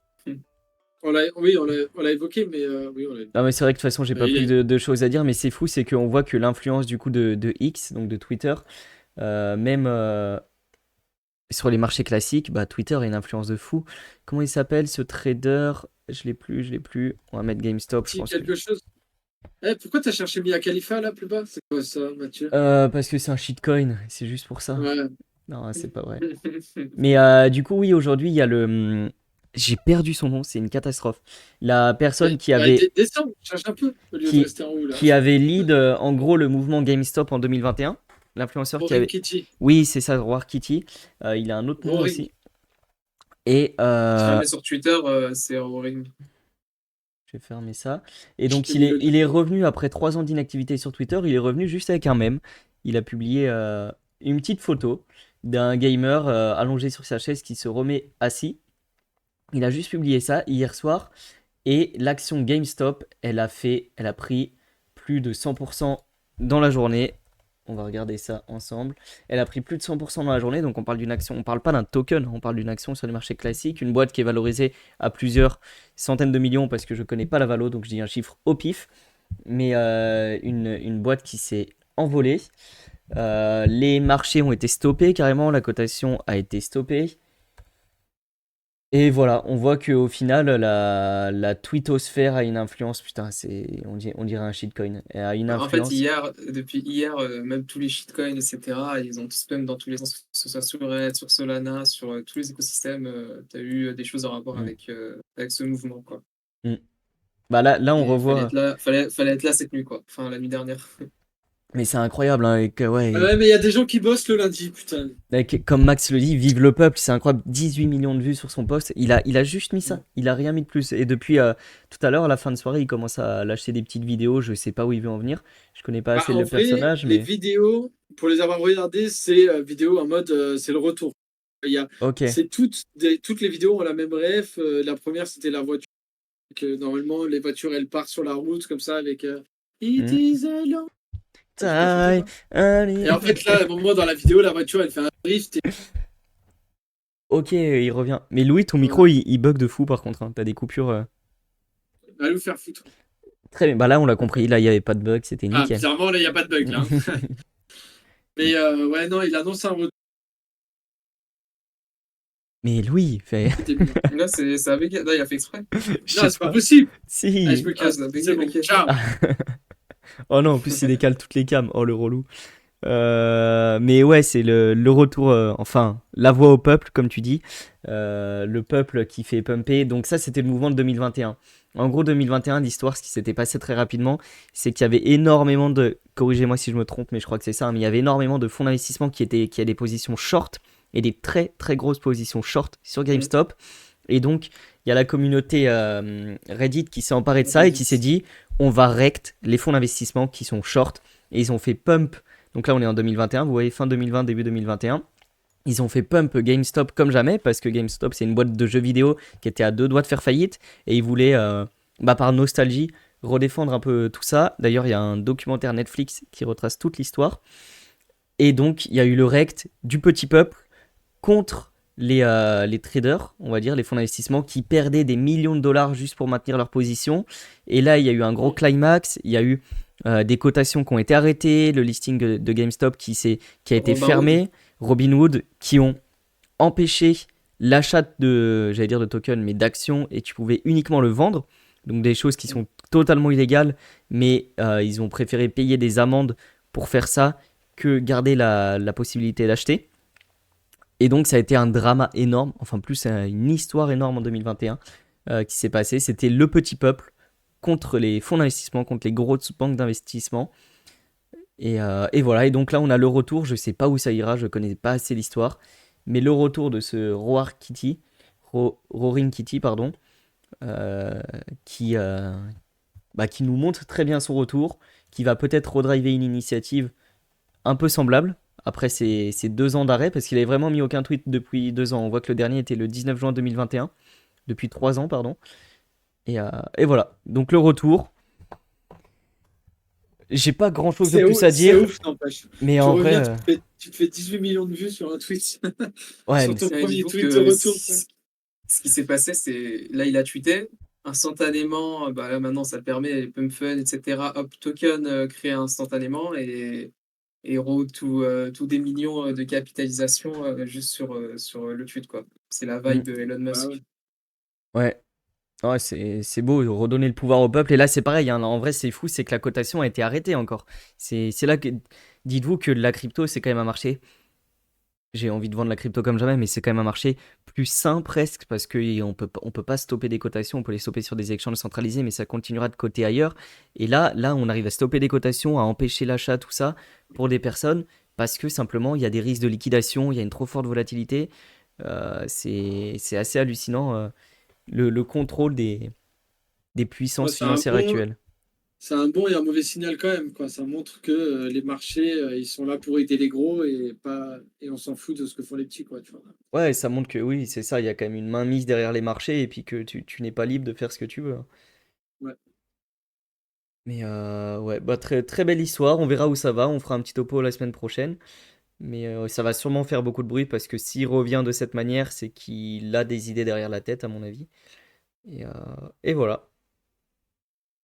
Oui, on l'a évoqué, mais oui, on l'a non, mais c'est vrai que de toute façon, j'ai pas il plus est- de choses à dire, mais c'est fou, c'est qu'on voit que l'influence du coup de X, donc de Twitter, même sur les marchés classiques, bah, Twitter a une influence de fou. Comment il s'appelle ce trader? Je l'ai plus. On va mettre GameStop, je Si, pense que. quelque chose. Pourquoi t'as cherché Mia Khalifa, là, plus bas? C'est quoi ça, Mathieu? Parce que c'est un shitcoin, c'est juste pour ça. Ouais. Non, c'est pas vrai. Mais du coup, oui, aujourd'hui, il y a le. J'ai perdu son nom, c'est une catastrophe. La personne Bah, descends, cherche un peu, au lieu de qui, rester en haut, là. qui avait lead, en gros, le mouvement GameStop en 2021. L'influenceur qui Roaring avait. Kitty. Oui, c'est ça, War Kitty. Il a un autre nom Roaring. aussi. Et Si jamais sur Twitter, c'est Roaring. je vais fermer ça. Et Je donc, t'ai mis le il lien. est revenu après 3 ans d'inactivité sur Twitter. Il est revenu juste avec un mème. Il a publié une petite photo d'un gamer allongé sur sa chaise qui se remet assis. Il a juste publié ça hier soir. Et l'action GameStop, elle a pris plus de 100% dans la journée. On va regarder ça ensemble. Elle a pris plus de 100% dans la journée, donc on parle d'une action, on parle pas d'un token, on parle d'une action sur les marchés classiques, une boîte qui est valorisée à plusieurs centaines de millions parce que je connais pas la valo, donc je dis un chiffre au pif, mais une boîte qui s'est envolée. Les marchés ont été stoppés carrément, la cotation a été stoppée. Et voilà, on voit qu'au final, la twittosphère a une influence. Putain, on dirait un shitcoin. Elle a une En fait, influence. depuis hier, même tous les shitcoins, etc., ils ont tous spam dans tous les sens, que ce soit sur Red, sur Solana, sur tous les écosystèmes. Tu as eu des choses en rapport Mm, avec ce mouvement, quoi. mm. Bah là, on Et il fallait revoit. être là, fallait être là cette nuit, quoi. Enfin, la nuit dernière. Mais c'est incroyable, hein, et que, Ah ouais, ouais, mais il y a des gens qui bossent le lundi, putain. comme Max le dit, vive le peuple, c'est incroyable. 18 millions de vues sur son post. Il a juste mis ça. Il a rien mis de plus. Et depuis tout à l'heure, à la fin de soirée, il commence à lâcher des petites vidéos. Je sais pas où il veut en venir. Je connais pas Bah, assez en le vrai, personnage, les mais vidéos, pour les avoir regardées, c'est vidéo en mode c'est le retour. Il y a, ok. c'est toutes les vidéos ont la même ref. La première, c'était la voiture. Que normalement, les voitures, elles partent sur la route comme ça avec It Mm. is a long. Tu peux chanter Taille, ça? allez. Et en fait, là, à un moment dans la vidéo, la voiture, elle fait un drift. Ok, il revient. Mais Louis, ton Voilà. micro, il bug de fou par contre, hein. T'as des coupures. Allez vous faire foutre. Très bien. Bah là, on l'a compris. Là, il n'y avait pas de bug. C'était Ah, nickel. bizarrement, là, il n'y a pas de bug, là. Mais ouais, non, il annonce un retour. Mais Louis, fait. C'était bien. Là, c'est avec. Là, il a fait exprès. Je Non, sais c'est pas pas. possible. Allez, je Si. me Ah, casse. ça a C'est bugué, bon. ok. Ciao. Ah. Oh non, en plus, il décale toutes les cams. Oh, le relou. Mais ouais, c'est le retour. Enfin, la voix au peuple, comme tu dis. Le peuple qui fait pumper. Donc, ça, c'était le mouvement de 2021. En gros, 2021, l'histoire, ce qui s'était passé très rapidement, c'est qu'il y avait énormément de. Corrigez-moi si je me trompe, mais je crois que c'est ça, hein, mais il y avait énormément de fonds d'investissement qui avaient des positions short et des très très grosses positions short sur Mm. GameStop. Et donc, il y a la communauté Reddit qui s'est emparée de ça et qui s'est dit on va rect les fonds d'investissement qui sont short. Et ils ont fait pump. Donc là, on est en 2021, vous voyez, fin 2020, début 2021. Ils ont fait pump GameStop comme jamais parce que GameStop, c'est une boîte de jeux vidéo qui était à 2 doigts de faire faillite. Et ils voulaient, par nostalgie, redéfendre un peu tout ça. D'ailleurs, il y a un documentaire Netflix qui retrace toute l'histoire. Et donc, il y a eu le rect du petit peuple contre les traders, on va dire, les fonds d'investissement qui perdaient des millions de dollars juste pour maintenir leur position. Et là, il y a eu un gros climax, il y a eu des cotations qui ont été arrêtées, le listing de GameStop qui a été Robinhood. fermé, Robinhood qui ont empêché l'achat j'allais dire de tokens, mais d'actions, et tu pouvais uniquement le vendre. Donc des choses qui sont totalement illégales, mais ils ont préféré payer des amendes pour faire ça que garder la possibilité d'acheter. Et donc, ça a été un drama énorme, enfin plus une histoire énorme en 2021 qui s'est passée. C'était le petit peuple contre les fonds d'investissement, contre les grosses banques d'investissement. Et voilà, et donc là on a le retour, je sais pas où ça ira, je connais pas assez l'histoire, mais le retour de ce Roaring Kitty, pardon, euh, qui, euh, qui nous montre très bien son retour, qui va peut-être redriver une initiative un peu semblable après ces 2 ans d'arrêt, parce qu'il avait vraiment mis aucun tweet depuis 2 ans. On voit que le dernier était le 19 juin 2021, depuis 3 ans, pardon. Et voilà, donc le retour. J'ai pas grand chose de plus à C'est dire, ouf, n'empêche. mais Tu en vrai, reviens, tu te fais 18 millions de vues sur un tweet. ouais, Sur mais ton Et premier dites-vous tweet de que retour, quoi. ce qui s'est passé, c'est là, il a tweeté instantanément. Bah là, maintenant, ça le permet, les pump fun, etc. Hop, token créé instantanément et tout des millions de capitalisation juste sur le tweet, quoi. C'est la mm, vibe de Elon Bah Musk. ouais. ouais. Ouais, c'est beau, redonner le pouvoir au peuple. Et là, c'est pareil, hein, en vrai, c'est fou, c'est que la cotation a été arrêtée encore. C'est là que. Dites-vous que la crypto, c'est quand même un marché. J'ai envie de vendre la crypto comme jamais, mais c'est quand même un marché plus sain presque, parce qu'on peut pas stopper des cotations, on peut les stopper sur des exchanges centralisés, mais ça continuera de coter ailleurs. Et là, on arrive à stopper des cotations, à empêcher l'achat, tout ça, pour des personnes, parce que simplement, il y a des risques de liquidation, il y a une trop forte volatilité. C'est assez hallucinant, le contrôle des Ouais, puissances financières actuelles. c'est un bon et un mauvais signal quand même, quoi. Ça montre que les marchés, ils sont là pour aider les gros et on s'en fout de ce que font les petits, quoi, tu vois. Ouais, ça montre que oui, c'est ça, il y a quand même une mainmise derrière les marchés, et puis que tu n'es pas libre de faire ce que tu veux, hein. Ouais. Mais ouais, très, très belle histoire. On verra où ça va. On fera un petit topo la semaine prochaine. Mais ça va sûrement faire beaucoup de bruit parce que s'il revient de cette manière, c'est qu'il a des idées derrière la tête, à mon avis. Et, euh, et voilà.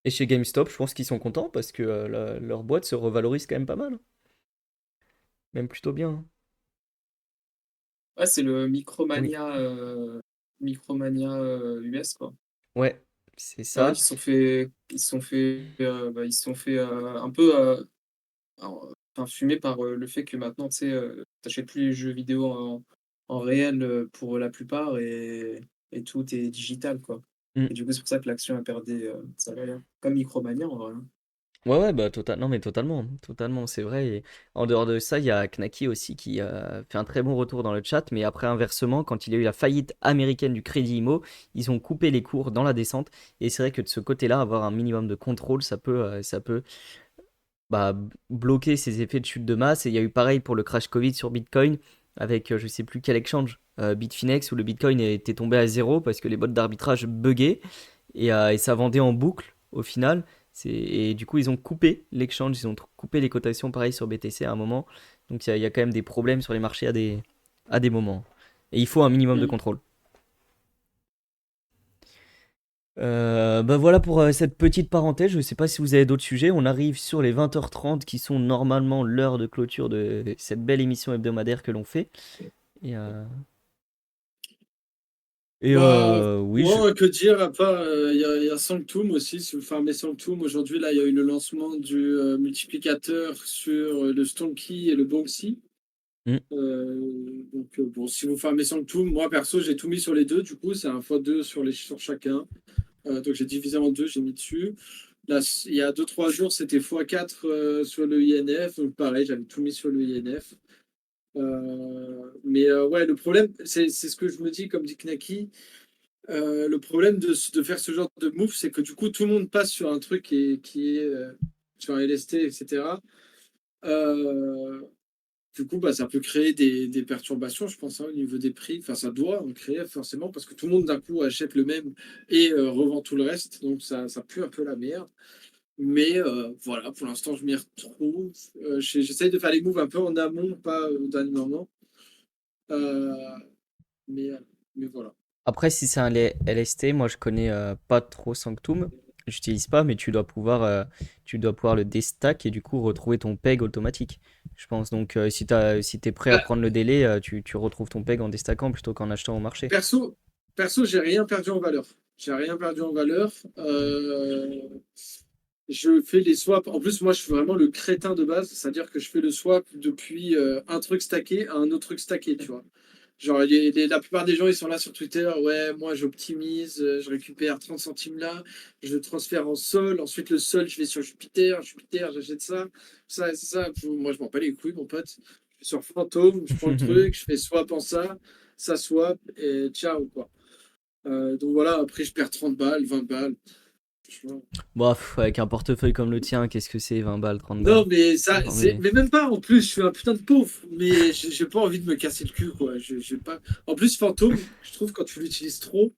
Et chez GameStop, je pense qu'ils sont contents parce que leur boîte se revalorise quand même pas mal. Même plutôt bien, hein. Ouais, c'est le Oui. Micromania US, quoi. Ouais, c'est C'est vrai ça. qu'ils ils se sont fait un peu enfin, fumés par le fait que maintenant, tu sais, t'achètes plus les jeux vidéo en réel pour la plupart et tout est digital, quoi. Mm. Et du coup, c'est pour ça que l'action a perdu sa valeur. Comme Micromania, en vrai, hein. Ouais, ouais, bah non, mais totalement, totalement, c'est vrai. Et en dehors de ça, il y a Knacky aussi qui a fait un très bon retour dans le chat, mais après, inversement, quand il y a eu la faillite américaine du Crédit Immo, ils ont coupé les cours dans la descente. Et c'est vrai que de ce côté-là, avoir un minimum de contrôle, ça peut bloquer ces effets de chute de masse. Et il y a eu pareil pour le crash Covid sur Bitcoin, avec je sais plus quel exchange, Bitfinex, où le Bitcoin était tombé à zéro parce que les bots d'arbitrage buggaient. Et ça vendait en boucle au final. Et du coup, ils ont coupé l'exchange, ils ont coupé les cotations pareil sur BTC à un moment. Donc il y a quand même des problèmes sur les marchés à des moments. Et il faut un minimum de Mm. contrôle. Bah voilà pour cette petite parenthèse. Je ne sais pas si vous avez d'autres sujets. On arrive sur les 20h30 qui sont normalement l'heure de clôture de cette belle émission hebdomadaire que l'on fait. Et, euh, Bah, oui, moi, que dire, à part, il y a Sanctum aussi. Si vous farmez Sanctum, aujourd'hui, là, il y a eu le lancement du multiplicateur sur le Stonky et le Bonksy. Hmm. Bon, si vous farmez Sanctum, moi, perso, j'ai tout mis sur les deux. Du coup, c'est un x2 sur chacun. Donc, j'ai divisé en deux, j'ai mis dessus. Là, il y a 2 3 jours, c'était x4 sur le INF. Donc, pareil, j'avais tout mis sur le INF. Ouais, le problème, c'est ce que je me dis, comme dit Knacky. Le problème de faire ce genre de move, c'est que du coup, tout le monde passe sur un truc qui est sur un LST, etc. Euh, du coup, ça peut créer des perturbations, je pense, hein, au niveau des prix. Enfin, ça doit en créer forcément, parce que tout le monde d'un coup achète le même et revend tout le reste. Donc, ça pue un peu la merde. Mais voilà, pour l'instant, je m'y retrouve. J'essaye de faire les moves un peu en amont, pas au dernier moment. Euh, mais, euh, mais voilà. Après, si c'est un LST, moi je connais pas trop Sanctum. J'utilise pas, mais tu dois pouvoir le déstack et du coup retrouver ton peg automatique. Je pense donc si t'es prêt à Bah, prendre le délai, tu retrouves ton peg en déstackant plutôt qu'en achetant au marché. Perso, j'ai rien perdu en valeur. J'ai rien perdu en valeur. Je fais les swaps. En plus, moi, je suis vraiment le crétin de base. C'est-à-dire que je fais le swap depuis un truc stacké à un autre truc stacké, tu vois. Genre, la plupart des gens, ils sont là sur Twitter. Ouais, moi, j'optimise, je récupère 30 centimes là, je transfère en sol. Ensuite, le sol, je vais sur Jupiter. Jupiter, j'achète ça. Ça, c'est ça. Moi, je m'en bats les couilles, mon pote. Je vais sur Fantôme, je prends le truc, je fais swap en ça swap, et ciao, quoi. Donc voilà, après, je perds 30 balles, 20 balles. Franchement. Bof, avec un portefeuille comme le tien, qu'est-ce que c'est 20 balles, 30 balles? Non, mais ça, Non mais... mais même pas. En plus, je suis un putain de pauvre. Mais j'ai pas envie de me casser le cul, quoi. J'ai pas. En plus, Fantôme, je trouve quand tu l'utilises trop,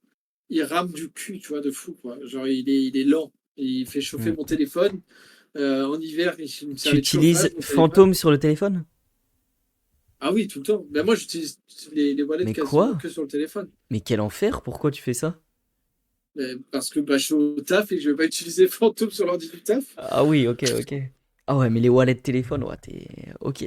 il rame du cul, tu vois, de fou, quoi. Genre, il est lent. Il fait chauffer Hmm. mon téléphone. En hiver, il me Tu servait de chauffage, utilises mon téléphone. Fantôme sur le téléphone? Ah oui, tout le temps. Ben moi, j'utilise les wallets Mais quasiment quoi? que sur le téléphone. Mais quel enfer, pourquoi tu fais ça? Parce que bah, je suis au taf et que je vais pas utiliser Fantôme sur l'ordi du taf. Ah oui, ok, ok. Ah ouais, mais les wallets de téléphone, ouais, t'es... Ok.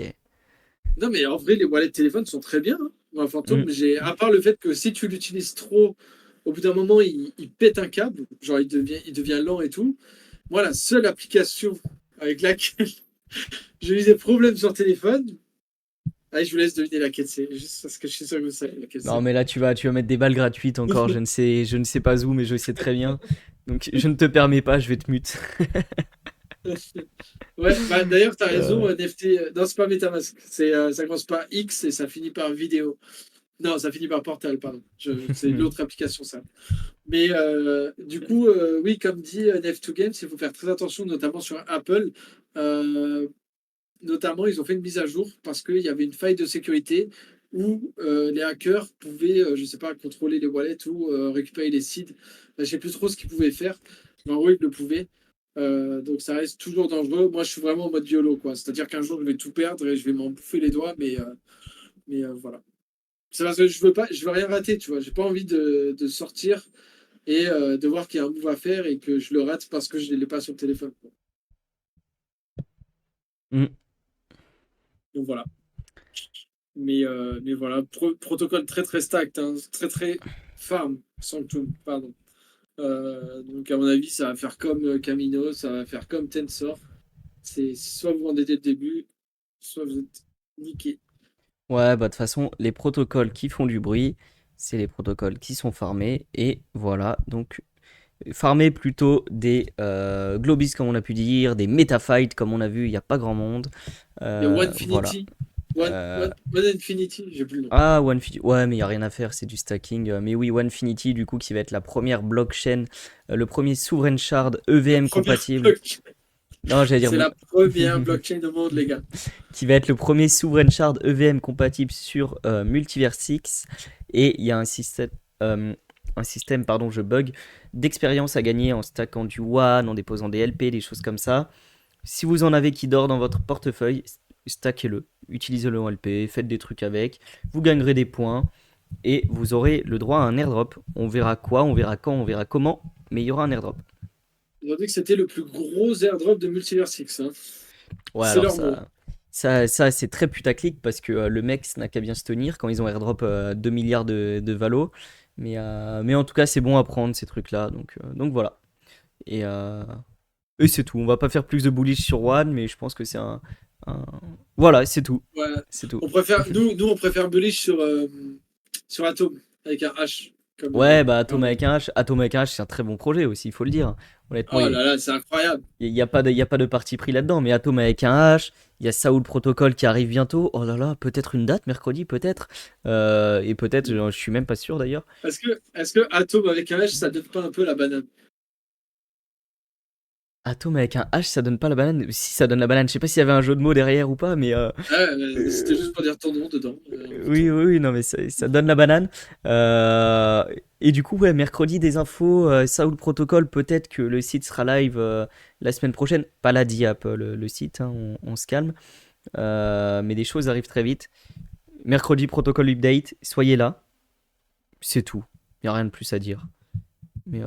Non, mais en vrai, les wallets de téléphone sont très bien, hein. Moi, Hmm. Fantôme, à part le fait que si tu l'utilises trop, au bout d'un moment, il pète un câble, genre il devient lent et tout. Moi, la seule application avec laquelle j'ai eu des problèmes sur téléphone, allez, je vous laisse deviner laquelle c'est, juste parce que je suis sûr que vous savez laquelle Non, c'est. mais là, tu vas mettre des balles gratuites encore, je ne sais pas où, mais je sais très bien. Donc, je ne te permets pas, je vais te mute. Ouais, bah, d'ailleurs, tu as raison, Euh, NFT. Non, c'est pas MetaMask. Ça commence par X et ça finit par vidéo. Non, ça finit par Portal, pardon. C'est l'autre application, ça. Mais du coup, oui, comme dit Nef2Games, il faut faire très attention, notamment sur Apple. Euh, Notamment, ils ont fait une mise à jour parce qu'il y avait une faille de sécurité où les hackers pouvaient, je ne sais pas, contrôler les wallets ou récupérer les seeds. Je ne sais plus trop ce qu'ils pouvaient faire, mais en gros, ils le pouvaient. Donc ça reste toujours dangereux. Moi, je suis vraiment en mode YOLO, quoi. C'est-à-dire qu'un jour, je vais tout perdre et je vais m'en bouffer les doigts, mais voilà. C'est parce que je veux rien rater, tu vois. J'ai pas envie de sortir et de voir qu'il y a un move à faire et que je le rate parce que je ne l'ai pas sur le téléphone, quoi. hmm. Donc voilà. Mais voilà, protocole très très stacked, hein, très très farm, Sanctum, pardon. Donc à mon avis, ça va faire comme Camino, ça va faire comme Tensor. C'est soit vous vendez dès le début, soit vous êtes niqué. Ouais, bah de toute façon, les protocoles qui font du bruit, c'est les protocoles qui sont farmés. Et voilà, donc farmer plutôt des Globis comme on a pu dire, des Metafight comme on a vu, il n'y a pas grand monde. Il y a Voilà. Onefinity, Euh, One Infinity, j'ai plus le nom. Ah, Onefinity, ouais, mais il n'y a rien à faire, c'est du stacking. Mais oui, Onefinity, du coup, qui va être la première blockchain, le premier sovereign shard La EVM première compatible. blockchain. Non, j'allais dire, C'est la première blockchain au monde, les gars. qui va être le premier sovereign shard EVM compatible sur Multiversix. Et il y a un système, pardon, je bug, d'expérience à gagner en stackant du WAN, en déposant des LP, des choses comme ça. Si vous en avez qui dort dans votre portefeuille, stackez-le, utilisez-le en LP, faites des trucs avec, vous gagnerez des points et vous aurez le droit à un airdrop. On verra quoi, on verra quand, on verra comment, mais il y aura un airdrop. Ils ont dit que c'était le plus gros airdrop de Multiversix, hein. Ouais, C'est alors leur mot. ça c'est très putaclic parce que le mec n'a qu'à bien se tenir quand ils ont airdrop 2 milliards de valo. Mais en tout cas, c'est bon à prendre ces trucs-là. Donc voilà. Et, euh, et c'est tout. On va pas faire plus de bullish sur One, mais je pense que c'est un- Voilà, c'est tout. Ouais. C'est tout. On préfère bullish sur Atom, avec un H. Comme, Ouais, bah Atom pardon. avec un H, Atom avec un H, c'est un très bon projet aussi, il faut le dire. Honnêtement, Oh il là là, c'est incroyable. n'y a pas de parti pris là-dedans. Mais Atom avec un H, il y a Saoul Protocol qui arrive bientôt. Oh là là, peut-être une date, mercredi, peut-être. Et peut-être, je suis même pas sûr d'ailleurs. Est-ce que Atom avec un H, ça donne pas un peu la banane? Atom avec un H, ça donne pas la banane. Si, ça donne la banane. Je sais pas s'il y avait un jeu de mots derrière ou pas, mais Ouais, c'était euh, juste pour dire ton nom dedans, en oui, bouton. oui, oui, non, mais ça donne la banane. Euh, et du coup, ouais, mercredi, des infos. Saoul Protocol, peut-être que le site sera live la semaine prochaine. Pas la Diap, le site, hein, on se calme. Mais des choses arrivent très vite. Mercredi, protocole update, soyez là. C'est tout. Il n'y a rien de plus à dire. Mais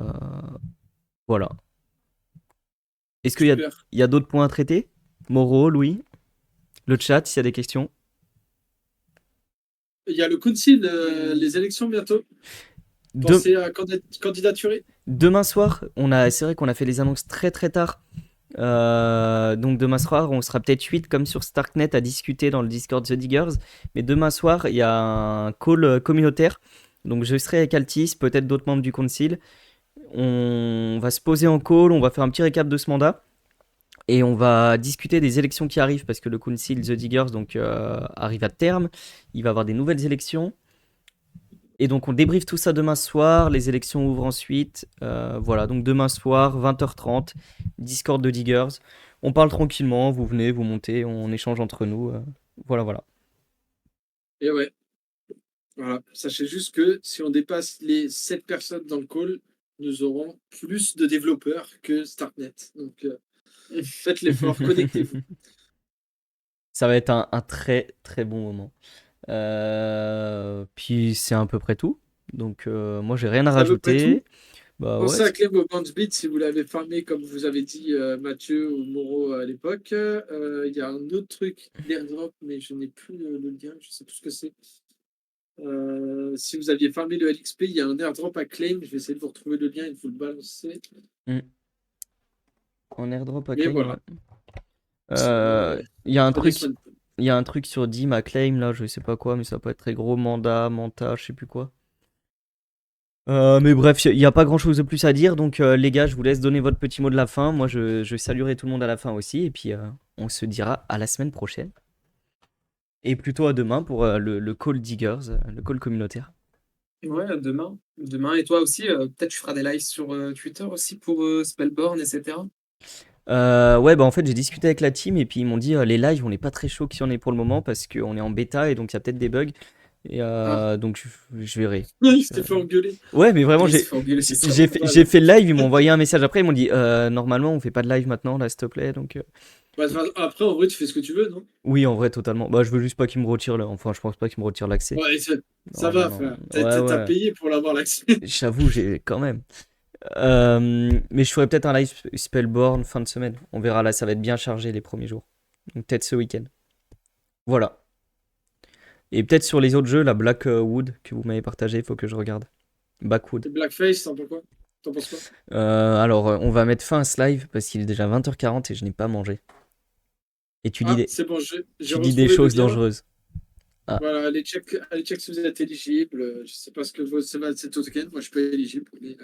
voilà. Est-ce qu'il y a, Super. il y a d'autres points à traiter? Moreau, Louis, le chat, s'il y a des questions. Il y a le council, les élections bientôt. De- Pensez à candidaturer. Demain soir, c'est vrai qu'on a fait les annonces très très tard. Donc demain soir, on sera peut-être 8 comme sur Starknet à discuter dans le Discord The Diggers. Mais demain soir, il y a un call communautaire. Donc je serai avec Altis, peut-être d'autres membres du Council. On va se poser en call, on va faire un petit récap de ce mandat. Et on va discuter des élections qui arrivent parce que le Council The Diggers donc, arrive à terme. Il va y avoir des nouvelles élections. Et donc on débriefe tout ça demain soir, les élections ouvrent ensuite. Voilà, donc demain soir, 20h30, Discord de Diggers. On parle tranquillement, vous venez, vous montez, on échange entre nous. Voilà, voilà. Et ouais, voilà. Sachez juste que si on dépasse les 7 personnes dans le call, nous aurons plus de développeurs que Starknet. Donc faites l'effort, connectez-vous. Ça va être un très très bon moment. Puis c'est à peu près tout. Donc moi j'ai rien à C'est à peu près tout. rajouter. Bah ouais. Pensez à Clem au Beat si vous l'avez farmé, comme vous avez dit Mathieu ou Moreau à l'époque. Il y a un autre truc, l'airdrop, mais je n'ai plus le lien, je ne sais plus ce que c'est. Si vous aviez farmé le LXP, il y a un airdrop à claim. Je vais essayer de vous retrouver le lien et de vous le balancer. En airdrop à Mais claim, voilà. ouais. Il y a un Prenez truc. soin de vous. Il y a un truc sur Dim à claim là, je sais pas quoi, mais ça peut être très gros. Manta, je sais plus quoi. Mais bref, il n'y a pas grand chose de plus à dire. Donc, les gars, je vous laisse donner votre petit mot de la fin. Moi, je saluerai tout le monde à la fin aussi. Et puis, on se dira à la semaine prochaine. Et plutôt à demain pour le call Diggers, le call communautaire. Ouais, demain. Demain, et toi aussi, peut-être tu feras des lives sur Twitter aussi pour Spellborn, etc. Ouais, bah en fait, j'ai discuté avec la team et puis ils m'ont dit les lives, on n'est pas très chaud qu'il y en ait pour le moment parce qu'on est en bêta et donc il y a peut-être des bugs. Et Ah, donc, je verrai. il s'était fait engueuler. Ouais, mais vraiment, Il se fait engueuler, c'est ça. j'ai fait le live, ils m'ont envoyé un message après, ils m'ont dit normalement, on fait pas de live maintenant, là, s'il te plaît. Donc, Bah, après, en vrai, tu fais ce que tu veux, non? oui, en vrai, totalement. Bah, je veux juste pas qu'ils me retirent là. Enfin, je pense pas qu'ils me retirent l'accès. Ouais, ça Non, non, va, non. frère. Ouais, T'as ouais. payé pour l'avoir l'accès. J'avoue, j'ai quand même. Mais je ferai peut-être un live Spellborn fin de semaine. On verra là, ça va être bien chargé les premiers jours. Donc peut-être ce week-end. Voilà. Et peut-être sur les autres jeux, la Blackwood que vous m'avez partagé, il faut que je regarde. Backwood. Et Blackface, t'en penses quoi? Alors, on va mettre fin à ce live parce qu'il est déjà 20h40 et je n'ai pas mangé. Et Ah, c'est bon, j'ai tu dis des retrouvé le choses lien. dangereuses. Ah, Voilà, allez check si vous êtes éligible. Je sais pas ce que c'est token. Moi, je suis pas éligible. Mais,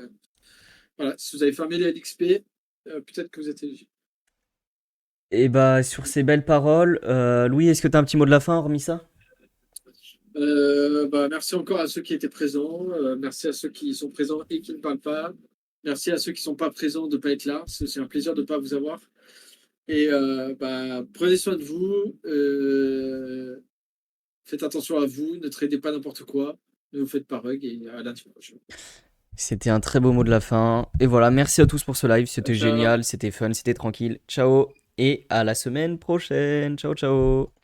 voilà, si vous avez fermé les LXP, peut-être que vous êtes éligible. et bah, sur ces belles paroles, Louis, est-ce que t'as un petit mot de la fin, hormis ça? Bah, merci encore à ceux qui étaient présents. Merci à ceux qui sont présents et qui ne parlent pas. Merci à ceux qui ne sont pas présents de ne pas être là. C'est un plaisir de ne pas vous avoir. Et bah, prenez soin de vous. Faites attention à vous. Ne tradez pas n'importe quoi. Ne vous faites pas rug. Et à lundi prochain. C'était un très beau mot de la fin. Et voilà, merci à tous pour ce live. C'était Ciao. génial, c'était fun, c'était tranquille. Ciao et à la semaine prochaine. Ciao, ciao.